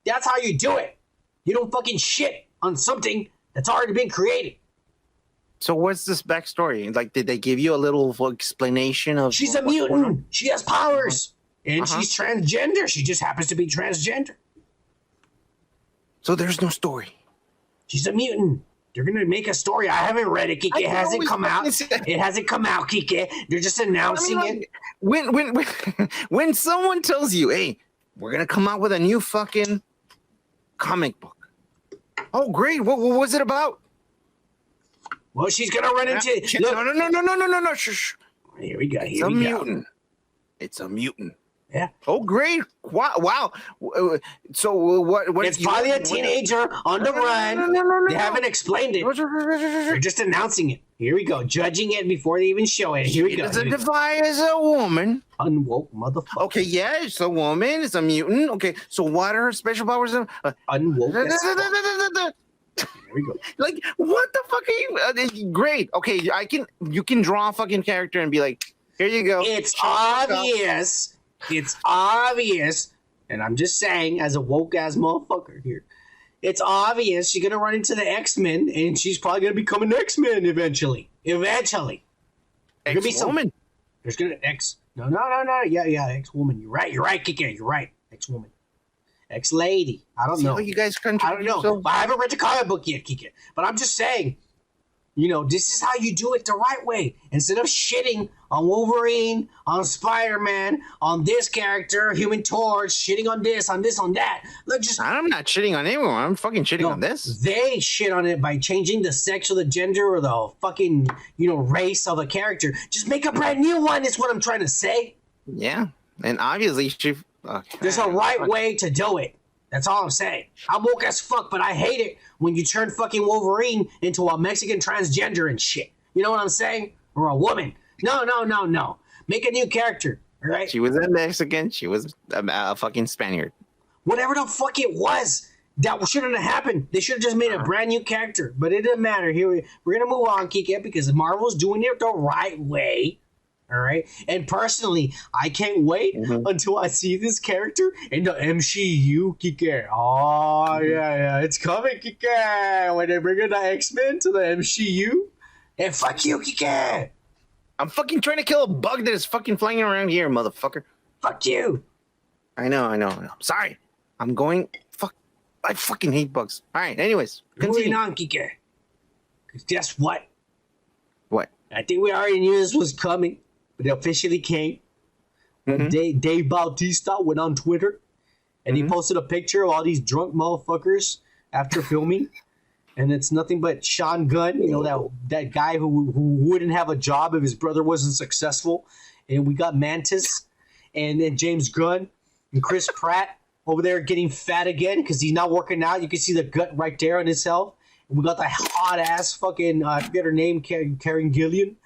That's how you do it. You don't fucking shit on something that's already been created. So what's this backstory? Like, did they give you a little explanation of? She's a mutant. She has powers, and she's transgender. She just happens to be transgender. So there's no story. She's a mutant. They're gonna make a story. I haven't read it, Kike. It hasn't come out. It hasn't come out, Kike. They're just announcing it. When someone tells you, "Hey, we're gonna come out with a new fucking comic book," oh great! What was it about? Well, she's gonna run into. Look. No. Shh. Here we go. It's a mutant. It's a mutant. Yeah. Oh, great! Wow. So what? It's probably a teenager on the run. No. They haven't explained it. They're just announcing it. Here we go. Judging it before they even show it. Here we go. It's identified as a woman. Unwoke motherfucker. Okay, yeah, it's a woman. It's a mutant. Okay, so what are her special powers? Unwoke. There we go. Like, what the fuck are you? Great. Okay, you can draw a fucking character and be like, here you go. It's obvious. It's obvious. And I'm just saying, as a woke ass motherfucker here, it's obvious she's gonna run into the X-Men, and she's probably gonna become an X-Men eventually. X-woman. There's gonna No. Yeah, X-woman. You're right, Kike. You're right. X-woman. X-lady. I don't know. You guys I don't know. But I haven't read the comic book yet, Kike. But I'm just saying, this is how you do it the right way. Instead of shitting on Wolverine, on Spider-Man, on this character, Human Torch, shitting on this, on that. Look, I'm not shitting on anyone. I'm fucking shitting on this. They shit on it by changing the sex or the gender or the fucking, race of a character. Just make a brand new one is what I'm trying to say. Yeah. And obviously there's a right way to do it. That's all I'm saying. I'm woke as fuck, but I hate it when you turn fucking Wolverine into a Mexican transgender and shit. You know what I'm saying? or a woman. No. Make a new character, all right? She was a Mexican. She was a fucking Spaniard. Whatever the fuck it was, that shouldn't have happened. They should have just made a brand new character. But it didn't matter. Here we're gonna move on, Kike, because Marvel's doing it the right way. All right. And personally, I can't wait until I see this character in the MCU, Kike. Oh yeah, it's coming, Kike. When they bring in the X-Men to the MCU, and fuck you, Kike. I'm fucking trying to kill a bug that is fucking flying around here, motherfucker. Fuck you. I know. Sorry. I'm going. Fuck. I fucking hate bugs. All right. Anyways, moving on, Kike. Guess what? What? I think we already knew this was coming, but it officially came. Dave Bautista went on Twitter, and he posted a picture of all these drunk motherfuckers after filming. And it's nothing but Sean Gunn, you know, that guy who wouldn't have a job if his brother wasn't successful. And we got Mantis, and then James Gunn and Chris Pratt over there getting fat again because he's not working out. You can see the gut right there on his health. And we got the hot ass fucking I forget her name, Karen Gillian,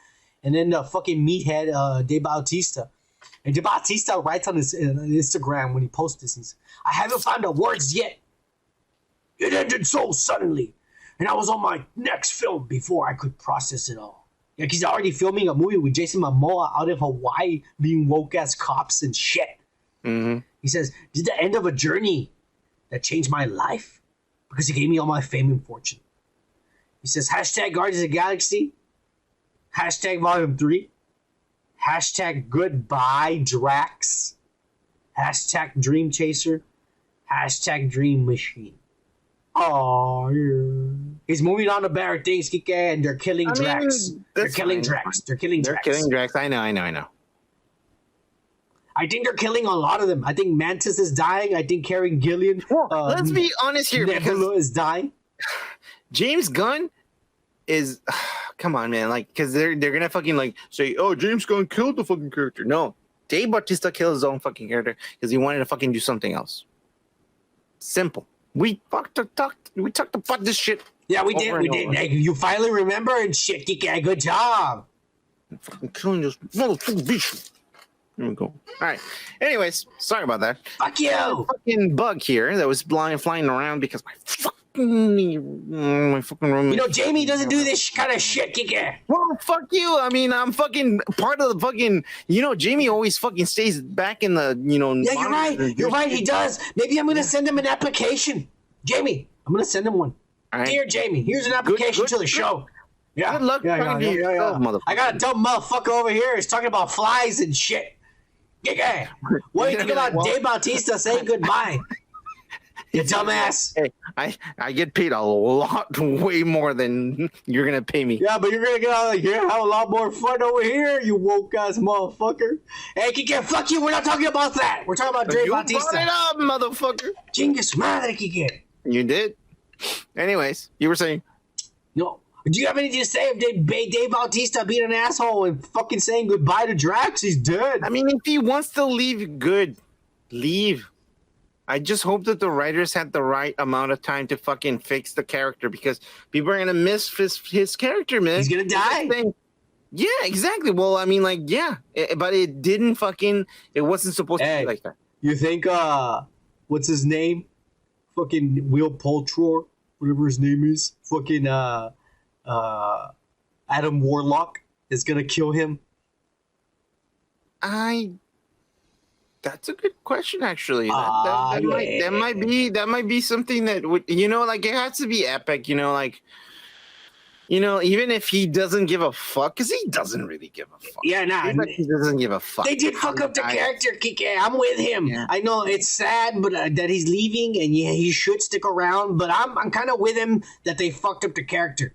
and then the fucking meathead Dave Bautista. And Dave Bautista writes on his Instagram when he posts this, he's, I haven't found the words yet. It ended so suddenly. And I was on my next film before I could process it all. Like he's already filming a movie with Jason Momoa out in Hawaii being woke-ass cops and shit. He says, this is the end of a journey that changed my life because it gave me all my fame and fortune. He says, hashtag Guardians of the Galaxy, hashtag Volume 3, hashtag Goodbye Drax, hashtag Dream Chaser, hashtag Dream Machine. Oh, yeah. He's moving on to better things, Kike, and they're killing Drax. They're killing Drax. They're killing Drax. I know. I think they're killing a lot of them. I think Mantis is dying. I think Karen Gillian. Let's be honest here. Nebula is dying. James Gunn is, come on, man. Like, because they're gonna fucking like say, oh, James Gunn killed the fucking character. No, Dave Bautista killed his own fucking character because he wanted to fucking do something else. Simple. We talked about this shit. Yeah, we did. Hey, you finally remember and shit, Kike. Good job. I'm fucking killing this motherfucking bitch. There we go. All right. Anyways, sorry about that. Fuck you. Fucking bug here that was flying around because my fucking room. You know, Jamie doesn't do this kind of shit, Kike. Well, fuck you. I mean, I'm fucking part of the fucking. You know, Jamie always fucking stays back in the. You know. Yeah, you're right. You're right. He does. Maybe I'm gonna send him an application. Jamie, I'm gonna send him one. All right. Dear Jamie, here's an application to the show. Yeah. Good luck. Yeah. I got a dumb motherfucker over here. He's talking about flies and shit. Yeah. What do you think about Dave Bautista saying goodbye? You dumbass. Hey, I get paid a lot, way more than you're gonna pay me. Yeah, but you're gonna get out of here, have a lot more fun over here, you woke ass motherfucker. Hey, Kike, fuck you. We're not talking about that. We're talking about Dave Bautista. You brought it up, motherfucker. Chingus madre, Kike. You did. Anyways, you were saying. No. Do you have anything to say if Dave Bautista being an asshole and fucking saying goodbye to Drax? He's dead. I mean, if he wants to leave, good. Leave. I just hope that the writers had the right amount of time to fucking fix the character because people are going to miss his character, man. He's going to die. Yeah, exactly. Well, I mean, like, yeah. But it didn't fucking... It wasn't supposed to be like that. You think, what's his name? Fucking Will Poulter, whatever his name is. Fucking, Adam Warlock is going to kill him? That's a good question, actually. That might be something that would, you know, like it has to be epic, you know, like, you know, even if he doesn't give a fuck, because he doesn't really give a fuck. Yeah, nah. He doesn't give a fuck. They did fuck up the character, Kike. I'm with him. Yeah. I know it's sad, but that he's leaving, and yeah, he should stick around. But I'm kind of with him that they fucked up the character.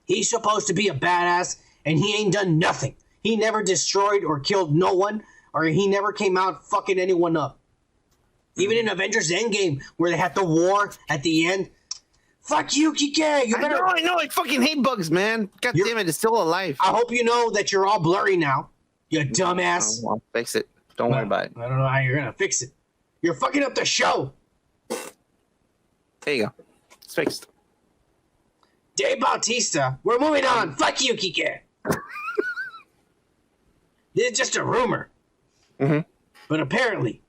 He's supposed to be a badass, and he ain't done nothing. He never destroyed or killed no one. Or he never came out fucking anyone up. Even in Avengers Endgame, where they had the war at the end. Fuck you, Kike. You better. I know. I fucking hate bugs, man. God damn it, it's still alive. I hope you know that you're all blurry now. You dumbass. I'll fix it. Don't worry about it. I don't know how you're gonna fix it. You're fucking up the show. There you go. It's fixed. Dave Bautista. We're moving on. Fuck you, Kike. This is just a rumor. Mhm. But apparently,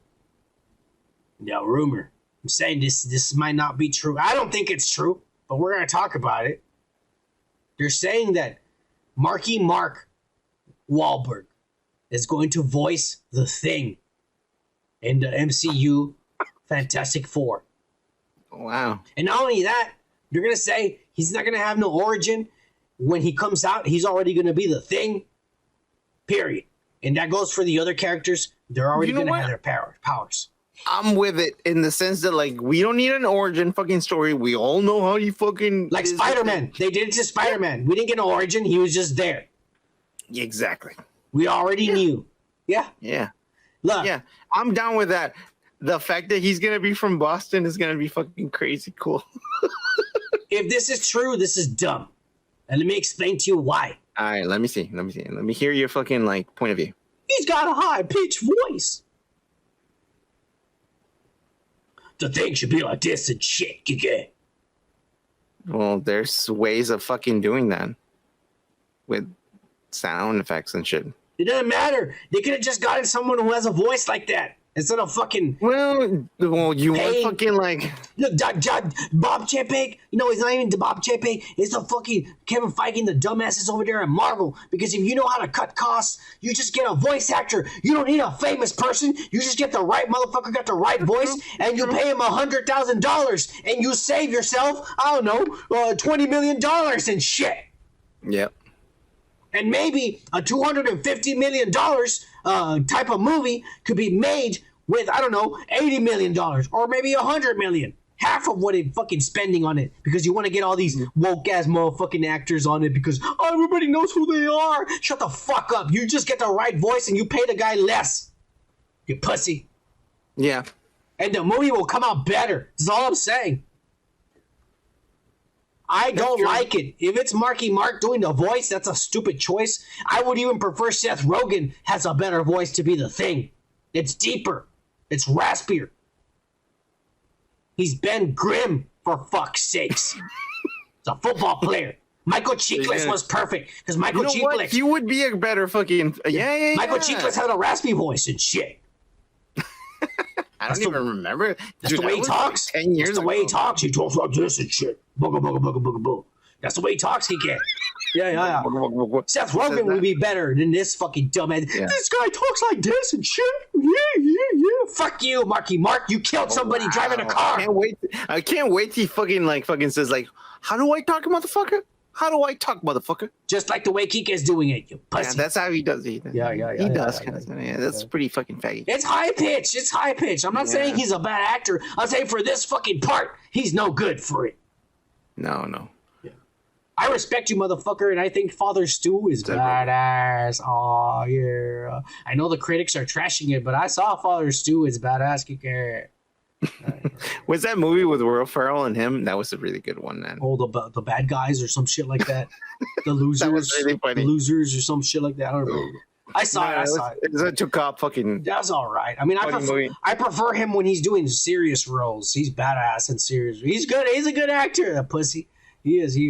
no rumor. I'm saying this might not be true. I don't think it's true, but we're going to talk about it. They're saying that Marky Mark Walberg is going to voice the Thing in the MCU Fantastic Four. Wow. And not only that, they're going to say he's not going to have no origin. When he comes out, he's already going to be the Thing. Period. And that goes for the other characters. They're already going to have their powers. I'm with it in the sense that, like, we don't need an origin fucking story. We all know how he fucking... Like Spider-Man. They did it to Spider-Man. We didn't get an origin. He was just there. Exactly. We already knew. Yeah. Yeah. Look. Yeah. I'm down with that. The fact that he's going to be from Boston is going to be fucking crazy cool. If this is true, this is dumb. And let me explain to you why. All right, let me see. Let me hear your fucking, like, point of view. He's got a high-pitched voice. The Thing should be like this and shit. Well, there's ways of fucking doing that with sound effects and shit. It doesn't matter. They could have just gotten someone who has a voice like that instead of fucking. Well, you want fucking like. Look, Bob Chapek. You know, it's not even the Bob Chapek. It's the fucking Kevin Feige and the dumbasses over there at Marvel. Because if you know how to cut costs, you just get a voice actor. You don't need a famous person. You just get the right motherfucker, got the right voice, and you pay him $100,000, and you save yourself, I don't know, $20 million and shit. Yep. And maybe a $250 million type of movie could be made with, I don't know, $80 million or maybe $100 million. Half of what it's fucking spending on it because you want to get all these woke-ass motherfucking actors on it because everybody knows who they are. Shut the fuck up. You just get the right voice and you pay the guy less. You pussy. Yeah. And the movie will come out better. That's all I'm saying. I don't like it. If it's Marky Mark doing the voice, that's a stupid choice. I would even prefer Seth Rogen has a better voice to be the Thing. It's deeper. It's raspier. He's Ben Grimm, for fuck's sakes. He's a football player. Michael Chiklis was perfect because Michael Chiklis. He would be a better fucking Michael Chiklis had a raspy voice and shit. I don't even remember. That's the way he talks. Like 10 years That's the way he talks. He talks like this and shit. Booga, booga, booga, booga, booga. That's the way he talks, he can. Yeah. Seth Rogen would be better than this fucking dumbass. Yeah. This guy talks like this and shit. Yeah. Fuck you, Marky Mark. You killed somebody driving a car. I can't wait till he fucking says, like, how do I talk, motherfucker? How do I talk, motherfucker? Just like the way Kike's doing it, you pussy. Yeah, that's how he does it. Yeah. He does. That's pretty fucking faggy. It's high pitch. I'm not saying he's a bad actor. I'm saying for this fucking part, he's no good for it. No. Yeah. I respect you, motherfucker, and I think Father Stu is badass. Oh, yeah. I know the critics are trashing it, but I saw Father Stu is badass. Kike. Was that movie with Will Ferrell and him? That was a really good one, man. Oh, the bad guys or some shit like that. The losers. That was really funny. The losers or some shit like that. I don't remember. I saw it. It was a two-cop fucking... That was all right. I mean, I prefer him when he's doing serious roles. He's badass and serious. He's good. He's a good actor, that pussy. He is. Hey,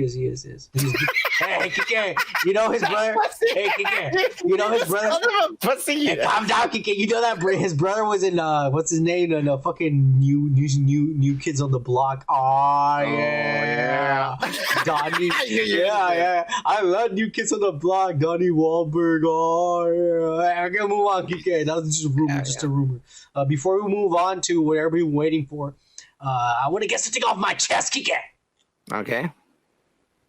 Kike, you know his brother? Hey, Kike, you know his brother? Pussy. Hey, calm down, Kike. You know that his brother was in, what's his name? In fucking new Kids on the Block. Oh, yeah. Donnie. Yeah. I love New Kids on the Block. Donnie Walberg. Oh, yeah. I gotta move on, Kike. That was just a rumor. Before we move on to what everybody's waiting for, I want to get something off my chest, Kike. Okay.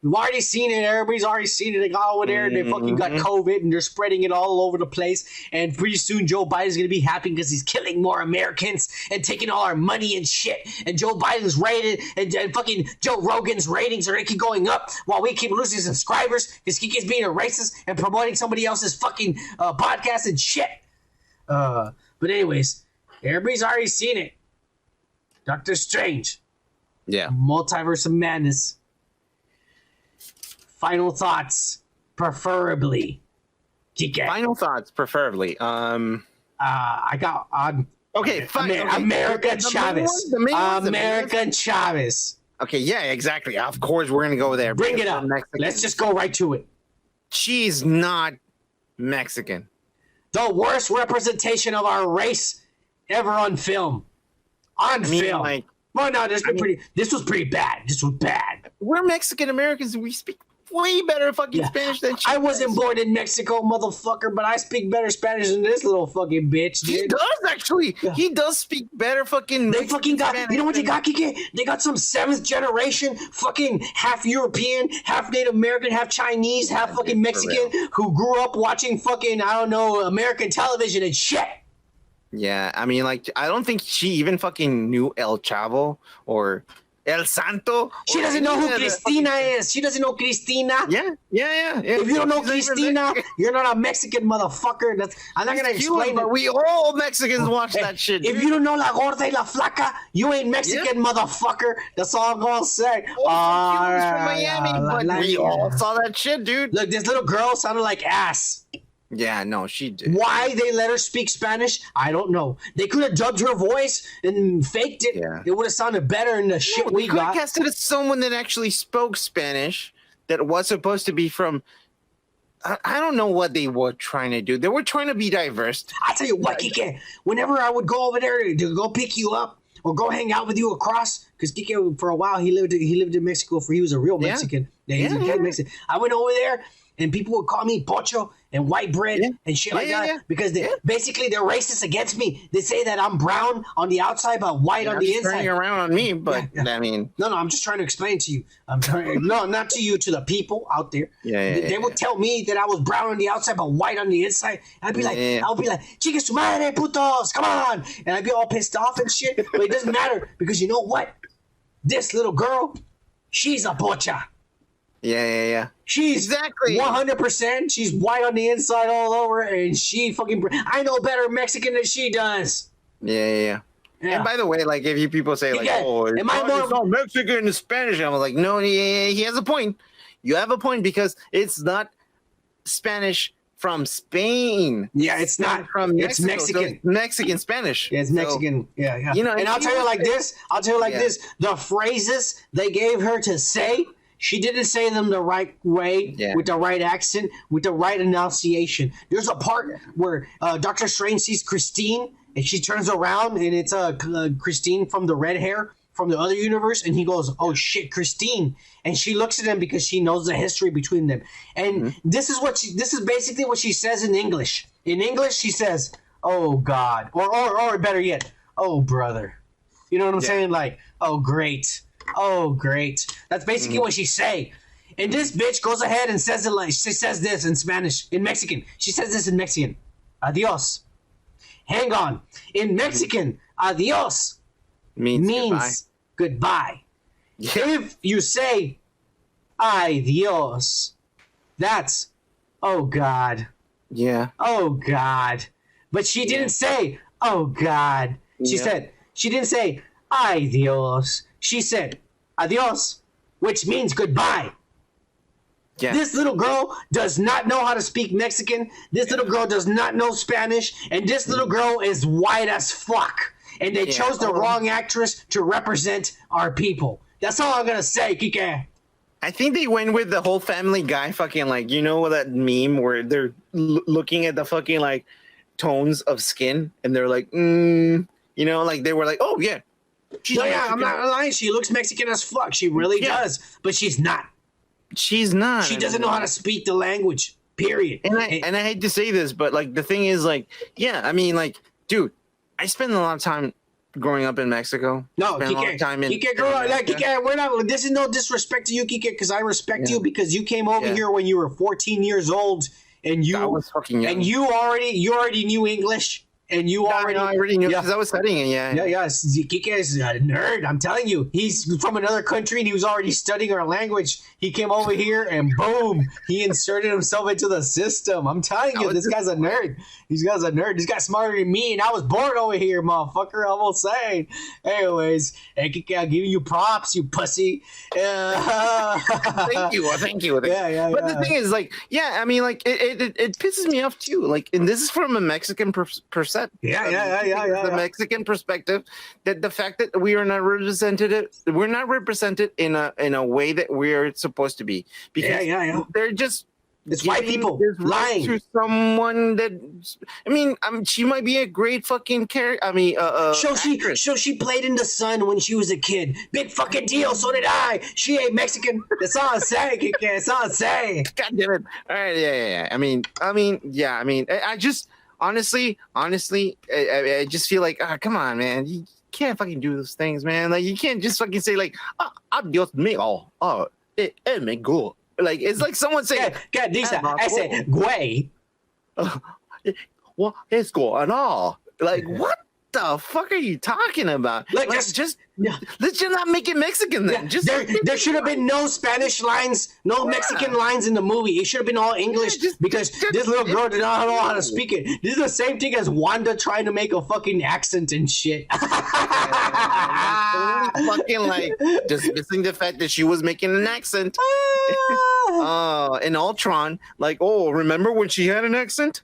We've already seen it. Everybody's already seen it. They got over there and they fucking got COVID and they're spreading it all over the place. And pretty soon Joe Biden's going to be happy because he's killing more Americans and taking all our money and shit. And Joe Biden's rated and fucking Joe Rogan's ratings are keep going up while we keep losing subscribers because he keeps being a racist and promoting somebody else's fucking podcast and shit. But anyways, everybody's already seen it. Doctor Strange. Yeah. Multiverse of Madness. Final thoughts, preferably. Kike. Final thoughts, preferably. I got okay, fine. America Chavez. America Chavez. Okay, yeah, exactly. Of course, we're gonna go there. Bring it up. Let's just go right to it. She's not Mexican. The worst representation of our race ever on film. On film. Like, well, no, this was pretty bad. This was bad. We're Mexican Americans. We speak way better fucking Spanish than she I wasn't born in Mexico, motherfucker, but I speak better Spanish than this little fucking bitch, dude. He does, actually. Yeah. He does speak better fucking... They fucking got... Spanish, you know what they got, Kike? They got some 7th generation fucking half European, half Native American, half Chinese, half fucking Mexican who grew up watching fucking, I don't know, American television and shit. Yeah, I mean, like, I don't think she even fucking knew El Chavo or El Santo. She doesn't know who Cristina is. She doesn't know Cristina. Yeah. If you don't know Cristina, you're not a Mexican motherfucker. I'm not gonna explain it. We all Mexicans watch that shit. If you don't know La Gorda y La Flaca, you ain't Mexican, motherfucker. That's all I'm gonna say. From Miami, but we all saw that shit, dude. Look, this little girl sounded like ass. Yeah, no, she did. Why they let her speak Spanish, I don't know. They could have dubbed her voice and faked it. Yeah. It would have sounded better than the shit we got. They casted someone that actually spoke Spanish that was supposed to be from... I don't know what they were trying to do. They were trying to be diverse. I tell you what, Kike, whenever I would go over there to go pick you up or go hang out with you across, because Kike, for a while, he lived in Mexico. He was a real Mexican. Yeah, he was a Mexican. I went over there, and people would call me pocho and white bread and shit like that because basically they're racist against me. They say that I'm brown on the outside but white on the inside. Turning around on me, but I mean, no, I'm just trying to explain to you. No, not to you, to the people out there. They would tell me that I was brown on the outside but white on the inside. I'd be like, "Chica su madre, putos, come on!" And I'd be all pissed off and shit. But it doesn't matter because you know what? This little girl, she's a pocha. Yeah. She's exactly 100%. She's white on the inside all over, and she fucking. I know better Mexican than she does. Yeah. And by the way, like if you people say like, "Oh, it's not Mexican and Spanish," I'm like, no, he has a point. You have a point because it's not Spanish from Spain. Yeah, it's not from Mexico. It's Mexican. So it's Mexican Spanish. Yeah, it's Mexican. So, yeah. You know, and I'll tell you like this. This: the phrases they gave her to say. She didn't say them the right way, with the right accent, with the right enunciation. There's a part where Dr. Strange sees Christine, and she turns around, and it's Christine from the red hair from the other universe, and he goes, "Oh shit, Christine!" And she looks at him because she knows the history between them. And this is basically what she says in English. In English, she says, "Oh God," or better yet, "Oh brother." You know what I'm saying? Like, "Oh great." Oh, great. That's basically what she say. And this bitch goes ahead and says it like, she says this in Spanish, in Mexican. She says this in Mexican. Adios. Hang on. In Mexican, adios means goodbye. Yeah. If you say ay Dios, that's oh God. Yeah. Oh God. But she didn't say oh God. She didn't say ay Dios. She said, adios, which means goodbye. Yeah. This little girl does not know how to speak Mexican. This little girl does not know Spanish. And this little girl is white as fuck. And they chose the wrong actress to represent our people. That's all I'm going to say, Kike. I think they went with the whole Family Guy fucking like, you know that meme where they're looking at the fucking like tones of skin. And they're like, you know, like they were like, oh yeah. I'm not lying. She looks Mexican as fuck. She really does. But she's not. She's not. She doesn't know how to speak the language. Period. And I hate to say this, but like the thing is like, I mean like, dude, I spent a lot of time growing up in Mexico. No, Kike, girl, like Kike, we're not. This is no disrespect to you, Kike, because I respect you because you came over here when you were 14 years old, and you already knew English. And you already knew because I was studying it. Yeah. Kike is a nerd. I'm telling you, he's from another country and he was already studying our language. He came over here and boom, he inserted himself into the system. I'm telling you, this guy's a nerd. This guy's a nerd. This guy's smarter than me, and I was born over here, motherfucker. I'm all saying. Anyways, hey, Kike, I'm giving you props, you pussy. Thank you. Yeah. But the thing is, like, I mean, like, it pisses me off too. Like, and this is from a Mexican perspective. The Mexican perspective, that the fact that we are not represented in a way that we're supposed to be, because they're just It's white people this role lying. to someone that, I mean, she might be a great fucking character. I mean, So she played in The Sun when she was a kid. Big fucking deal. So did I. She ain't Mexican. That's all I'm saying. Kid. That's all I'm saying. God damn it! All right, yeah. I mean, I just honestly, I just feel like, come on, man, you can't fucking do those things, man. Like, you can't just fucking say like, adios mío, me go. Like, it's like someone saying, God, I said, güey. What is going on? Like, what the fuck are you talking about? Like, let's just not make it Mexican then. Just there should have been no Spanish lines, no Mexican lines in the movie. It should have been all English because this little girl did not know how to speak it. This is the same thing as Wanda trying to make a fucking accent and shit. Fucking like just missing the fact that she was making an accent. In Ultron, like, remember when she had an accent?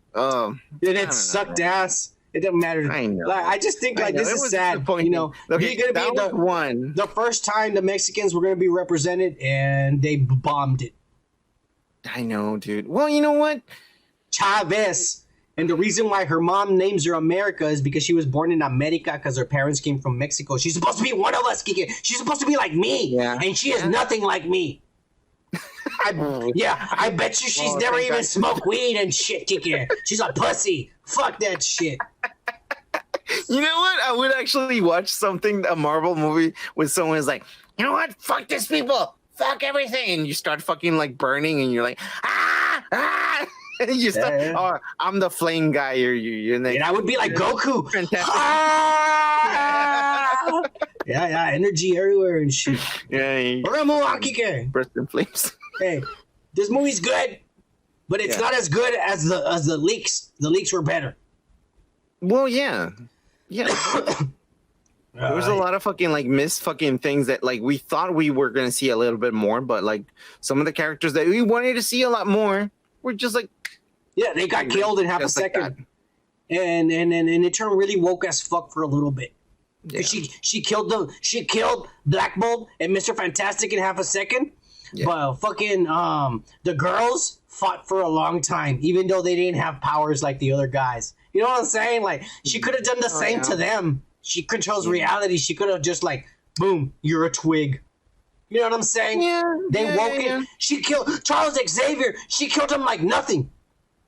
It sucked ass. It doesn't matter. I know. Like, I just think this is sad. You know, okay, you're gonna be the first time the Mexicans were gonna be represented, and they bombed it. I know, dude. Well, you know what? Chavez. And the reason why her mom names her America is because she was born in America because her parents came from Mexico. She's supposed to be one of us, Kike. She's supposed to be like me. Yeah. And she is nothing like me. I bet you she's never even smoked weed and shit, Kike. She's a pussy. Fuck that shit. You know what? I would actually watch a Marvel movie with someone who's like, you know what? Fuck these people. Fuck everything. And you start fucking like burning and you're like, and you start, I'm the flame guy. And I would be like Goku. Fantastic. Yeah, energy everywhere and shit. Yeah. Burst in flames. Hey, this movie's good, but it's not as good as the leaks. The leaks were better. Well, yeah. There was a lot of fucking like missed fucking things that like we thought we were gonna see a little bit more, but like some of the characters that we wanted to see a lot more were just like, they got killed in half a second, and it turned really woke as fuck for a little bit. Yeah. She killed Black Bolt and Mr. Fantastic in half a second, but fucking the girls fought for a long time, even though they didn't have powers like the other guys. You know what I'm saying? Like, she could have done the same to them. She controls reality. She could have just like, boom, you're a twig. You know what I'm saying? Woken. She killed Charles Xavier. She killed him like nothing.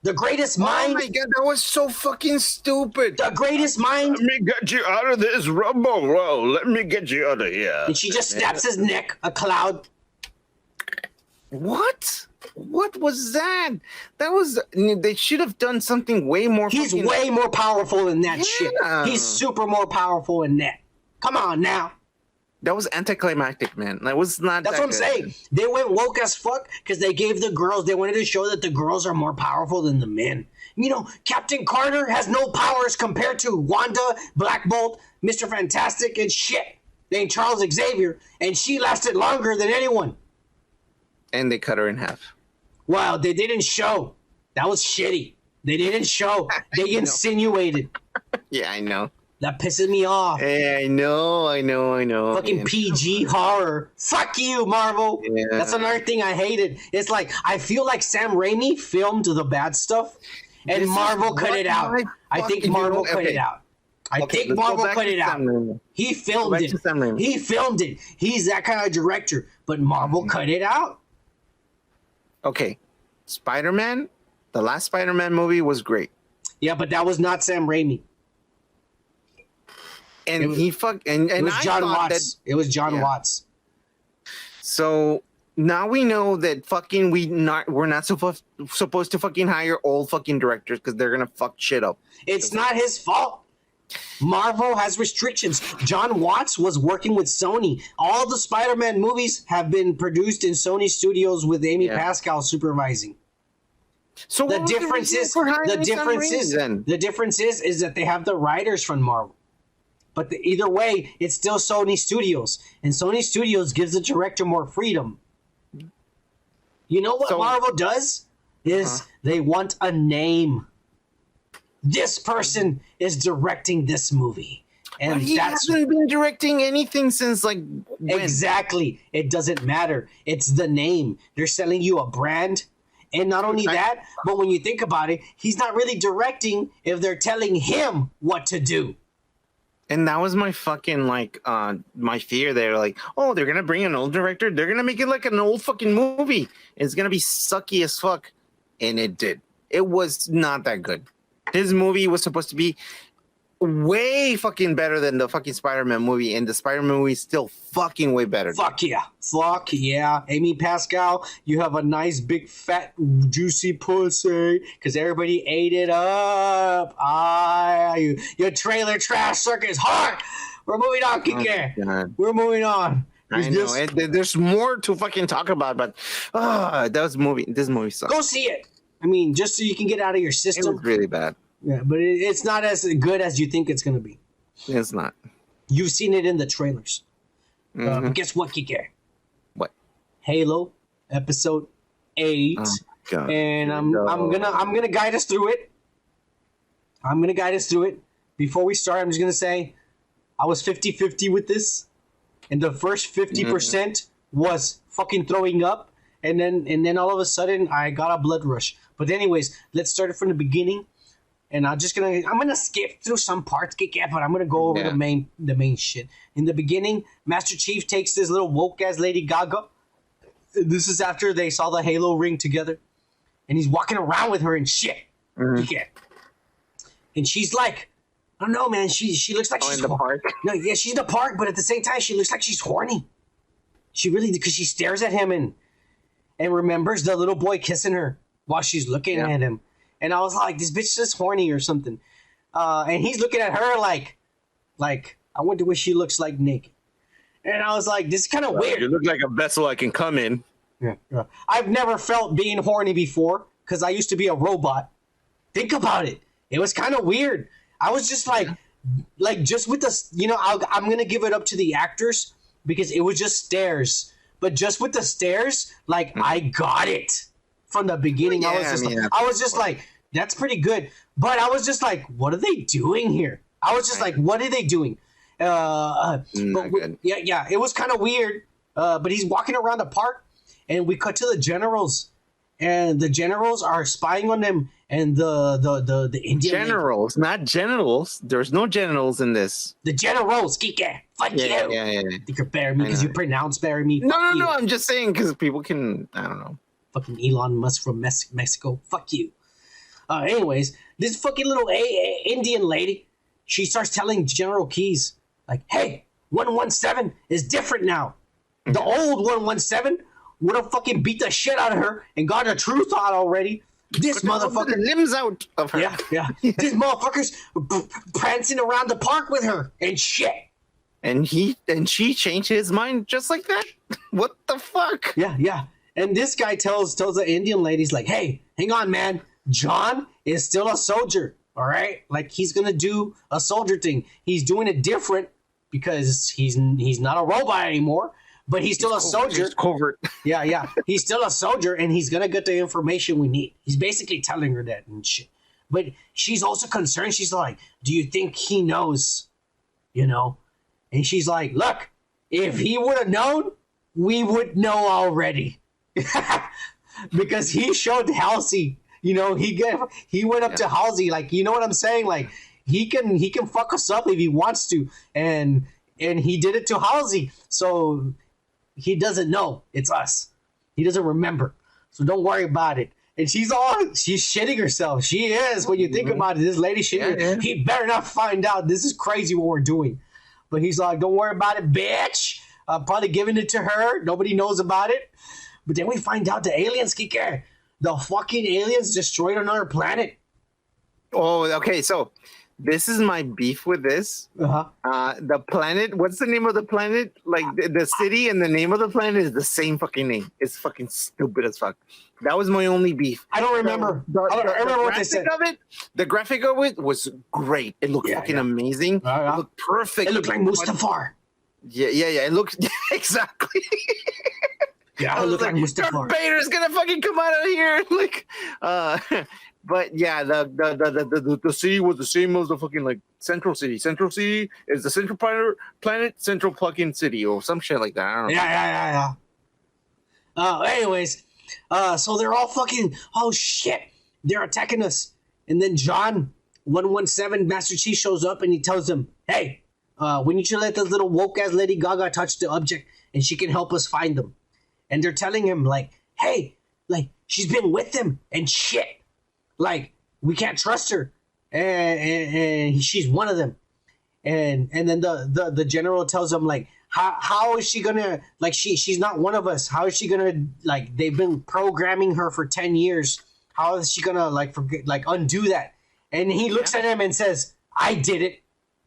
The greatest mind. Oh my god, that was so fucking stupid. The greatest mind. Let me get you out of this rumble roll. Let me get you out of here. And she just snaps his neck. A cloud. What? What was that? They should have done something way more. He's way more powerful than that shit. He's super more powerful than that. Come on now. That was anticlimactic, man. That was not. That's what I'm saying. They went woke as fuck because they gave the girls. They wanted to show that the girls are more powerful than the men. You know, Captain Carter has no powers compared to Wanda, Black Bolt, Mr. Fantastic, and shit. Named Charles Xavier, and she lasted longer than anyone. And they cut her in half. Wow, they didn't show. That was shitty. They didn't show. They insinuated. Yeah, I know. That pisses me off. Hey, I know. Fucking man. PG horror. Fuck you, Marvel. Yeah. That's another thing I hated. It's like, I feel like Sam Raimi filmed the bad stuff, and Marvel cut it out. I think Marvel cut it out. I think Marvel cut it out. He filmed it. He filmed it. He's that kind of director, but Marvel cut it out. Okay. Spider-Man, the last Spider-Man movie was great. Yeah, but that was not Sam Raimi. And it was John Watts. It was John Watts. So now we know that fucking we're not supposed to fucking hire old fucking directors because they're gonna fuck shit up. It's not his fault. Marvel has restrictions. John Watts was working with Sony. All the Spider-Man movies have been produced in Sony Studios with Amy Pascal supervising. So the difference is that they have the writers from Marvel. But either way, it's still Sony Studios. And Sony Studios gives the director more freedom. You know what Marvel does? Is they want a name. This person is directing this movie. And but he hasn't been directing anything since like when? Exactly. It doesn't matter. It's the name. They're selling you a brand. And not only that, but when you think about it, he's not really directing if they're telling him what to do. And that was my fucking my fear there. Like, oh, they're gonna bring an old director. They're gonna make it like an old fucking movie. It's gonna be sucky as fuck, and it did. It was not that good. His movie was supposed to be way fucking better than the fucking Spider-Man movie, and the Spider-Man movie is still fucking way better. Fuck yeah. Amy Pascal, you have a nice big fat juicy pussy because everybody ate it up. Your trailer trash circus hard. We're moving on, Kike. We're moving on. I know. There's more to fucking talk about, but this movie sucks. Go see it. I mean, just so you can get out of your system. It was really bad. Yeah, but it's not as good as you think it's going to be. It's not. You've seen it in the trailers. But guess what, Kike? What? Halo, episode 8. Oh, God. And I'm gonna guide us through it. Before we start, I'm just gonna say I was 50-50 with this. And the first 50% was fucking throwing up. And then all of a sudden I got a blood rush. But anyways, let's start it from the beginning. And I'm gonna skip through some parts, but I'm gonna go over the main shit. In the beginning, Master Chief takes this little woke ass Lady Gaga. This is after they saw the Halo ring together, and he's walking around with her and shit. And she's like, I don't know, man. She looks like she's in the park. No, yeah, she's in the park, but at the same time, she looks like she's horny. She really, because she stares at him and remembers the little boy kissing her while she's looking at him. And I was like, this bitch is horny or something. And he's looking at her like, I wonder what she looks like naked. And I was like, this is kind of weird. You look like a vessel I can come in. Yeah. I've never felt being horny before because I used to be a robot. Think about it. It was kind of weird. I was just like just with the, I'm going to give it up to the actors because it was just stares. But just with the stares, I got it. From the beginning, I was just like, that's pretty good. But I was just like, what are they doing here? I was just like, what are they doing? Yeah, it was kind of weird. But he's walking around the park, and we cut to the generals, and the generals are spying on them, and the Indian generals, not genitals. There's no genitals in this. The generals, Kike. Fuck you. Yeah. I think you're better me because you pronounce better me. No. I'm just saying because people can. I don't know. Fucking Elon Musk from Mexico. Fuck you. Anyways, this fucking little Indian lady, she starts telling General Keyes, like, hey, 117 is different now. The old 117 would have fucking beat the shit out of her and got the truth out already. This motherfucker. The limbs out of her. Yeah. This motherfucker's prancing around the park with her and shit. And she changed his mind just like that? What the fuck? Yeah. And this guy tells the Indian ladies, like, hey, hang on, man. John is still a soldier, all right? Like, he's going to do a soldier thing. He's doing it different because he's not a robot anymore, but he's still a soldier. He's covert. Yeah. He's still a soldier, and he's going to get the information we need. He's basically telling her that and shit. But she's also concerned. She's like, do you think he knows? And she's like, look, if he would have known, we would know already. Because he showed Halsey, he went up to Halsey, like, you know what I'm saying? Like, he can fuck us up if he wants to, and he did it to Halsey, so he doesn't know it's us. He doesn't remember, so don't worry about it. And she's shitting herself. She is, when you think about it, this lady shitting. Yeah. He better not find out. This is crazy what we're doing. But he's like, don't worry about it, bitch. I'm probably giving it to her. Nobody knows about it. But then we find out the aliens, Kike. The fucking aliens destroyed another planet. Oh, okay. So this is my beef with this. The planet, what's the name of the planet? Like the city and the name of the planet is the same fucking name. It's fucking stupid as fuck. That was my only beef. I don't remember. I remember what they said. The graphic of it was great. It looked fucking amazing. It looked perfect. It looked like Mustafar. Yeah. It looked exactly. Yeah, it looked like Mustafar. Darth Vader's gonna fucking come out of here, like. But yeah, the city was the same as the fucking like Central City. Central City is the central planet, Central fucking city or some shit like that. I don't know. Yeah. Anyways, So they're all fucking, oh shit, they're attacking us. And then John 117 Master Chief shows up and he tells them, hey, we need you to let this little woke ass Lady Gaga touch the object and she can help us find them. And they're telling him like, hey, like she's been with them and shit. Like we can't trust her. And she's one of them. And then the general tells him like, how is she gonna, like she's not one of us. How is she gonna, like they've been programming her for 10 years. How is she gonna like forget, like undo that? And he looks at him and says, I did it,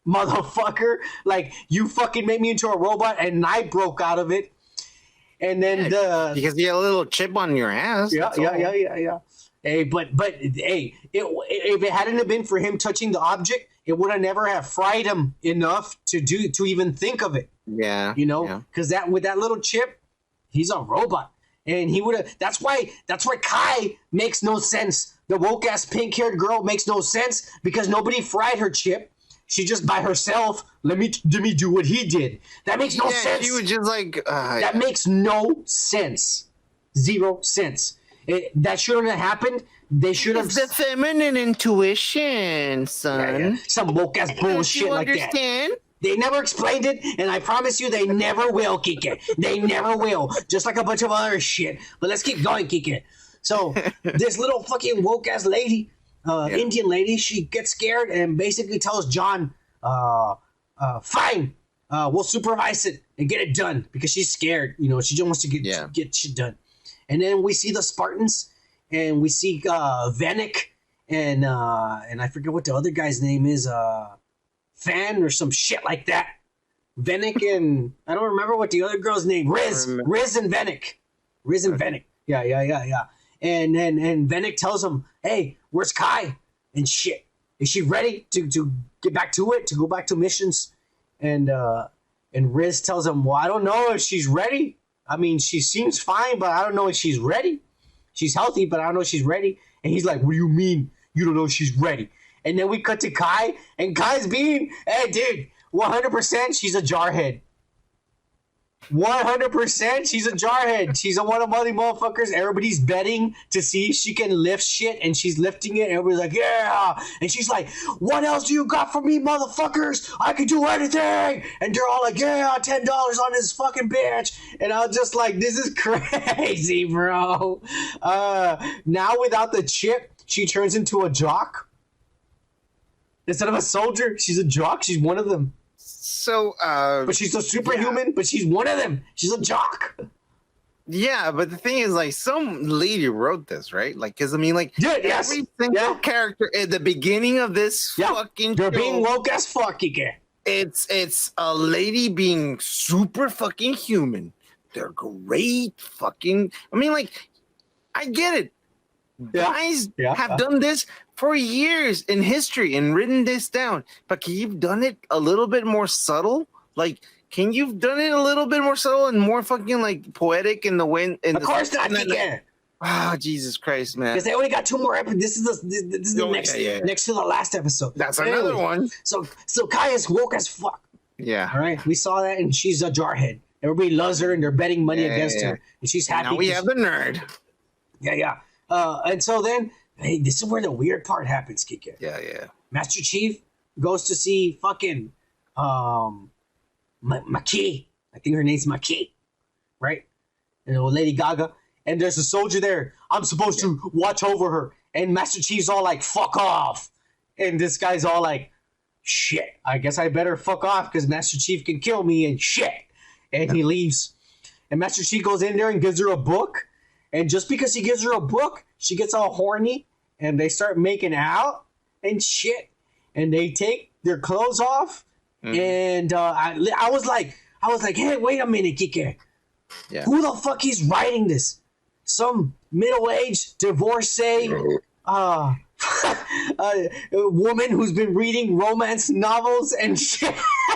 motherfucker. Like, you fucking made me into a robot and I broke out of it. And then because you had a little chip on your ass. Yeah. Hey, but hey, if it hadn't have been for him touching the object, it would have never have fried him enough to even think of it. Yeah. You know? Because that with that little chip, he's a robot. And he would have. That's why Kai makes no sense. The woke ass pink haired girl makes no sense because nobody fried her chip. She just by herself. Let me do what he did. That makes no sense. She was just like that makes no sense. 0 sense. That shouldn't have happened. They should have. It's the feminine intuition, son. Yeah. Some woke ass bullshit like that. They never explained it, and I promise you they never will, Kike. They never will. Just like a bunch of other shit. But let's keep going, Kike. So, this little fucking woke-ass lady, Indian lady, she gets scared and basically tells John, fine, we'll supervise it and get it done. Because she's scared. You know, she just wants to get shit done. And then we see the Spartans, and we see Vanek, and I forget what the other guy's name is, Fan or some shit like that. Vanek and I don't remember what the other girl's name. Riz and Vanek. Riz and Vanek. Yeah. And Vanek tells him, hey, where's Kai? And shit. Is she ready to get back to it? To go back to missions? And Riz tells him, well, I don't know if she's ready. I mean, she seems fine, but I don't know if she's ready. She's healthy, but I don't know if she's ready. And he's like, what do you mean you don't know if she's ready? And then we cut to Kai, and Kai's being, hey, dude, 100% she's a jarhead. 100% she's a jarhead. She's one of the motherfuckers. Everybody's betting to see if she can lift shit, and she's lifting it. And everybody's like, yeah. And she's like, what else do you got for me, motherfuckers? I can do anything. And they're all like, yeah, $10 on this fucking bitch. And I was just like, this is crazy, bro. Now without the chip, she turns into a jock. Instead of a soldier, she's a jock. She's one of them. So, but she's a superhuman, but she's one of them. She's a jock. Yeah, but the thing is, like, some lady wrote this, right? Like, because I mean, like, every single character at the beginning of this fucking they're show, being woke as fuck, Ike. It's a lady being super fucking human. They're great fucking. I mean, like, I get it. Guys have done this for years in history and written this down, but can you have done it a little bit more subtle? Like, can you've done it a little bit more subtle and more fucking like poetic in the wind? Of course not, you can. Ah, Jesus Christ, man! Because they only got 2 more episodes. This is the next to the last episode. That's another one. So Kai is woke as fuck. Yeah. All right, we saw that, and she's a jarhead. Everybody loves her, and they're betting money against her, and she's happy. Now we have the nerd. Yeah. And so then, hey, this is where the weird part happens, Kike. Yeah. Master Chief goes to see fucking Maki. I think her name's Maki, right? And Lady Gaga. And there's a soldier there. I'm supposed to watch over her. And Master Chief's all like, fuck off. And this guy's all like, shit, I guess I better fuck off because Master Chief can kill me and shit. And he leaves. And Master Chief goes in there and gives her a book. And just because he gives her a book, she gets all horny, and they start making out and shit. And they take their clothes off, and I was like, hey, wait a minute, Kike. Yeah. Who the fuck is writing this? Some middle-aged divorcee, a woman who's been reading romance novels and shit.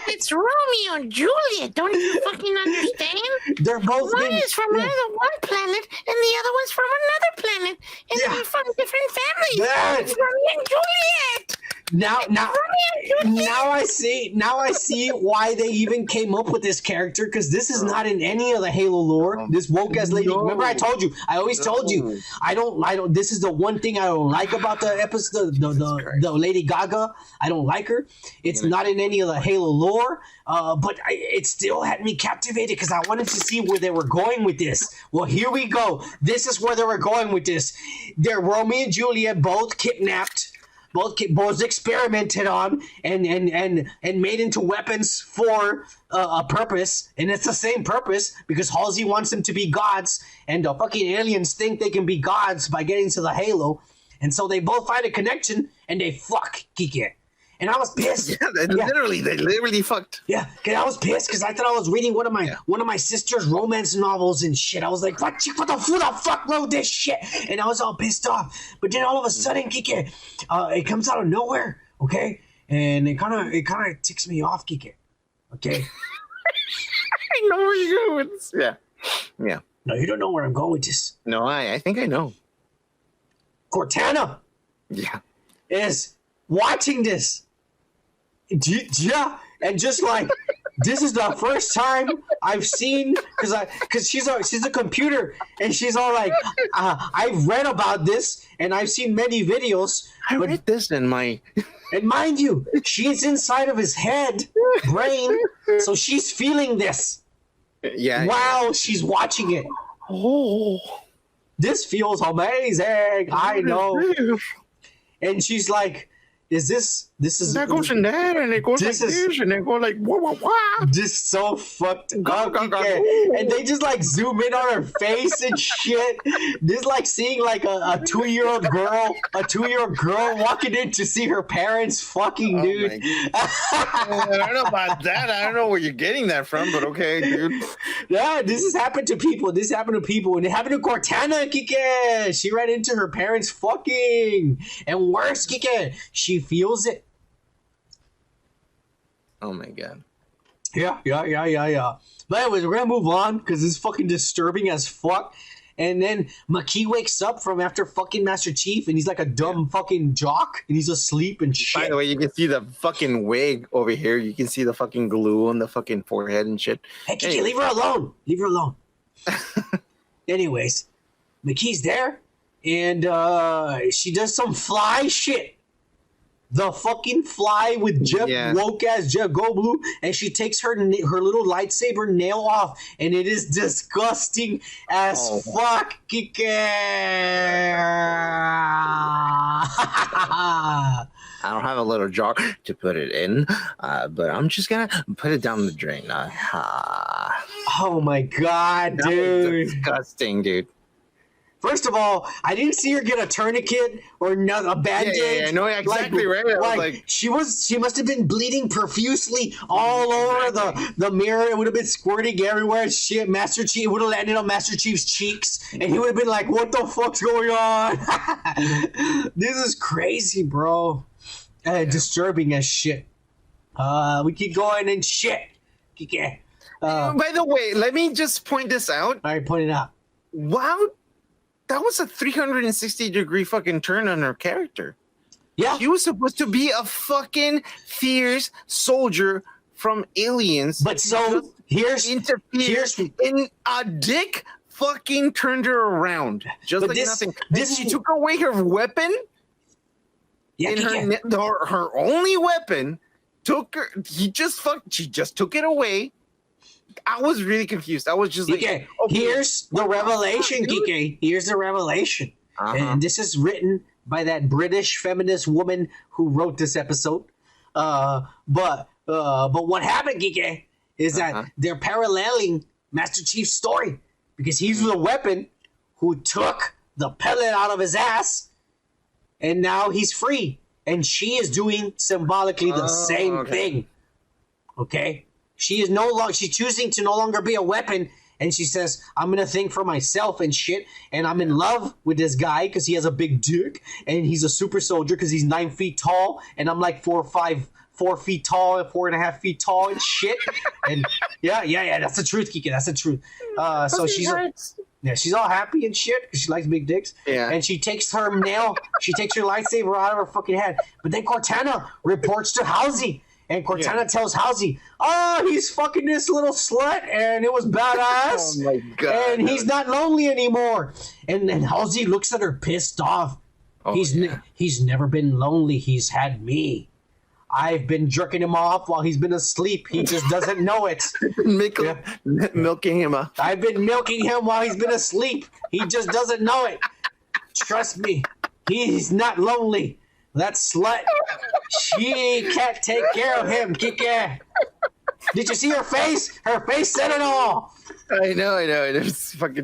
It's Romeo and Juliet. Don't you fucking understand? They're both one is from one planet, and the other one's from another planet, and they're from different families. It's Romeo and Juliet. Now I see why they even came up with this character, because this is not in any of the Halo lore. This woke ass lady. Remember, I told you. I always told you. I don't. This is the one thing I don't like about the episode. The Lady Gaga. I don't like her. It's not in any of the Halo lore. But it still had me captivated because I wanted to see where they were going with this. Well, here we go. This is where they were going with this. They're Romeo and Juliet, both kidnapped. Both experimented on and made into weapons for a purpose, and it's the same purpose because Halsey wants them to be gods, and the fucking aliens think they can be gods by getting to the Halo, and so they both find a connection and they fuck Kike. And I was pissed. They literally fucked. Yeah, cause I was pissed because I thought I was reading one of my sister's romance novels and shit. I was like, who the fuck wrote this shit? And I was all pissed off. But then all of a sudden, Kike, it comes out of nowhere, okay? And it kind of ticks me off, Kike. Okay. I know where you're going with this. Yeah. No, you don't know where I'm going with this. No, I think I know. Cortana. Yeah. Is watching this. Yeah, and just like this is the first time I've seen because she's a computer and she's all like, I've read about this and I've seen many videos. I read this in my and mind you, she's inside of his brain, so she's feeling this. Yeah. While she's watching it. Oh, this feels amazing. I know. And she's like, this is that goes in there and it goes like this and they go like wah. This so fucked up. And they just like zoom in on her face and shit. This like seeing like a 2-year-old girl walking in to see her parents fucking, dude. I don't know about that. I don't know where you're getting that from, but okay, dude. Yeah, this has happened to people. And it happened to Cortana, Kike. She ran into her parents fucking. And worse, Kike, she feels it. Oh my god. Yeah. But anyways, we're gonna move on because it's fucking disturbing as fuck. And then McKee wakes up from after fucking Master Chief, and he's like a dumb fucking jock, and he's asleep and shit. By the way, you can see the fucking wig over here. You can see the fucking glue on the fucking forehead and shit. Hey, Kiki, leave her alone. Leave her alone. Anyways, McKee's there, and she does some fly shit. The fucking fly with woke ass Jeff Goldblum, and she takes her little lightsaber nail off, and it is disgusting as fuck. Kike. I don't have a little jar to put it in, but I'm just gonna put it down the drain. Oh my god, dude! Disgusting, dude. First of all, I didn't see her get a tourniquet or a bandage. Yeah, no, exactly right. Like she must have been bleeding profusely all over the mirror. It would have been squirting everywhere. Shit, Master Chief would have landed on Master Chief's cheeks, and he would have been like, "What the fuck's going on?" This is crazy, bro. Disturbing as shit. We keep going and shit. By the way, let me just point this out. All right, point it out. Wow. That was a 360-degree fucking turn on her character. Yeah. She was supposed to be a fucking fierce soldier from aliens. But so here's and a dick fucking turned her around. Just like nothing. She took away her weapon. Yeah, and her only weapon she just took it away. I was really confused. I was just like, okay, here's the revelation, Kike. Here's the revelation. And this is written by that British feminist woman who wrote this episode. But what happened, Kike, is that they're paralleling Master Chief's story because he's the weapon who took the pellet out of his ass, and now he's free. And she is doing symbolically the same thing. Okay? She's choosing to no longer be a weapon, and she says, I'm gonna think for myself and shit, and I'm in love with this guy because he has a big dick, and he's a super soldier because he's 9 feet tall, and I'm like 4 feet tall, 4.5 feet tall and shit. And yeah, that's the truth, Kike. That's the truth. So she's Yeah, she's all happy and shit because she likes big dicks. Yeah. And she takes her lightsaber out of her fucking hand. But then Cortana reports to Halsey. And Cortana tells Halsey, oh, he's fucking this little slut, and it was badass. Oh my God. And he's not lonely anymore. And then Halsey looks at her pissed off. Oh, he's never been lonely. He's had me. I've been jerking him off while he's been asleep. He just doesn't know it. Milking him up. I've been milking him while he's been asleep. He just doesn't know it. Trust me. He's not lonely. That slut, she can't take care of him, Kike. Did you see her face? Her face said it all. I know. It was fucked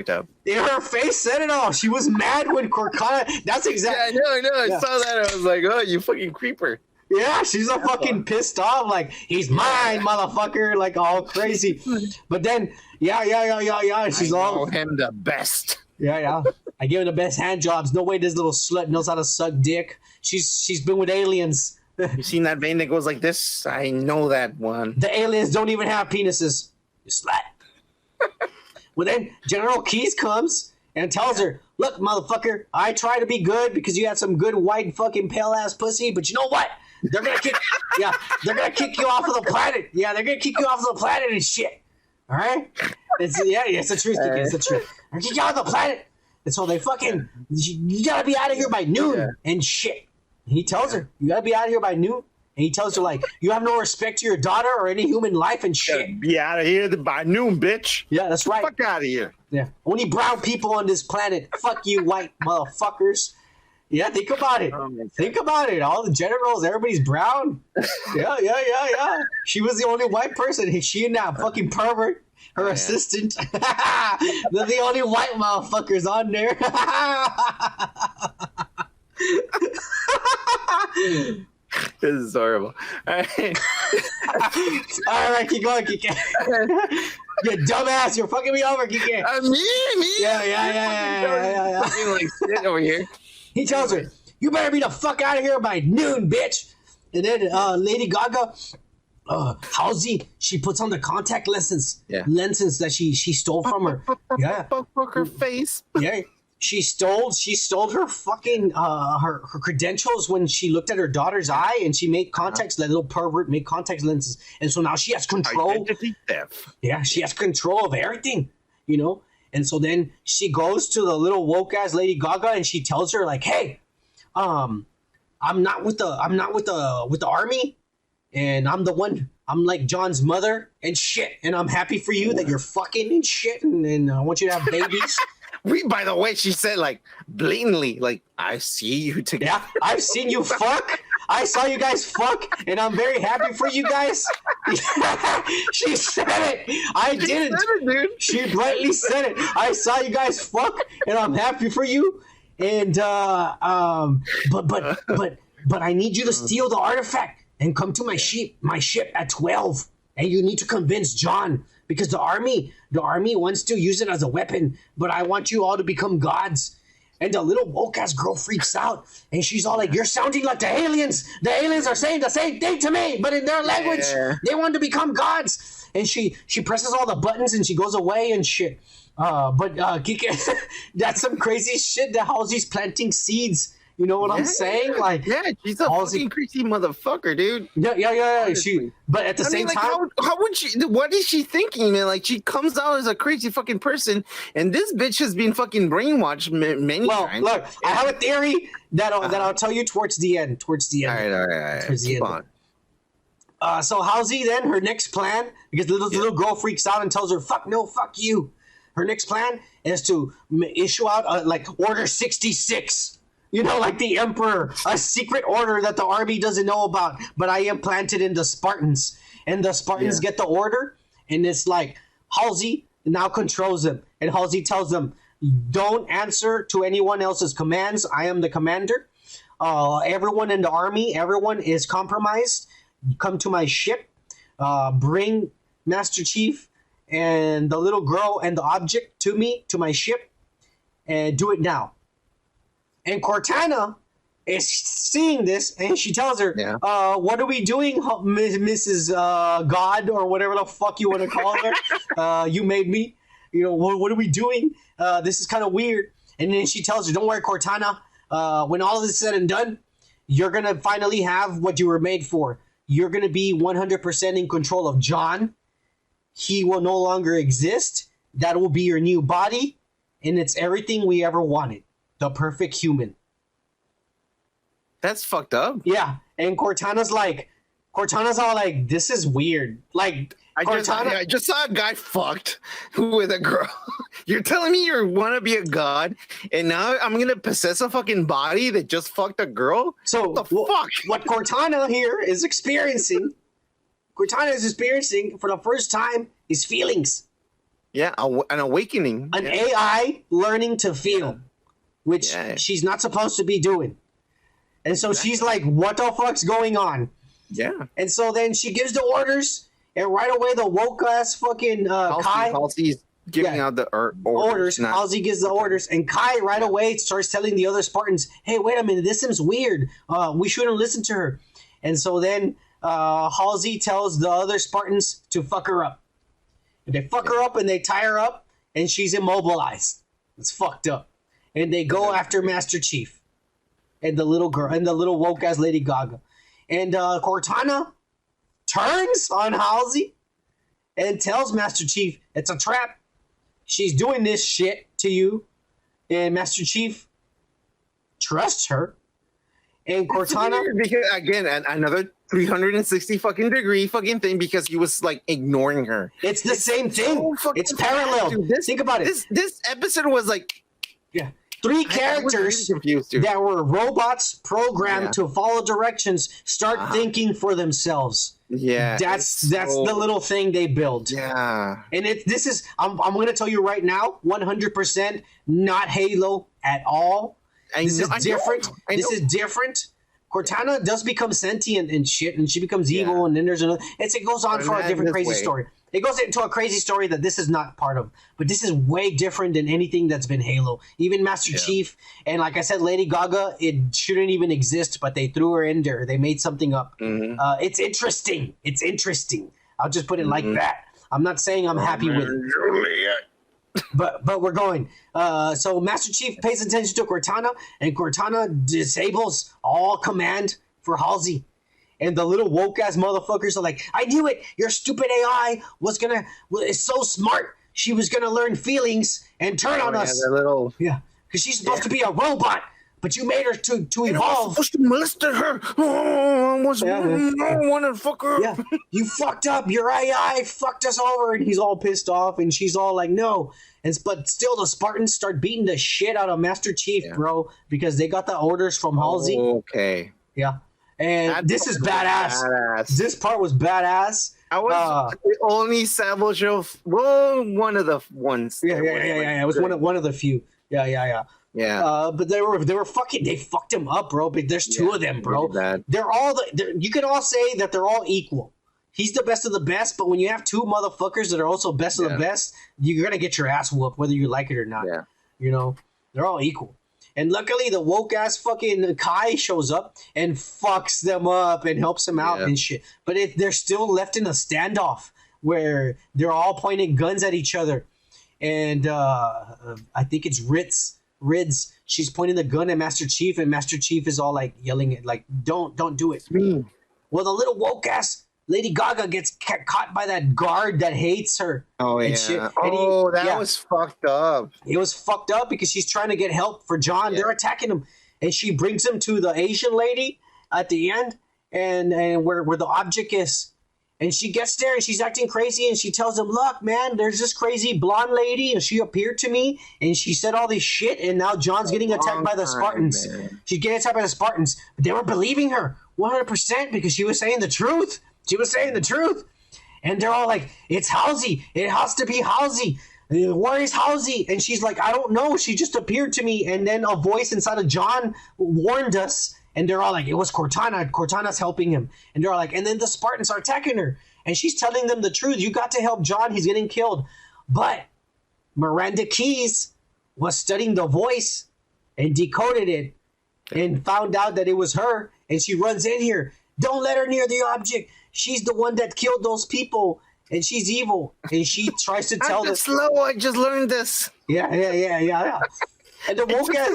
up. Her face said it all. She was mad when Cortana. That's exactly. Yeah, I know. I saw that. I was like, oh, you fucking creeper. Yeah, she's a fucking pissed off. Like, he's mine, motherfucker. Like, all crazy. But then, yeah. She's all. Him the best. Yeah. I give him the best hand jobs. No way this little slut knows how to suck dick. She's been with aliens. You seen that vein that goes like this? I know that one. The aliens don't even have penises. You slut. Well, then General Keyes comes and tells her, look, motherfucker, I try to be good because you had some good white fucking pale ass pussy, but you know what? They're gonna kick you off of the planet. Yeah, they're gonna kick you off of the planet and shit. All right? It's the truth. It's the truth. They're gonna kick you off the planet. And so they fucking, you gotta be out of here by noon and shit. And he tells her, you gotta be out of here by noon. And he tells her, like, you have no respect to your daughter or any human life and shit. Be out of here by noon, bitch. Yeah, that's right. Fuck out of here. Yeah. Only brown people on this planet. Fuck you, white motherfuckers. Yeah, think about it. Think about it. All the generals, everybody's brown. Yeah. She was the only white person. She and that fucking pervert. Her assistant. They're the only white motherfuckers on there. This is horrible. All right. All right, keep going, Kike. You dumbass, you're fucking me over, Kike. Me? Yeah. Fucking like shit over here. He tells her, you better be the fuck out of here by noon, bitch. And then Lady Gaga, Halsey, she puts on the contact lenses that she stole from her. Yeah. Fuck her face. Yeah. She stole her fucking her credentials when she looked at her daughter's eye, and she made contacts. That little pervert made contact lenses, and so now she has control. Identity theft. Yeah, she has control of everything, you know. And so then she goes to the little woke ass Lady Gaga, and she tells her like, "Hey, I'm not with the army, and I'm the one. I'm like John's mother and shit, and I'm happy for you that you're fucking and shit, and I want you to have babies." By the way, she said like blatantly, like, I see you together. Yeah, I've seen you fuck. I saw you guys fuck, and I'm very happy for you guys. She said it. I didn't. Dude. She brightly said it. I saw you guys fuck, and I'm happy for you. And but I need you to steal the artifact and come to my ship at 12. And you need to convince John. Because the army wants to use it as a weapon, but I want you all to become gods. And the little woke ass girl freaks out, and she's all like, "You're sounding like the aliens. The aliens are saying the same thing to me, but in their language, they want to become gods." And she presses all the buttons, and she goes away and shit. But Kike, that's some crazy shit that Halsey's planting seeds. You know what I'm saying? Like, she's a fucking crazy motherfucker, dude. Yeah. But at the same time, how would she? What is she thinking, man? Like, she comes out as a crazy fucking person, and this bitch has been fucking brainwashed many times. Look, I have a theory that I'll tell you towards the end. All right. Keep on. So Halsey, then her next plan, because the little girl freaks out and tells her, "Fuck no, fuck you." Her next plan is to issue out like Order 66. You know, like the Emperor, a secret order that the army doesn't know about, but I implanted in the Spartans. And the Spartans get the order, and it's like, Halsey now controls them. And Halsey tells them, don't answer to anyone else's commands. I am the commander. Everyone in the army, everyone is compromised. Come to my ship. Bring Master Chief and the little girl and the object to me, to my ship, and do it now. And Cortana is seeing this, and she tells her, what are we doing, Mrs. God, or whatever the fuck you want to call her? You made me. what are we doing? This is kind of weird. And then she tells her, don't worry, Cortana. When all of this is said and done, you're going to finally have what you were made for. You're going to be 100% in control of John. He will no longer exist. That will be your new body. And it's everything we ever wanted. The perfect human. That's fucked up. Yeah. And Cortana's all like, this is weird. Like, I just saw a guy fucked with a girl. You're telling me you want to be a god, and now I'm gonna possess a fucking body that just fucked a girl? So what the fuck? What Cortana here is experiencing, for the first time is feelings. Yeah, an awakening. An AI learning to feel, which she's not supposed to be doing. And so she's like, what the fuck's going on? Yeah. And so then she gives the orders. And right away, the woke ass fucking Kai. Halsey's giving out the orders. Halsey gives the orders. And Kai right away starts telling the other Spartans, hey, wait a minute, this seems weird. We shouldn't listen to her. And so then Halsey tells the other Spartans to fuck her up. And they fuck her up and they tie her up. And she's immobilized. It's fucked up. And they go after Master Chief. And the little girl. And the little woke ass Lady Gaga. And Cortana turns on Halsey and tells Master Chief it's a trap. She's doing this shit to you. And Master Chief trusts her. And Cortana... Because, again, another 360 fucking degree fucking thing because he was like ignoring her. It's the same thing. It's parallel. Think about it. This episode was like... Yeah. Three characters that were robots programmed to follow directions start thinking for themselves. Yeah, that's the little thing they build. Yeah, and I'm going to tell you right now, 100% not Halo at all. This is different. This is different. Cortana does become sentient and shit, and she becomes evil, and then there's another. It goes on for a different crazy story. It goes into a crazy story that this is not part of, but this is way different than anything that's been Halo. Even Master Chief, and like I said, Lady Gaga, it shouldn't even exist, but they threw her in there. They made something up. Mm-hmm. It's interesting. It's interesting. I'll just put it like that. I'm not saying I'm happy with it. But we're going. So Master Chief pays attention to Cortana, and Cortana disables all command for Halsey. And the little woke ass motherfuckers are like, I knew it. Your stupid AI is so smart. She was gonna learn feelings and turn on us. Because she's supposed to be a robot, but you made her to evolve. I was supposed to molest her. I want to fuck her. Yeah, you fucked up. Your AI fucked us over, and he's all pissed off, and she's all like, no. But still, the Spartans start beating the shit out of Master Chief, bro, because they got the orders from Halsey. Okay. Yeah. And this is badass. This part was badass. I was the only Savage show. Well, one of the ones. Yeah. It was one of the few. Yeah. But they fucked him up, bro. But there's two of them, bro. They're all you could all say that they're all equal. He's the best of the best, but when you have two motherfuckers that are also best of the best, you're gonna get your ass whooped whether you like it or not. Yeah. You know, they're all equal. And luckily, the woke-ass fucking Kai shows up and fucks them up and helps them out and shit. But they're still left in a standoff where they're all pointing guns at each other. And I think it's Rids. She's pointing the gun at Master Chief, and Master Chief is all like yelling at, like, don't do it. Well, the little woke-ass Lady Gaga gets caught by that guard that hates her. Oh, yeah. And shit. That was fucked up. It was fucked up because she's trying to get help for John. They're attacking him. And she brings him to the Asian lady at the end and where the object is. And she gets there and she's acting crazy and she tells him, look, man, there's this crazy blonde lady and she appeared to me and she said all this shit and now John's getting attacked by the Spartans. She's getting attacked by the Spartans. But they were believing her 100% because she was saying the truth. She was saying the truth. And they're all like, it's Halsey. It has to be Halsey. Where is Halsey? And she's like, I don't know. She just appeared to me. And then a voice inside of John warned us. And they're all like, it was Cortana. Cortana's helping him. And they're all like, and then the Spartans are attacking her. And she's telling them the truth. You got to help John. He's getting killed. But Miranda Keyes was studying the voice and decoded it and found out that it was her. And she runs in here. Don't let her near the object. She's the one that killed those people. and she's evil, and she tries to tell I'm this. just slow. I just learned this. Yeah. And the woke ass.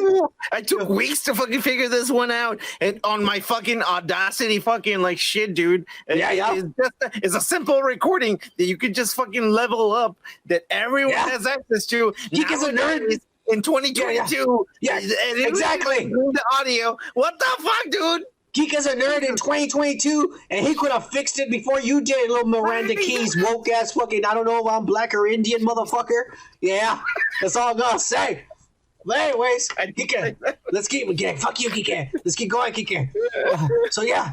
I took weeks to fucking figure this one out, and on my fucking Audacity, fucking like shit, dude. It's a simple recording that you could just fucking level up that everyone has access to. Geek is a nerd. In 2022. Yeah, exactly. The audio. What the fuck, dude? Geek is a nerd in 2022, and he could have fixed it before you did, little Miranda Keys, woke ass fucking, I don't know if I'm black or Indian motherfucker. Yeah, that's all I'm gonna say. But anyways, Geek, let's keep again. Fuck you, Geek. Let's keep going, Geek. So yeah.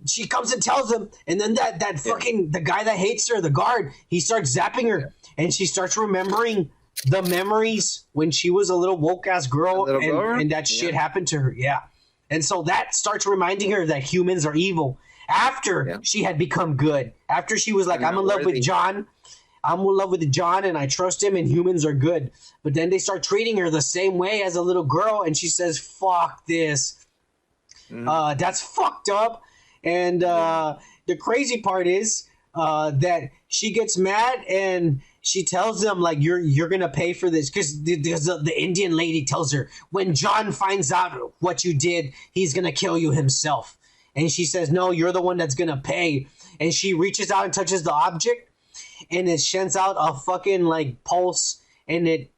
She comes and tells him, and then that fucking the guy that hates her, the guard, he starts zapping her, and she starts remembering the memories when she was a little woke ass girl, and that shit happened to her. Yeah. And so that starts reminding her that humans are evil after she had become good. After she was like, I'm in love with John. I'm in love with John and I trust him and humans are good. But then they start treating her the same way as a little girl. And she says, fuck this. That's fucked up. And the crazy part is that she gets mad and she tells them, like, you're going to pay for this. Because the Indian lady tells her, when John finds out what you did, he's going to kill you himself. And she says, no, you're the one that's going to pay. And she reaches out and touches the object. And it sends out a fucking, like, pulse. And it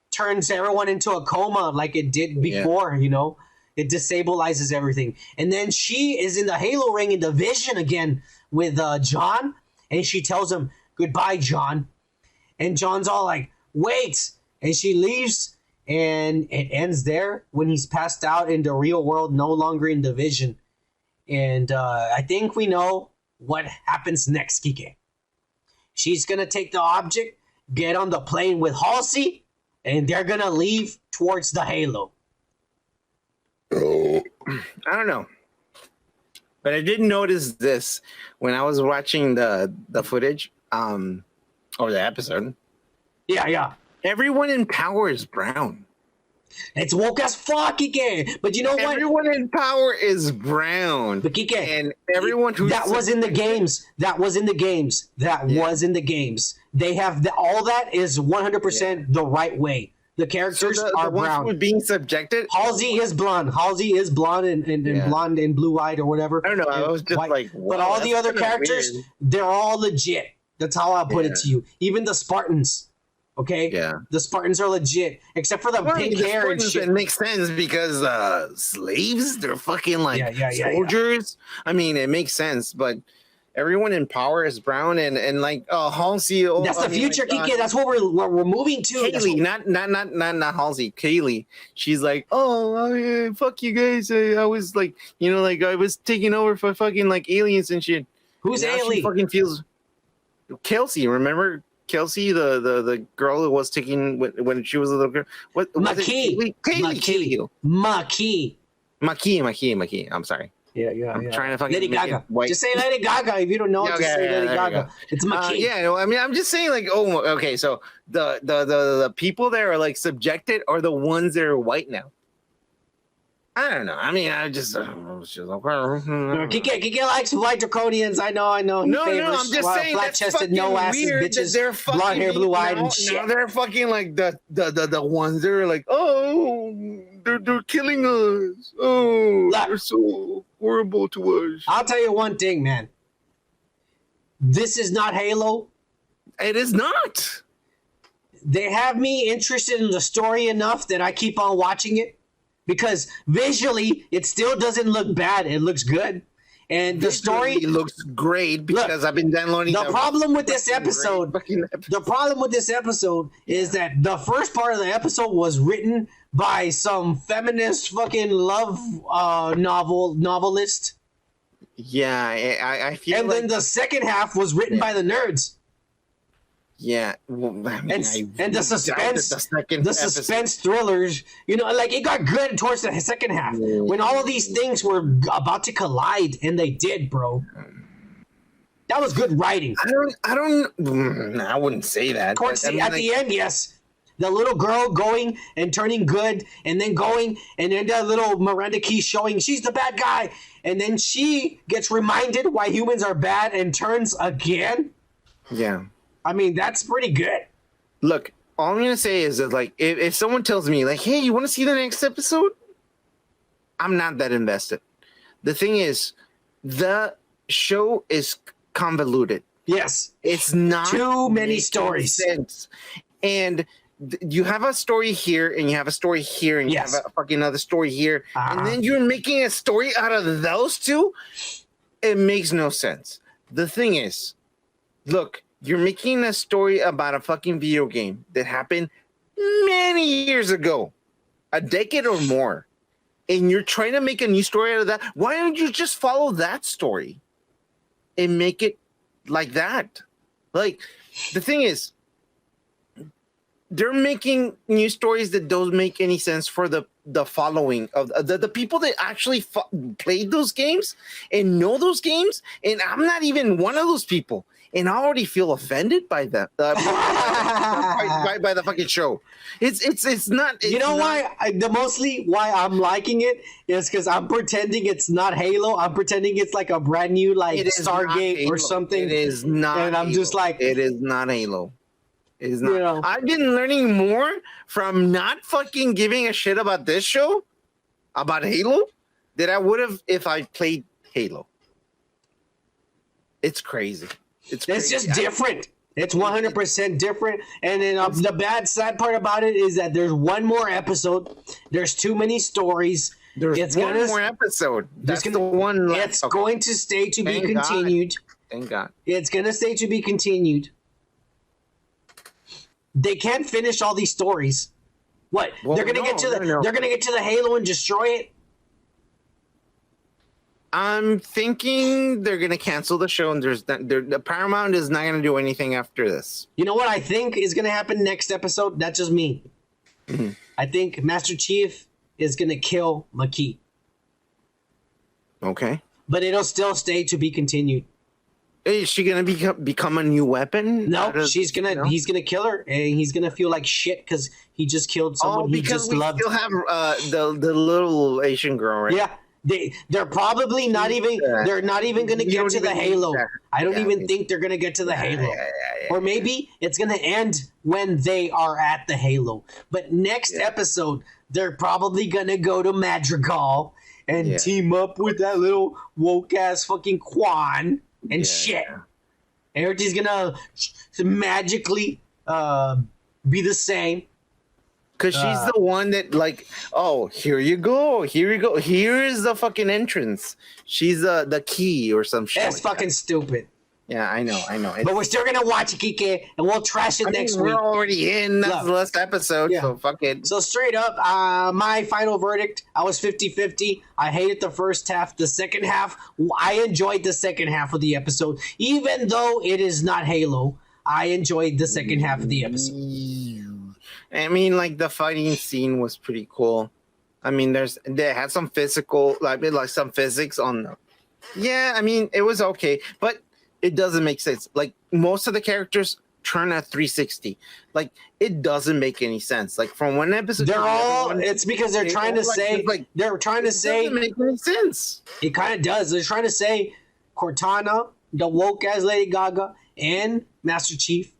turns everyone into a coma like it did before, you know. It destabilizes everything. And then she is in the Halo ring in the Vision again with John. And she tells him, goodbye, John. And John's all like, wait. And she leaves. And it ends there when he's passed out in the real world, no longer in the Vision. And I think we know what happens next, Kike. She's going to take the object, get on the plane with Halsey, and they're going to leave towards the Halo. I don't know. But I did notice this when I was watching the footage or the episode. Yeah. Everyone in power is brown. It's woke as fuck, Kike. But you know what? Everyone in power is brown. But Kike, and everyone who that was in the games. That was in the games. They have all that is 100% the right way. The characters are brown. Ones being subjected. Halsey is blonde. And blonde and blue-eyed or whatever. I don't know. I was just like, wow, but all the other characters, they're all legit. That's how I put it to you. Even the Spartans. Okay. Yeah. The Spartans are legit, except for the pink hair and shit. It makes sense because slaves, they're fucking like soldiers. I mean, it makes sense, but everyone in power is brown and like Halsey. That's the future, Kike. That's what we're moving to. Kaylee, not Halsey. Kaylee. She's like, fuck you guys. I was like, I was taking over for fucking like aliens and shit. Who's alien? She fucking feels. Kelsey, remember? Kelsey, the girl who was taking when she was a little girl. What? Maki. I'm sorry. Yeah. I'm trying to fucking Lady Gaga. Just say Lady Gaga if you don't know. Just say Lady Gaga. It's Maki. I mean, I'm just saying, like, okay. So the people that are like subjected are the ones that are white now. I don't know. I mean, Kike likes white draconians. I know. No, I'm just saying flat-chested, no asses, bitches, blonde hair, blue eyed, and shit. Now they're fucking like the ones that are like, they're killing us. They're so horrible to us. I'll tell you one thing, man. This is not Halo. It is not. They have me interested in the story enough that I keep on watching it. Because visually, it still doesn't look bad. It looks good. And the story looks great because I've been downloading. The problem with this episode, is that the first part of the episode was written by some feminist fucking love novelist. Yeah, I feel and then the second half was written by the nerds. Yeah, well, I mean, and the suspense thrillers, like it got good towards the second half when all of these things were about to collide, and they did, bro. That was good writing. I wouldn't say that. Towards the end, yes. The little girl going and turning good, and then going, and then that little Miranda Key showing she's the bad guy, and then she gets reminded why humans are bad and turns again. Yeah. I mean, that's pretty good. Look, all I'm going to say is that, like, if someone tells me, like, hey, you want to see the next episode? I'm not that invested. The thing is, the show is convoluted. Yes. It's not too many stories. Sense. And you have a story here, and you have a story here, and you have a fucking other story here, and then you're making a story out of those two. It makes no sense. The thing is, look, you're making a story about a fucking video game that happened many years ago, a decade or more, and you're trying to make a new story out of that. Why don't you just follow that story and make it like that? Like, the thing is, they're making new stories that don't make any sense for the following of the people that actually played those games and know those games. And I'm not even one of those people. And I already feel offended by that, by the fucking show. It's not. You know why? Mostly why I'm liking it is because I'm pretending it's not Halo. I'm pretending it's like a brand new Stargate or something. It is not. And I'm just like, it is not Halo. It is not. You know, I've been learning more from not fucking giving a shit about this show, about Halo, than I would have if I played Halo. It's crazy. It's just different. It's 100% different. And then the sad part about it is that there's one more episode. There's too many stories. There's one more episode. That's the one left. It's going to stay to be continued. Thank God. It's going to stay to be continued. They can't finish all these stories. What? Well, they're going to get to they're going to get to the Halo and destroy it? I'm thinking they're gonna cancel the show, and the Paramount is not gonna do anything after this. You know what I think is gonna happen next episode? That's just me. Mm-hmm. I think Master Chief is gonna kill Makee. Okay, but it'll still stay to be continued. Is she gonna become a new weapon? No, he's gonna kill her, and he's gonna feel like shit because he just killed someone he just loved. Still have the little Asian girl, right? Yeah. They're probably not even they're not even gonna get to the Halo. I don't even think they're gonna get to the Halo. Or maybe it's gonna end when they are at the Halo. But next episode, they're probably gonna go to Madrigal and team up with that little woke ass fucking Quan and shit. Everything's gonna magically be the same. Because she's the one that, like, oh, here you go. Here is the fucking entrance. She's the key or some shit. That's fucking stupid. Yeah, I know. But we're still gonna watch it, Kike, and we'll trash it next week. We're already in. That's the last episode, so fuck it. So straight up, my final verdict, I was 50-50. I hated the first half. The second half, I enjoyed the second half of the episode. Even though it is not Halo, I enjoyed the second half of the episode. I mean, like, the fighting scene was pretty cool. I mean, they had some physical, like some physics on them. Yeah, I mean, it was okay, but it doesn't make sense. Like, most of the characters turn at 360. Like, it doesn't make any sense. Like, from one episode, it's because they're trying to say, they're trying to say, it doesn't make any sense. It kind of does. They're trying to say Cortana, the woke as Lady Gaga, and Master Chief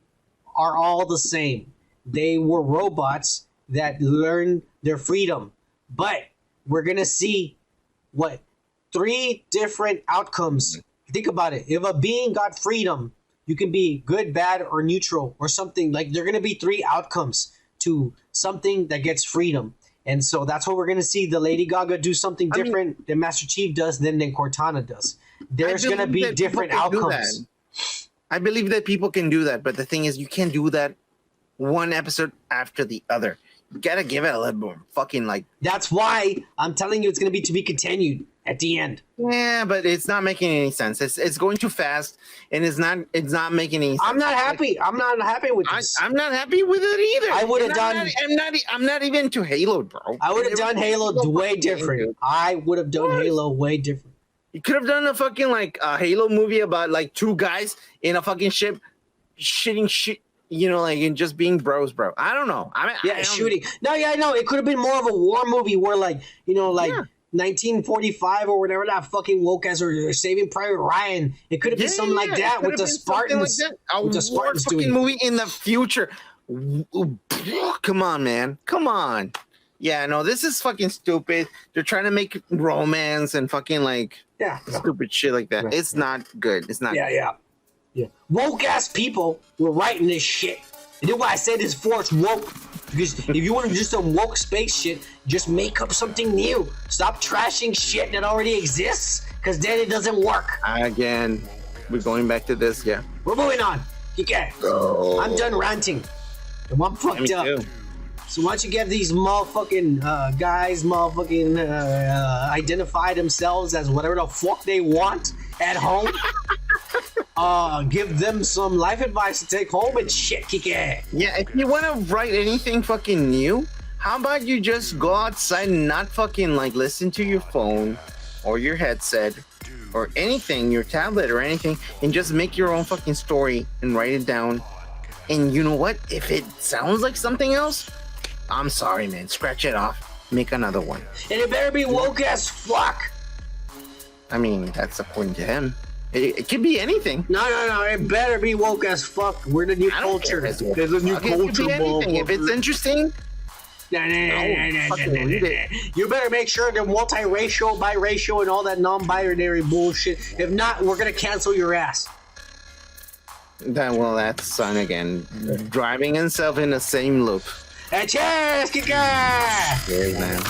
are all the same. They were robots that learned their freedom. But we're going to see 3 different outcomes. Think about it. If a being got freedom, you can be good, bad, or neutral or something. Like, there are going to be 3 outcomes to something that gets freedom. And so that's what we're going to see. The Lady Gaga do something different than Master Chief does than Cortana does. There's going to be different outcomes. I believe that people can do that. But the thing is, you can't do that one episode after the other. You gotta give it a little more fucking like. That's why I'm telling you it's gonna be to be continued at the end. Yeah, but it's not making any sense. It's going too fast, and it's not making any sense. I'm not happy. I'm not happy with this. I'm not happy with it either. I would have done. I'm not even into Halo, bro. I would have done Halo way different. I would have done Halo way different. You could have done a fucking like a Halo movie about like 2 guys in a fucking ship shitting shit you know, like in just being bros, bro. I don't know. I don't, shooting. No, yeah, I know. It could have been more of a war movie where, like, you know, like 1945 or whatever that fucking woke ass or Saving Private Ryan. It could have been something like that with the Spartans. Like with the Spartans doing movie in the future. Come on, man. Come on. Yeah, no, this is fucking stupid. They're trying to make romance and fucking like stupid shit like that. It's not good. It's not. Yeah. Woke ass people were writing this shit. And that's why I said this force woke. Because if you want to do some woke space shit, just make up something new. Stop trashing shit that already exists, because then it doesn't work. Again, we're going back to this. Yeah, we're moving on. Okay, I'm done ranting. I'm fucked up. Too. So why don't you give these motherfucking guys identify themselves as whatever the fuck they want at home? Give them some life advice to take home and shit, Kike. Yeah, if you want to write anything fucking new, how about you just go outside and not fucking like listen to your phone or your headset or anything, your tablet or anything, and just make your own fucking story and write it down. And you know what? If it sounds like something else, I'm sorry, man. Scratch it off. Make another one. And it better be woke as fuck. I mean, that's according to him. It could be anything. No. It better be woke as fuck. We're the new culture. There's a new culture. It could be anything. If it's interesting. No. You better make sure they're multiracial, biracial, and all that non-binary bullshit. If not, we're gonna cancel your ass. That's son again. Driving himself in the same loop. And cheers, Kika! Cheers, man.